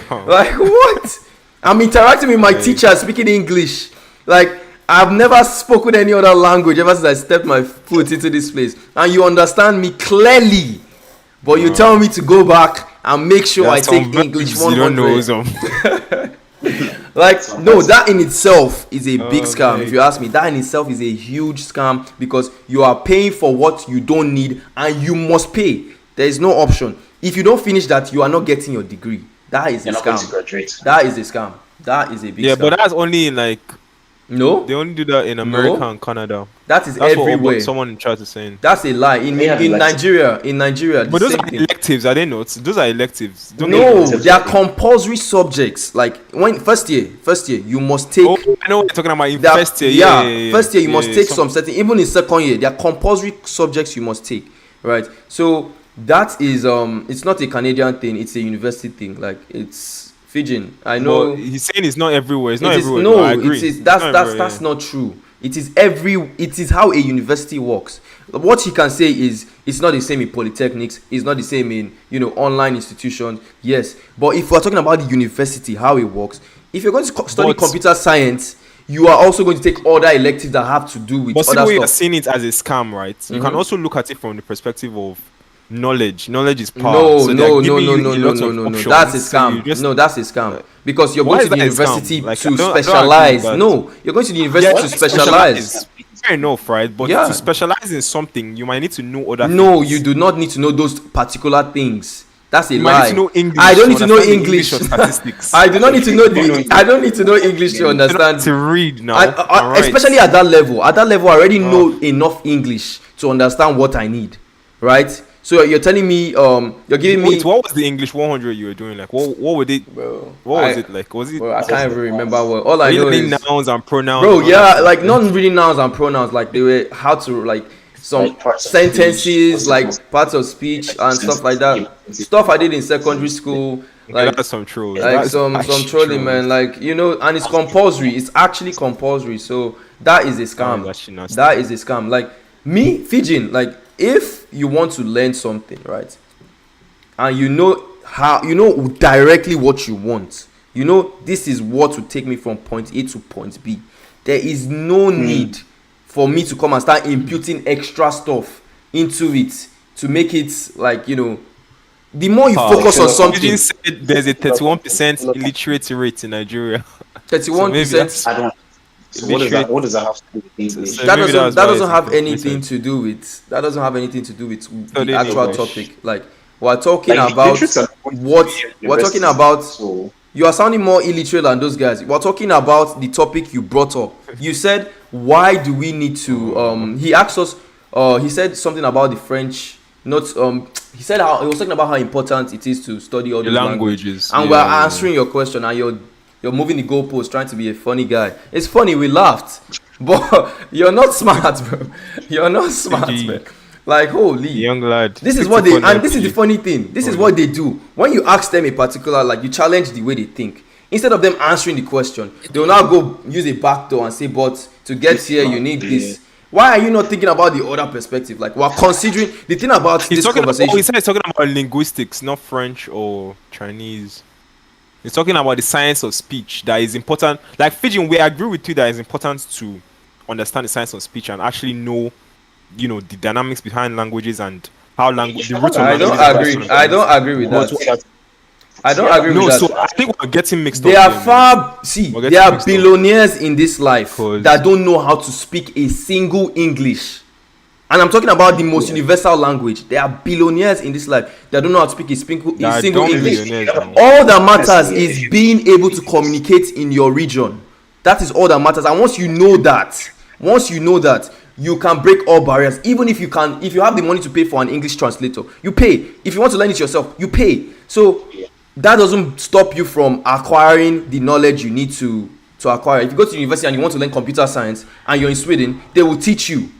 Like what? I'm interacting with my teacher speaking English. Like I've never spoken any other language ever since I stepped my foot into this place, and you understand me clearly. But you tell me to go back and make sure I take English 100. You don't know some. Like no, that in itself is a big scam. Okay. If you ask me, that in itself is a huge scam because you are paying for what you don't need and you must pay. There is no option. If you don't finish that, you are not getting your degree. That is You're a not going to scam. graduate. That is a scam. That is a big Yeah, scam. but that's only in like no, they only do that in America and Canada. that is That's everywhere. what someone in chat is saying. That's a lie. In Yeah, Nigeria, the But those same are thing. electives, are they not? Those are electives. Don't No, they? they are compulsory subjects. Like when first year, you must take. Oh, I know what you're talking about. In They are- first year, yeah, first year you must take some- some certain. Even in second year, there are compulsory subjects you must take. Right. So that is it's not a Canadian thing. It's a university thing. Like it's Fijian. I know. But he's saying it's not everywhere. It's not It is- everywhere. No, I agree. it is. It's That's not that's everywhere, that's not true. It is how a university works. What he can say is it's not the same in polytechnics. It's not the same in online institutions. Yes, but if we're talking about the university, how it works, if you're going to study But- computer science, you are also going to take other electives that have to do with But see the other way you're stuff. seeing it as a scam, right? You can Mhm. also look at it from the perspective of knowledge. Knowledge is power. No, So they're no, giving you a lot of no. options. That's a So you scam. just- No, that's a scam. Because you're Why going to is the that a scam? university Like, I to don't agree with specialize. that. No, you're going to the university Yeah, to it's specialize. Fair enough, right? But Yeah. to specialize in something, you might need to know other No, things. you do not need to know those particular things. That's a You might lie. need to know English. I don't need to know understand the English. or statistics. I do not need to know I don't need to know English to You don't need understand. to read now. I- Alright. Especially at that level. At that level, I already know enough English to understand what I need. Right? So you're telling me, you're giving me. Wait, what was the English 100 you were doing? Like, what would it? Bro, What was it like? Was it? Bro, I can't even remember what. All I Were you know learning is. nouns and pronouns? Bro, and all yeah, that like stuff? not really nouns and pronouns. Like they were how to like some Like parts of sentences, speech, like parts of speech and stuff like that. Stuff I did in secondary school. Okay, Like that's some trolls. like That's some actually trolling, trolls. man. Like and it's compulsory. It's actually compulsory. So that is a scam. that's actually nasty. That is a scam. Like me, Fijian. Like if you want to learn something, right, and directly what you want. This is what will take me from point A to point B. There is no need for me to come and start imputing extra stuff into it to make it like the more you focus on something. Eugene said there's a 31% illiterate rate in Nigeria. 31%. I don't. So what does that have to do with English? So that maybe doesn't that's why it's have a anything percent. to do with So the they actual know. topic. Like we're talking Like, about literates are going to what be we're talking universities, about. So You are sounding more illiterate than those guys. We're talking about the topic you brought up. You said, why do we need to he asked us he said something about the French, not he said how he was talking about how important it is to study all The those languages, languages. and Yeah, we're yeah. answering your question, and you're moving the goalpost, trying to be a funny guy. It's funny, we laughed, but you're not smart, bro. You're not smart, Fiji, man. Like holy. young lad. This is Speak what to they, Cornell, and this is the Fiji. funny thing. This is Holy. what they do when you ask them a particular, like you challenge the way they think. Instead of them answering the question, they will now go use a backdoor and say, "But to get here, you need this." Why are you not thinking about the other perspective? Like we're considering the thing about He's this talking about, conversation. he said he's talking about linguistics, not French or Chinese. He's talking about the science of speech that is important. Like Fijin, we agree with you that it's important to understand the science of speech and actually know, the dynamics behind languages and how language, the roots of I don't languages. agree. I don't agree with But that. I don't agree no, with so that. I think we're getting mixed They up. are far. See, We're getting there are mixed up. billionaires in this life 'Cause- that don't know how to speak a single English. And I'm talking about the most universal language. There are billionaires in this life that don't know how to speak a single English. All that matters is being able to communicate in your region. That is all that matters. And once you know that, you can break all barriers. Even if you have the money to pay for an English translator, you pay. If you want to learn it yourself, you pay. So that doesn't stop you from acquiring the knowledge you need to acquire. If you go to university and you want to learn computer science and you're in Sweden, they will teach you.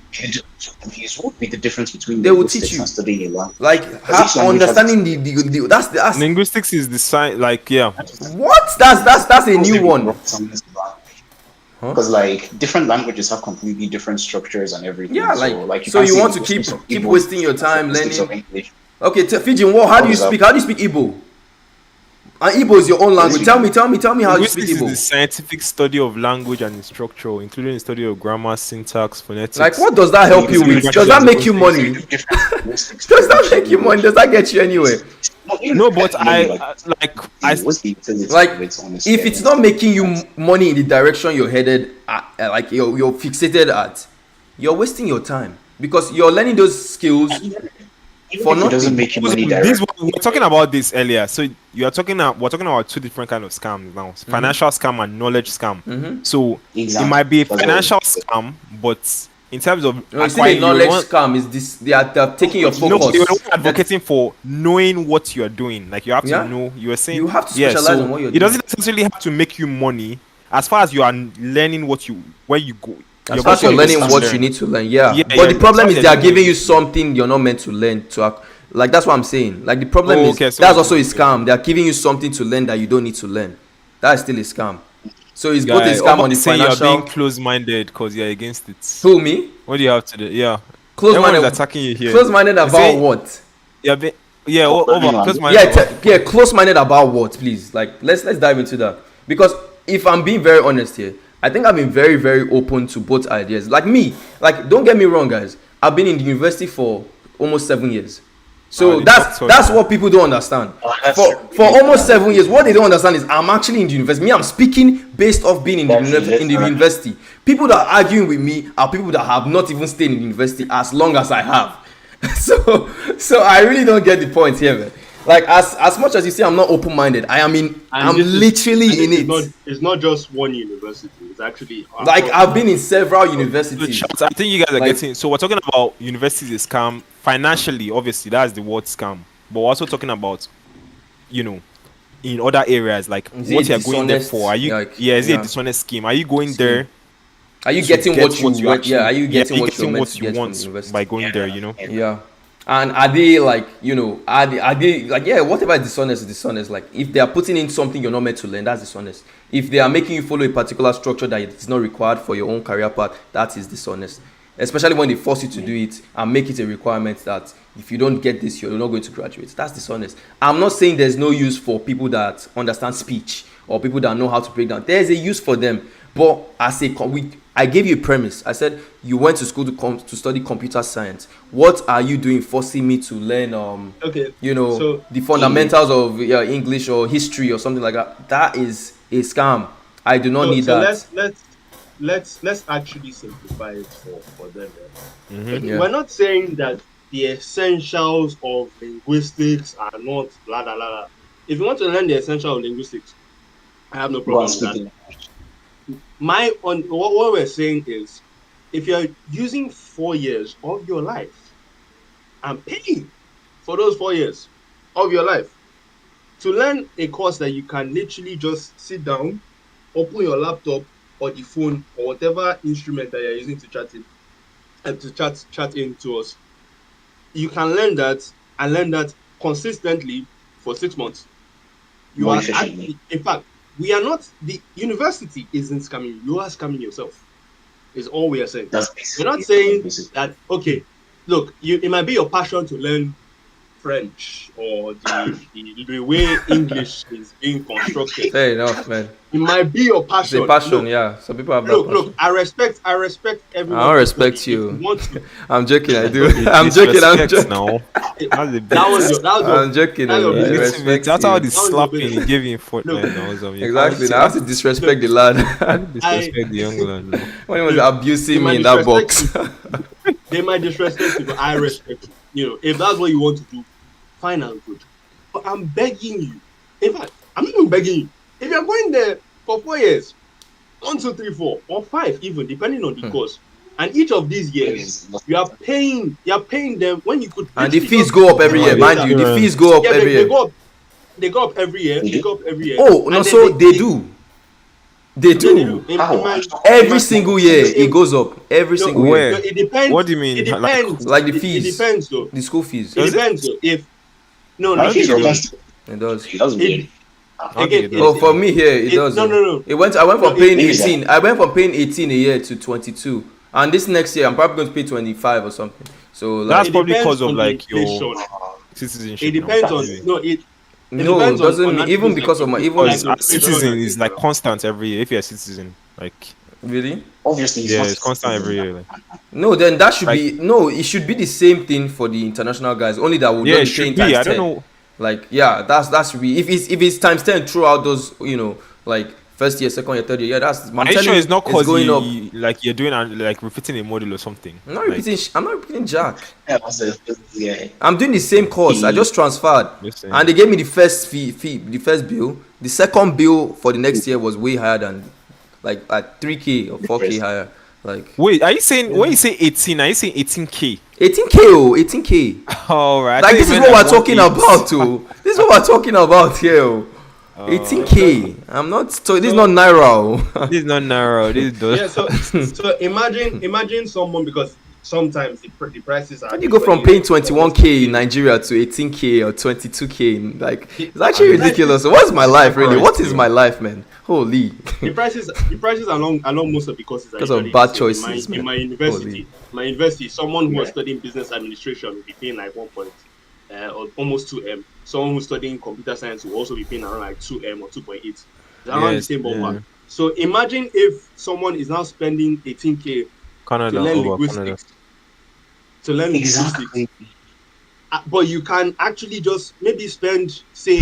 These would be the difference between They will linguistics teach you. and studying a language. Like understanding the that's Linguistics is the science, like, yeah. what? That's a new one. Because like different languages have completely different structures and everything. Yeah, so you want to keep wasting your time learning. Okay, Fijin, how do you speak? How do you speak Igbo? And Igbo is your own language. Tell me how you speak Linguistics is the Igbo. scientific study of language and its structure, including the study of grammar, syntax, phonetics. Like, what does that help you with? Does that make you money? Does that make you money? Does that get you anywhere? No, but if it's not making you money in the direction you're headed, like you're fixated at, you're wasting your time because you're learning those skills for nothing. It doesn't make you money we directly. were talking about this earlier. So we're talking about two different kind of scams now: financial scam and knowledge scam. So it might be a financial scam, but in terms of acquiring knowledge scam is this they're taking your focus. No, they were advocating for knowing what you are doing. Like you have to know. You were saying you have to specialize in what you're doing. It doesn't necessarily have to make you money as far as you are learning where you go. As far as you're learning what you need to learn, but the problem is they are giving you something you're not meant to learn like that's what I'm saying. Like the problem is that's also a scam. They are giving you something to learn that you don't need to learn. That is still a scam. So it's both a scam on the financial. You're being close-minded because you're against it. Who, me? What do you have to do? Yeah. Close-minded. Attacking you here. Close-minded about what? Close-minded. Close-minded about what? Please, like let's dive into that because if I'm being very honest here, I think I've been very, very open to both ideas. Like me, like don't get me wrong, guys. I've been in the university for almost 7 years. So that's what people don't understand. For almost 7 years, what they don't understand is I'm actually in the university. Me, I'm speaking based off being in the university. People that are arguing with me are people that have not even stayed in the university as long as I have. So I really don't get the point here, man. Like as much as you say I'm not open-minded, I'm literally in it. It's not just one university. It's actually like I've been in several universities. I think you guys are getting. So we're talking about universities is scam financially. Obviously, that's the word scam. But we're also talking about, in other areas like what you're going there for. Are you? Is it a dishonest scheme? Are you going there? Are you getting what you want? Yeah, are you getting what you want by going there? Yeah. And are they like, are they like, whatever is dishonest. Like, if they are putting in something you're not meant to learn, that's dishonest. If they are making you follow a particular structure that is not required for your own career path, that is dishonest. Especially when they force you to do it and make it a requirement that if you don't get this, you're not going to graduate. That's dishonest. I'm not saying there's no use for people that understand speech or people that know how to break down. There's a use for them. But I gave you a premise. I said you went to school to study computer science. What are you doing forcing me to learn the fundamentals of English or history or something like that? That is a scam. I do not need that. Let's actually simplify it for them. Mm-hmm. We're not saying that the essentials of linguistics are not blah blah blah. If you want to learn the essentials of linguistics, I have no problem with that. What we're saying is, if you're using 4 years of your life and paying for those 4 years of your life to learn a course that you can literally just sit down, open your laptop or the phone or whatever instrument that you're using to chat in and to chat into us. You can learn that and learn that consistently for 6 months. You More are efficiently. actually, in fact, we are not, the university isn't scamming you are scamming yourself, is all we are saying. That's basically. We're not saying basically. that, okay, look, it might be your passion to learn French or the way English is being constructed. Fair enough, man. It might be your It's passion. a passion, Look, yeah. Some people have that look, passion. look, I respect everyone. I don't respect you. If you want to, I'm joking, I do. I'm joking, I'm joking. Now. That's a bit. that was your I'm joking, that's your I business. respect That's how you. the That was your slapping business. he gave in Fortnite Look, now. Exactly, now I have to disrespect the lad. Disrespect the young lad. No. When he was They abusing me might in that box. disrespect you. They might disrespect you, but I respect you. You know, if that's what you want to do, fine and good. But I'm begging you. In fact, I'm not even begging you. If you're going there for 4 years, 1, 2, 3, 4, or 5, even depending on the course, and each of these years you're paying them when you could. And the literally fees just- go up every year, mind you. The fees go up Yeah, every they year. go up. They go up every year. They go up every year. Oh, no, And then so they do. They Yeah, they do. do. In How? my- Every single year, it goes up. Every No, single Where? year. no, it depends. What do you mean? It depends. Like the It fees. depends, though. The school fees. It Does it? depends, though. If no, My not fees are really. constant. It does. It doesn't It- mean. Again, Okay, Oh, for me here, it does. No, though. no. I went from No, paying it is 18. I went from paying 18 a year to 22. And this next year, I'm probably going to pay 25 or something. So, like, That's It probably depends because of on like the your inflation. citizenship. It depends now, on maybe. no. It no, depends on doesn't mean, even attributes because like of my, the- even like Because the a inflation citizen and is things like that. constant every year. If you're a citizen, like really. Obviously, yeah, not it's constant every year. Like, No, then that should Like- be no. It should be the same thing for the international guys. Only that we'll yeah, it just be paying should be. times I 10. don't know. Like yeah, that should be if it's times 10 throughout those like first year, second year, third year. Yeah, that's. I'm Are you telling sure you, it's not it's because going up. like you're doing like repeating a model or something? I'm not Like, repeating. I'm not repeating Jack. Yeah, yeah. I'm doing the same course. I just transferred, Just saying. and they gave me the first fee, the first bill. The second bill for the next year was way higher than, like 3K or 4K higher. Like Wait, are you saying when you say 18? Are you saying 18K? 18K, 18K. All right. Like this is what we're talking about, too. This is what we're talking about here. Oh. 18K. I'm not. So this is not naira. Oh. This is not narrow. This is Yeah, so imagine someone, because sometimes the prices are. How do you go from paying 21K in Nigeria to 18K or 22K? Like it's actually ridiculous. So what's my life really? What is my life, man? Holy. The prices along most of the courses are Because of usually bad the same. choices, In man. my university, someone who was studying business administration will be paying like 1 point or almost 2M. Someone who's studying computer science will also be paying around like 2M or 2.8. It's around the Yes, same ballpark. yeah. So imagine if someone is now spending 18K Canada to learn over Canada. linguistics. To learn Exactly. linguistics. But you can actually just maybe spend, say,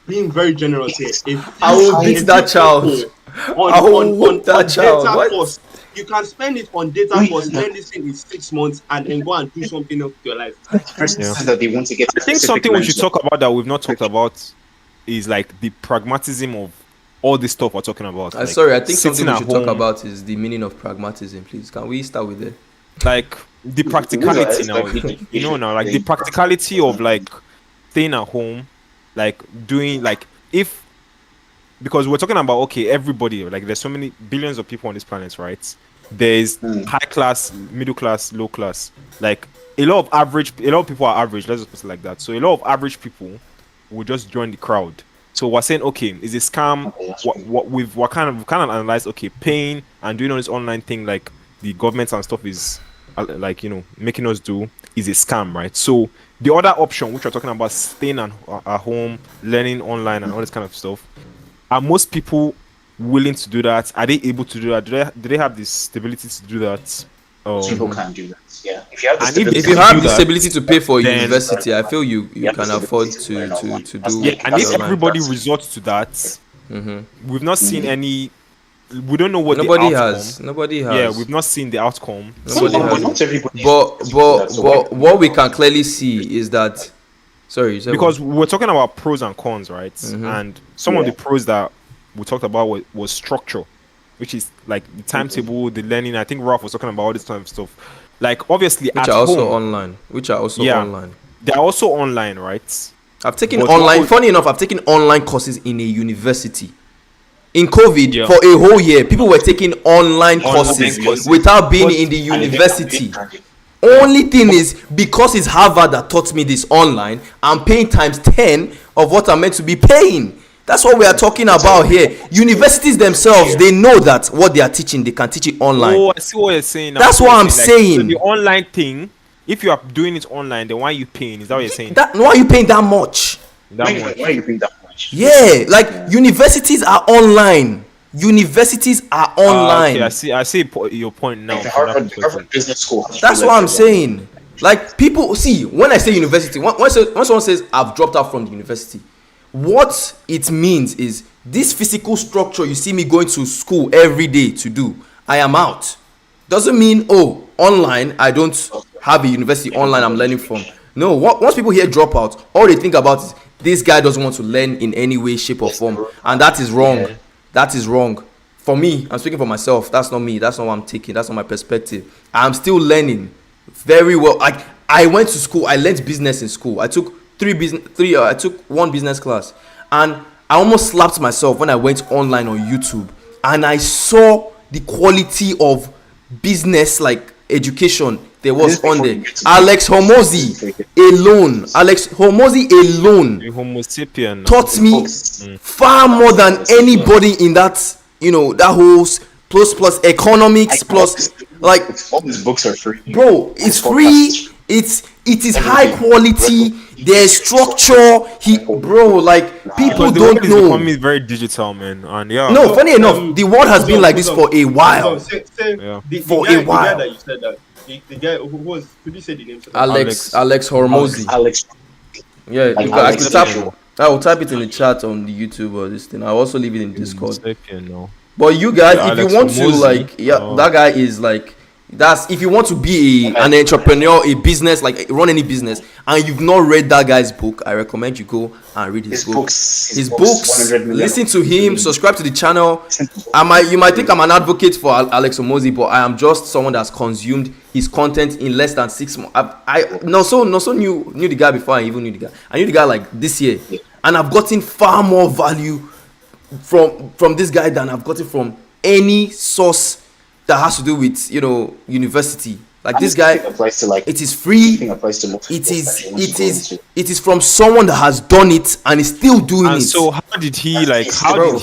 being very generous here. I will beat that child. I will whoop that child. Data What? course. You can spend it on data Wait, course, no. learn this thing in 6 months, and then go and do something else with your life. Person Yeah. says that they want to get. I think something we should talk about that we've not talked about is like the pragmatism of all this stuff we're talking about. Like, Sorry, I think sitting something we at should talk home, about is the meaning of pragmatism. Please, can we start with it? like the practicality now. Exactly. You know now, like the practicality of like staying at home, like doing like if because we're talking about okay, everybody like there's so many billions of people on this planet, right? There's high class, middle class, low class. Like a lot of people are average. Let's just put it like that. So a lot of average people will just join the crowd. So we're saying, okay, is a scam? What kind of analyzed? Okay, paying and doing all this online thing like the government and stuff is like making us do is a scam, right? So the other option, which we're talking about, staying at home, learning online and all this kind of stuff, are most people willing to do that? Are they able to do that? Do they have the stability to do that? People can do that. Yeah. If you have the And if stability If you to have do this that, ability to pay for then- university, I feel you have can the afford ability to learn online. do. That's Yeah, and if That's- everybody that's- resorts to that, Mm-hmm. we've not seen any. We don't know what Nobody the outcome. has. Nobody has. Yeah, we've not seen the outcome. Nobody But has. not everybody. But what we can clearly see is that. Sorry, you said Because we're talking about pros and cons, right? Mhm. And some of Yeah. the pros that we talked about was structure, which is like the timetable, the learning. I think Ralph was talking about all this kind of stuff. Like obviously which at are also home, online. Which are also Yeah. online. they're also online, right? I've taken But online. what- Funny enough, I've taken online courses in a university. In COVID, Yeah. for a whole year, people were taking online courses courses. without being But- in the And they university. didn't- Only thing is, because it's Harvard that taught me this online, I'm paying times 10 of what I'm meant to be paying. That's what we are talking about here. Universities themselves, they know that what they are teaching, they can teach it online. Oh, I see what you're saying. Now. That's So what you're I'm saying. So the online thing, if you are doing it online, then why are you paying? Is that what you're saying? Why are you paying that much? That Why much. why are you paying that much? Yeah, like universities are online. Universities are online. Okay, I see your point now. Like the from that Harvard perspective. Business School. has That's two what I'm lectures on it. saying. Like, people see, when I say university, when someone says I've dropped out from the university, what it means is this physical structure you see me going to school every day to do, I am out. Doesn't mean, oh, online I don't have a university online I'm learning from. No, once people hear dropout, all they think about is this guy doesn't want to learn in any way, shape, or form, and that is wrong. Yeah. That is wrong. For me, I'm speaking for myself. That's not me. That's not what I'm taking. That's not my perspective. I'm still learning very well. I went to school. I learned business in school. I took I took one business class, and I almost slapped myself when I went online on YouTube and I saw the quality of business like education there was on there. Alex Hormozy alone, A Homo sapien. taught me far more than anybody in that, that whole plus economics plus, like, all these books are free. bro, it's free. It is high quality. There's structure. Like, people Because the don't world is know. becoming very digital, man. And yeah. No, funny enough, the world has been like this for a while. Yeah. For the a guy while. that you said that, the guy who was, could you say the name? Alex Hormozy. Alex, Yeah, Like I Alex could tap. Hormozy. I will type it in the chat on the YouTube or this thing. I'll also leave it in Discord. Sapien, no. But you guys, Yeah, if you Alex want to, Hormozy. like, that guy is like, that's if you want to be an entrepreneur, a business, like run any business, and you've not read that guy's book, I recommend you go and read his book. His books. 100 million. Listen to him. Subscribe to the channel. You might think I'm an advocate for Alex Hormozy, but I am just someone that's consumed his content in less than 6 months. I knew the guy before I even knew the guy. I knew the guy like this year, and I've gotten far more value from this guy than I've gotten from any source that has to do with university. Like, this guy, applies to, like, it is free. everything applies to most It people is that you want to it go is into. it is from someone that has done it and is still doing And it. so how did he Bro.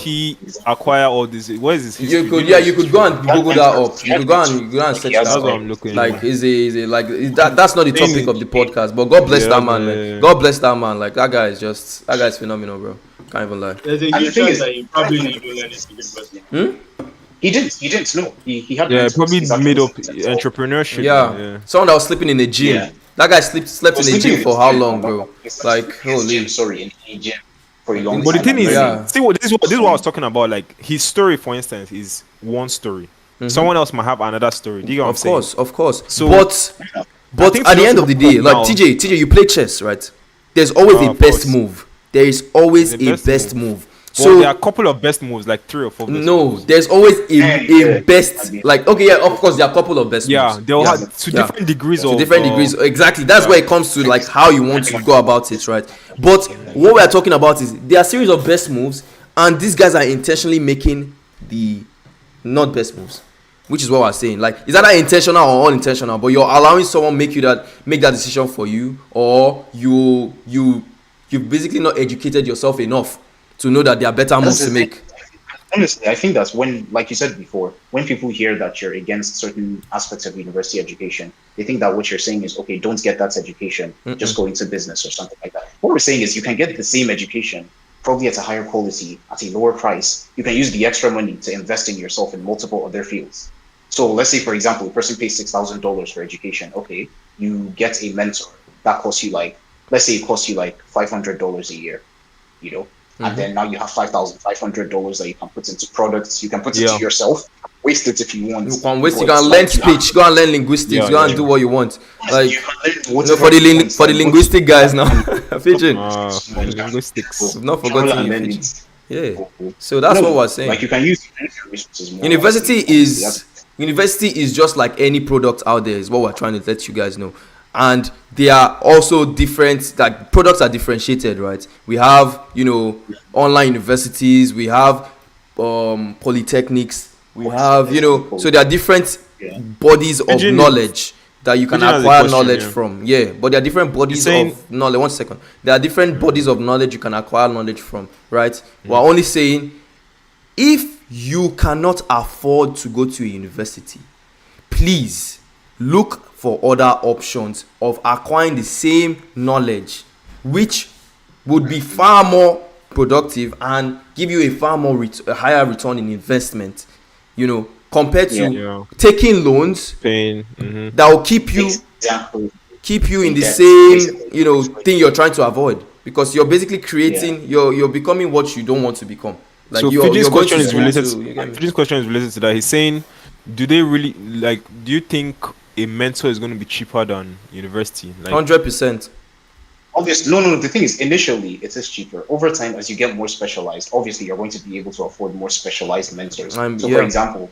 acquire all this? What is this? You could go and Google that up. You could go and search That's that That's what up. I'm looking Like, at. is a like that's not the topic of the podcast. But God bless Yeah, that man, yeah. man. God bless that man. Like, that guy is phenomenal, bro. Can't even lie. There's a And the huge thing chance is- that he probably didn't even learn it in university. He didn't know. He had Yeah, mentors. probably He's actually made up himself. entrepreneurship. Yeah. Someone that was sleeping in a gym. Yeah. That guy slept in a Sleeping gym in for his how gym, long, bro? It's Like, his holy. gym, sorry, in a gym for a long But the time. thing is, Yeah. see what this is what I was talking about. Like, his story, for instance, is one story. Someone else might have another story. Do you get what I'm saying? Of course. So- But I think at the for end those of the who day, don't like, know- TJ, you play chess, right? There's always a Of best course. move. There is always There's a best move. So So there are a couple of best moves, like 3 or 4 best no, moves. there's always Yeah. a best, like, okay, yeah, of course there are a couple of best Yeah, moves. they'll Yeah. have to Yeah. different degrees To of different degrees, exactly. That's where it comes to, like, how you want to go about it, right? But what we are talking about is there are series of best moves, and these guys are intentionally making the not best moves, which is what we're saying. Like, is that intentional or unintentional? But you're allowing someone make that decision for you, or you've basically not educated yourself enough to know that there are better moves to make. Honestly, I think that's when, like you said before, when people hear that you're against certain aspects of university education, they think that what you're saying is, okay, don't get that education, just go into business or something like that. What we're saying is you can get the same education, probably at a higher quality, at a lower price. You can use the extra money to invest in yourself in multiple other fields. So let's say, for example, a person pays $6,000 for education. Okay, you get a mentor. That costs you, like, let's say it costs you like $500 a year, and then now you have $5,500 that you can put into products. You can put it to yourself, waste it if you want. You can waste. You But can it's learn like you speech. Go and learn linguistics. Yeah, go and yeah. do what you want. Like, you can learn for whatever the you want, for the like, linguistic guys now, Fidjin. linguistics. We've not Travel forgotten and you, learn Fidjin. it. Yeah. So that's what we're saying. Like, you can use your resources more. University is just like any product out there. Is what we're trying to let you guys know. and they are also different. Like products are differentiated, right? We have online universities, we have polytechnics, we have so there are different bodies of Virgin- knowledge that you can Virgin has a acquire question, knowledge yeah. from. Yeah, but there are different bodies saying- of knowledge. 1 second. There are different bodies of knowledge you can acquire knowledge from, right? We're only saying if you cannot afford to go to a university, please look for other options of acquiring the same knowledge, which would be far more productive and give you a far more a higher return in investment, compared to Yeah. taking loans Pain. that will keep you in the same thing you're trying to avoid, because you're basically creating you're becoming what you don't want to become. Like So you're Fidji's going question to is school related. to- you get me? Fidji's question is related to that. He's saying, do they really like? Do you think a mentor is going to be cheaper than university? Like, 100%. Obviously, no. The thing is, initially it is cheaper. Over time, as you get more specialized, obviously you're going to be able to afford more specialized mentors. So, yeah. for example,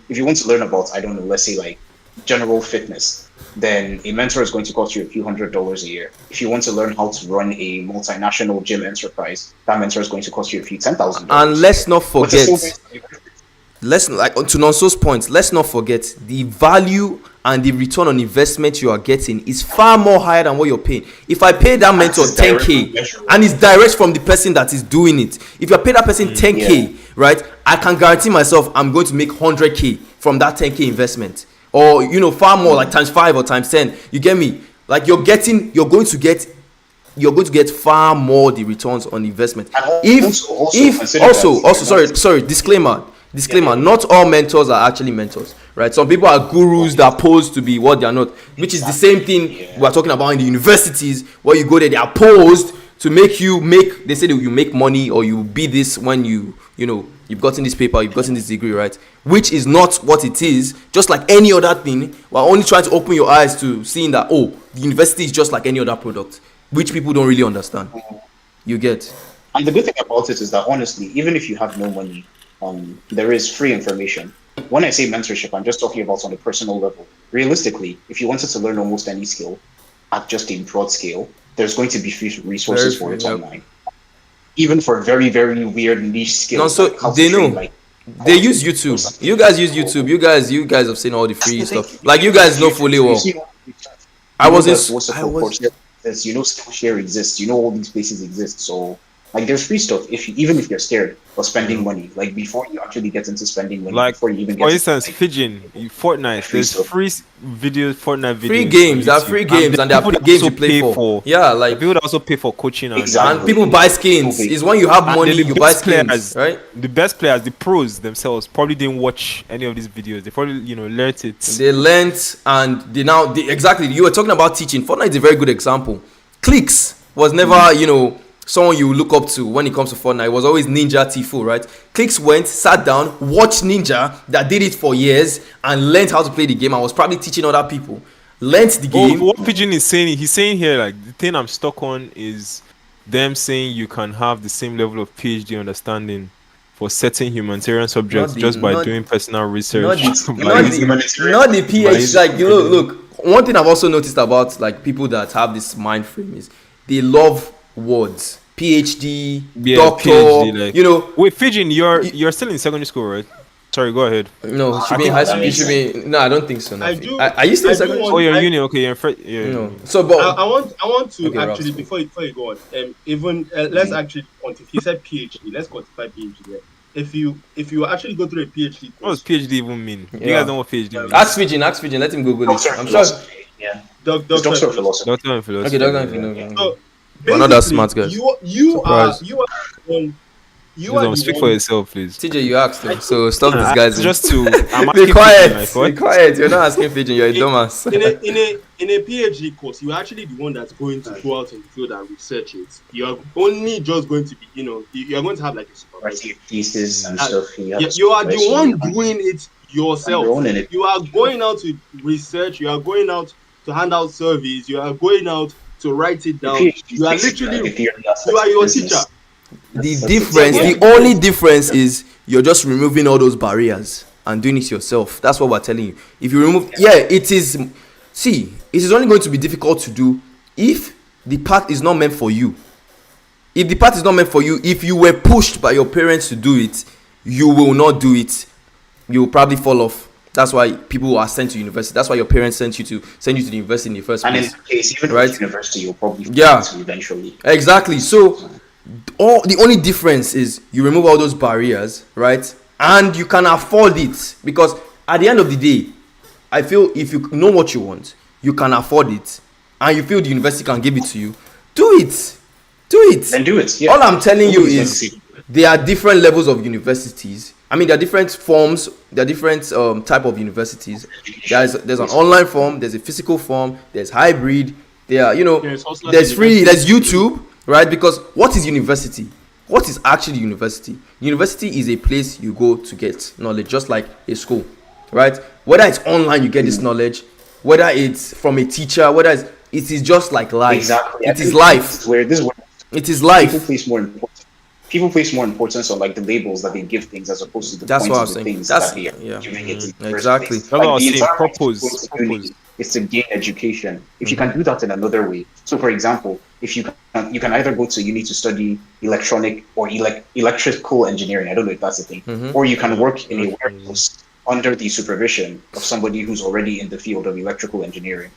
if you want to learn about, I don't know, let's say like general fitness, then a mentor is going to cost you a few $100s a year. If you want to learn how to run a multinational gym enterprise, that mentor is going to cost you a few $10,000. And let's not But it's forget, still- to Nonso's point, let's not forget the value and the return on investment you are getting is far more higher than what you're paying. If I pay that mentor it's direct 10K measurable. and it's direct from the person that is doing it, if you pay that person 10K, right, I can guarantee myself I'm going to make 100K from that 10K investment, or far more, like times 5 or times 10. You get me? Like you're going to get far more the returns on investment. And Sorry, disclaimer, not all mentors are actually mentors, right? Some people are gurus that pose to be what they are not, which is the same thing we're talking about in the universities, where you go there, they are posed to make they say that you make money or you be this when you've gotten this paper, you've gotten this degree, right? Which is not what it is. Just like any other thing, we're only trying to open your eyes to seeing that, the university is just like any other product, which people don't really understand. You get? And the good thing about it is that, honestly, even if you have no money, there is free information. When I say mentorship, I'm just talking about on a personal level. Realistically, if you wanted to learn almost any skill at just a broad scale, there's going to be free resources for it online. Even for very, very weird niche skills. No, so like how to they train, know. like, They use YouTube. You guys use YouTube. You guys have seen all the free stuff. Like you guys know fully well. Skillshare exists. All these places exist. So like there's free stuff even if you're scared of spending money. Like before you actually get into spending money, like before you even get for instance, like, Fidjin, Fortnite. There's stuff. free videos, Fortnite videos. Free on games. There are YouTube. free games, and there people are that games you also play pay for. Yeah, like people that also pay for coaching and Exactly. and people buy skins. It's when you have And money, then the you buy best skins, players, right? The best players, the pros themselves, probably didn't watch any of these videos. They probably, learnt it. They learnt and exactly. You were talking about teaching. Fortnite is a very good example. Clicks was never, someone you look up to when it comes to Fortnite. It was always Ninja Tifu, right? Clicks went, sat down, watched Ninja that did it for years and learned how to play the game and was probably teaching other people. Learned the game. What Pigeon is saying, he's saying here, like, the thing I'm stuck on is them saying you can have the same level of PhD understanding for certain humanitarian subjects just by doing personal research. Not the PhD. Like, look, one thing I've also noticed about like people that have this mind frame is they love words. PhD, doctor, PhD, like, Wait, Fidjin, you're still in secondary school, right? Sorry, go ahead. No, it should be in high school. It should be. No, I don't think so. I Are you still in secondary school? You're in uni. Okay, you're No. So, but I want to Okay, actually Ross. before you go on, let's actually quantify. He said PhD. Let's quantify PhD. Here. If you actually go through a PhD What does course, PhD even mean? You Yeah. guys know what PhD means? Ask Fidjin. Let him Google it. Doctor I'm of sure. philosophy. Yeah. doctor It's doctor of philosophy. Doctor in philosophy. Okay, Doctor in philosophy. So We're not that basically, smart, guys. You are Surprise. Speak for yourself, please. TJ, you asked him, so stop disguising. Just to I'm Be asking quiet. Fidjin, like, what? Be quiet. You're not asking Fidjin. You're a dumbass. in a PhD course, you're actually the one that's going to go out in the field and research it. You're only just going to be, you're going to have like a supervisor. Writing your thesis and stuff. You are the one doing it yourself. You're owning it. You are going out to research. You are going out to hand out surveys. You are going out to write it down. You are literally, you are your teacher. The only difference is you're just removing all those barriers and doing it yourself. That's what we're telling you. If you remove, it is see, it is only going to be difficult to do if the path is not meant for you. If the path is not meant for you, if you were pushed by your parents to do it, you will not do it. You will probably fall off. That's why people are sent to university. That's why your parents send you to the university in the first place. And in this case, even right? with university, you'll probably Yeah. to eventually. Exactly. So the only difference is you remove all those barriers, right? And you can afford it, because at the end of the day, I feel if you know what you want, you can afford it, and you feel the university can give it to you, do it. Do it. Then do it. Yeah. All I'm telling you Nobody's going to is see. there are different levels of universities. I mean, there are different forms, there are different type of universities. There's an online form, there's a physical form, there's hybrid, there are, there's free, there's YouTube, right? Because what is university? What is actually university? University is a place you go to get knowledge, just like a school, right? Whether it's online, you get this knowledge, whether it's from a teacher, it is just like life. Exactly. It is life. This is where It is life. People place more importance on like the labels that they give things as opposed to the That's points what of I'm the saying. things That's that they are yeah. giving it in the first Exactly. place. That's what I was the saying. entire Purpose. point of uni is to gain education. If you can do that in another way, so for example, if you can either go to uni to study electronic or electrical engineering. I don't know if that's the thing, or you can work in a warehouse under the supervision of somebody who's already in the field of electrical engineering.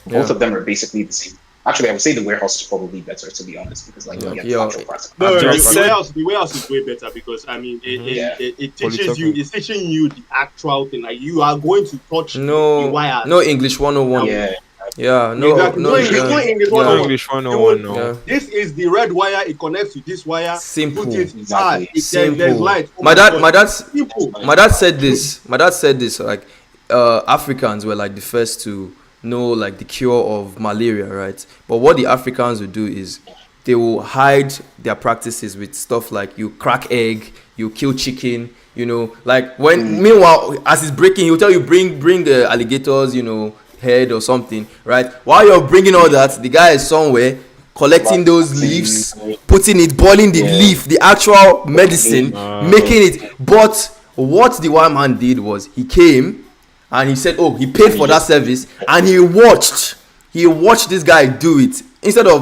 Both of them are basically the same. Actually, I would say the warehouse is probably better, to be honest, because like you get actual practical. No, just the warehouse is way better because I mean it teaches you, it's teaching you the actual thing. Like you are going to touch the wire. No English 101. Yeah. No Exactly. No English 101. English 101, no. Yeah. This is the red wire. It connects to this wire. Simple. Put it Exactly. There's light. Oh My dad Simple. said this. Like Africans were like the first to know like the cure of malaria, right? But what the Africans will do is they will hide their practices with stuff like you crack egg, you kill chicken, like when meanwhile as it's breaking, he'll tell you bring the alligators, head or something, right? While you're bringing all that, the guy is somewhere collecting those leaves, putting it, boiling the leaf, the actual medicine, making it. But what the white man did was he came and he said, he paid for that service, and he watched this guy do it. Instead of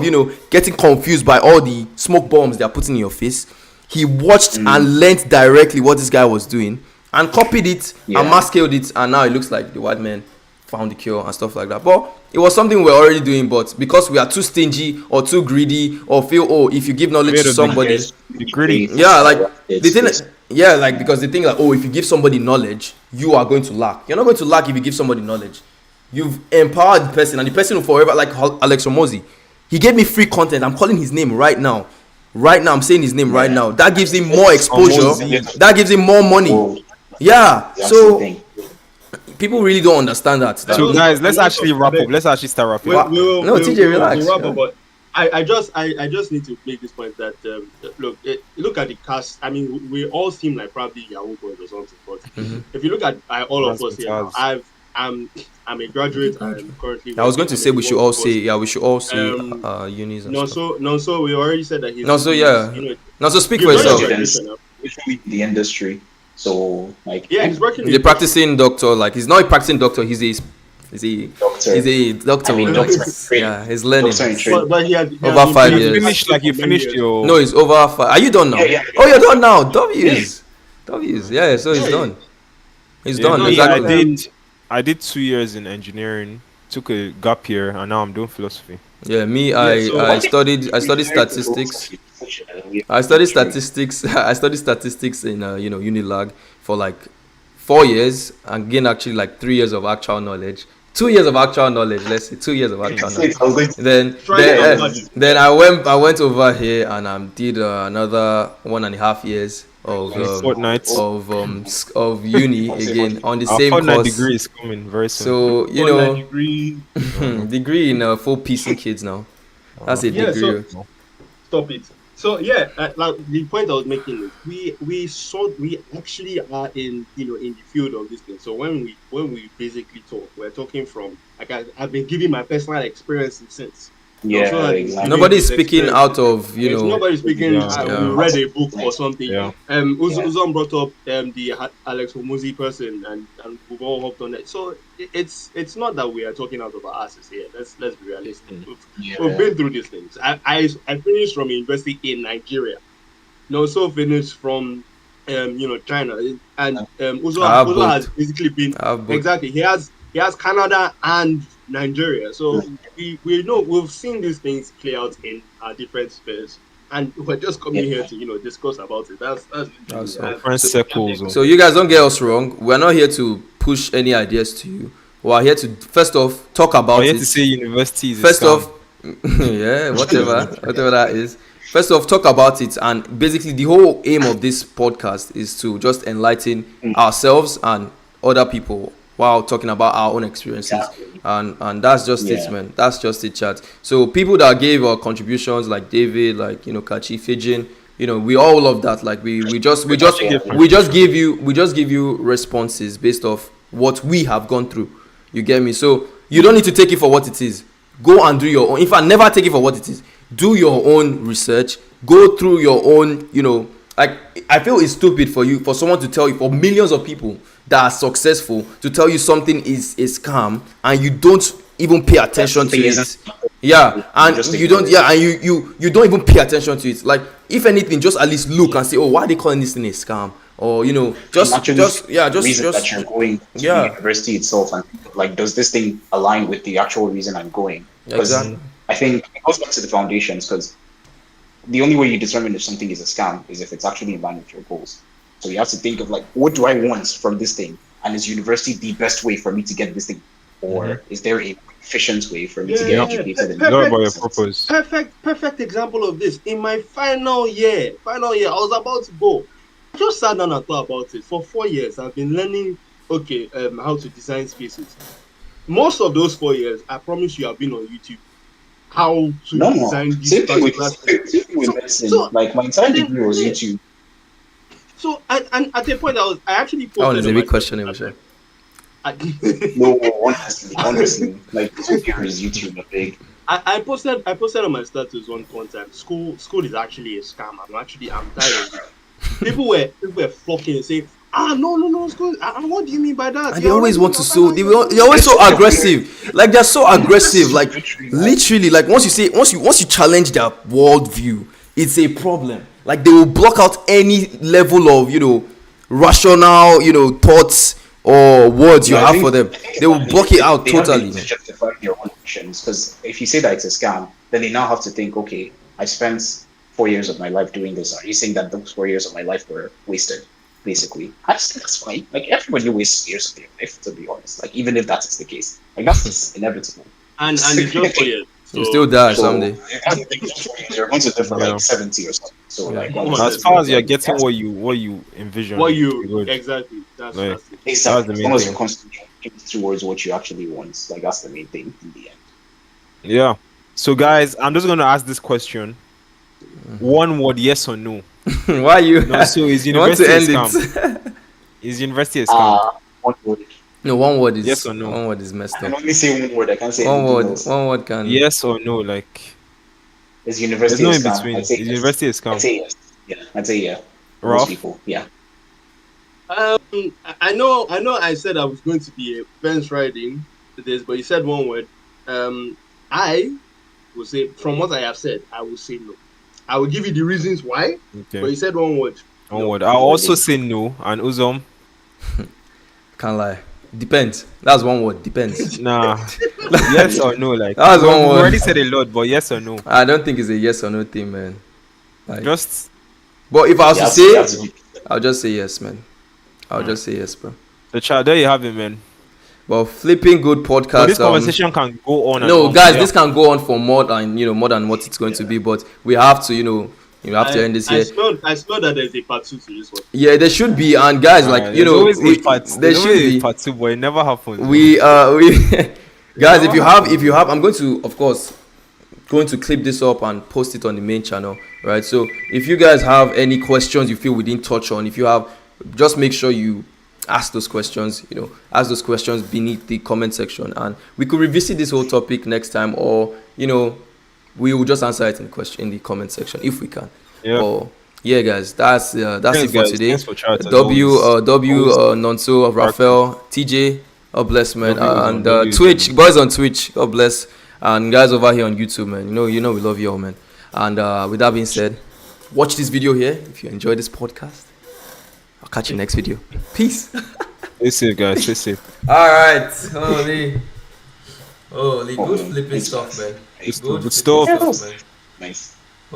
getting confused by all the smoke bombs they are putting in your face, he watched and learned directly what this guy was doing and copied it and mass scaled it, and now it looks like the white man found the cure and stuff like that. But it was something we were already doing, but because we are too stingy or too greedy or feel if you give knowledge to somebody, greedy. because they think like if you give somebody knowledge, you are going to lack. You're not going to lack if you give somebody knowledge. You've empowered the person, and the person will forever, like Alex Omozi, he gave me free content. I'm calling his name right now. I'm saying his name right now. That gives him more exposure. That gives him more money. So people really don't understand that. So guys, let's actually wrap up. Let's actually start wrapping up. TJ, relax. But I just need to make this point that look at the cast. I mean, we all seem like probably Yahoo boys or something. But if you look at all of us here, I'm a graduate. I'm currently. I was going to say we should all say unis. So we already said that he's. So speak for yourself. Usually the industry. So like he's working. He's a practicing doctor. Like he's not a practicing doctor. He's a doctor. He's learning. But he has over 5 years. You finished your. No, it's over 5. Are you done now? Oh, you're done now. W's. Yeah, so he's done. He's done. Exactly. I did 2 years in engineering. Took a gap year, and now I'm doing philosophy. Yeah, me. I studied statistics. I studied statistics in Unilag for like 4 years, and gained actually like 3 years of actual knowledge. 2 years of actual knowledge. Let's say 2 years of actual knowledge. Then I went over here and did another 1.5 years of uni again on the same course. Degree is coming very soon. So degree in full piecing kids now. That's a degree. So, stop it. So like the point I was making is we actually are in the field of this thing. So when we basically talk, we're talking from like I've been giving my personal experiences since. Yeah, exactly. Nobody's speaking out of Nobody's speaking. Yeah. We read a book or something. Yeah. Uzan brought up the Alex Homuzi person, and we've all hopped on it. So it's not that we are talking out of our asses here. Let's be realistic. We've been through these things. I finished from university in Nigeria. So finished from China, and Uzo has basically been exactly. He has Canada and Nigeria. So we know we've seen these things play out in our different spheres, and we're just coming here to discuss about it. That's Different circles. So you guys don't get us wrong. We're not here to push any ideas to you. We're here to first off talk about it. Here to say university is first off, yeah, whatever that is. First off, talk about it, and basically the whole aim of this podcast is to just enlighten ourselves and other people while talking about our own experiences, and that's just it, man. That's just it, chat. So people that gave our contributions, like David, like Kachi, Fijin, we all love that. Like we just give you responses based off what we have gone through. You get me? So you don't need to take it for what it is. Go and do your own. In fact, never take it for what it is. Do your own research. Go through your own, like I feel it's stupid for someone to tell you, for millions of people that are successful, to tell you something is a scam and you don't even pay attention to it. Yeah, and you don't. Yeah, and you don't even pay attention to it. Like if anything, just at least look and say, oh, why are they calling this thing a scam? Or just that you're going to the university itself, and like, does this thing align with the actual reason I'm going? Exactly. I think it goes back to the foundations, because the only way you determine if something is a scam is if it's actually in line with your goals. So you have to think of like, what do I want from this thing? And is university the best way for me to get this thing? Or is there a efficient way for me to get educated? Perfect example of this. In my final year, I was about to go. I just sat down and thought about it. For 4 years, I've been learning, how to design spaces. Most of those 4 years, I promise you, I've been on YouTube. How to design these particular spaces. Like my entire degree was YouTube. So, and at the point, I actually posted. Oh, there's a big question, Michelle. No, honestly, like here is YouTube a big. I posted on my status one time. School is actually a scam. I'm tired of it. People were flocking and saying, no, school. What do you mean by that? And they always want to they're always so aggressive. Like they're so aggressive. Like literally, like once you challenge their worldview, it's a problem. Like they will block out any level of rational thoughts or words you have for them. They will block it out totally. To justify their own actions, because if you say that it's a scam, then they now have to think, okay, I spent 4 years of my life doing this. Are you saying that those 4 years of my life were wasted? Basically, I just think that's fine. Like everybody wastes years of their life, to be honest. Like even if that is the case, like that's inevitable. And it's just 4 years. You still die someday. You're going to live for like 70 or something. So like, as far as you're getting what you envision, exactly. That's exactly. As long as you're constantly towards what you actually want, like that's the main thing in the end. Yeah. So guys, I'm just gonna ask this question. One word, yes or no? Why you? No, so is university a scam? Is university a scam? 1 word. No, 1 word is yes or no. 1 word is messed I up. can only say 1 word. I can't say 1 word. else. 1 word can. Yes or no? Like is university there's no a in scam? between. I'd say Is university a scam? I'd say yes. Yeah, I'd say yeah. Rough? Most people, yeah. I know. I said I was going to be a fence riding this, but you said 1 word. I will say, from what I have said, I will say no. I will give you the reasons why. Okay. But you said 1 word. 1 word. I'll also say no. And Uzom? Can't lie. Depends. That's 1 word. Depends. Nah. Yes or no? Like that was 1 word. We already said a lot, but yes or no? I don't think it's a yes or no thing, man. Like, just. But if I was to say, I'll just say yes, man. I'll just say yes, bro. So, child, there you have it, man. But flipping good podcast. But this conversation can go on. No, guys, this can go on for more than what it's going to be. But we have to, you have to end this here. I smell that there's a part 2 to this one. Yeah, there should be. And guys, there should be part 2, but it never happens. We guys, if you have, I'm going to, of course, clip this up and post it on the main channel, right? So if you guys have any questions you feel we didn't touch on, if you have, just make sure you ask those questions, beneath the comment section, and we could revisit this whole topic next time, or we will just answer it in the comment section if we can. Yeah. But yeah, guys, that's it Thanks, for guys. today. Thanks for chat, as W always. Nonso, Raphael, TJ, God bless, man. W, And Twitch, boys on Twitch, God bless. And guys over here on YouTube, man. You know we love you all, man. And with that being said, watch this video here if you enjoy this podcast. I'll catch you next video. Peace. Stay safe, guys. Stay safe. All right. Holy, good flipping Thanks, stuff, guys. man. Nice. Good Good stuff. flipping stuff, man. Nice.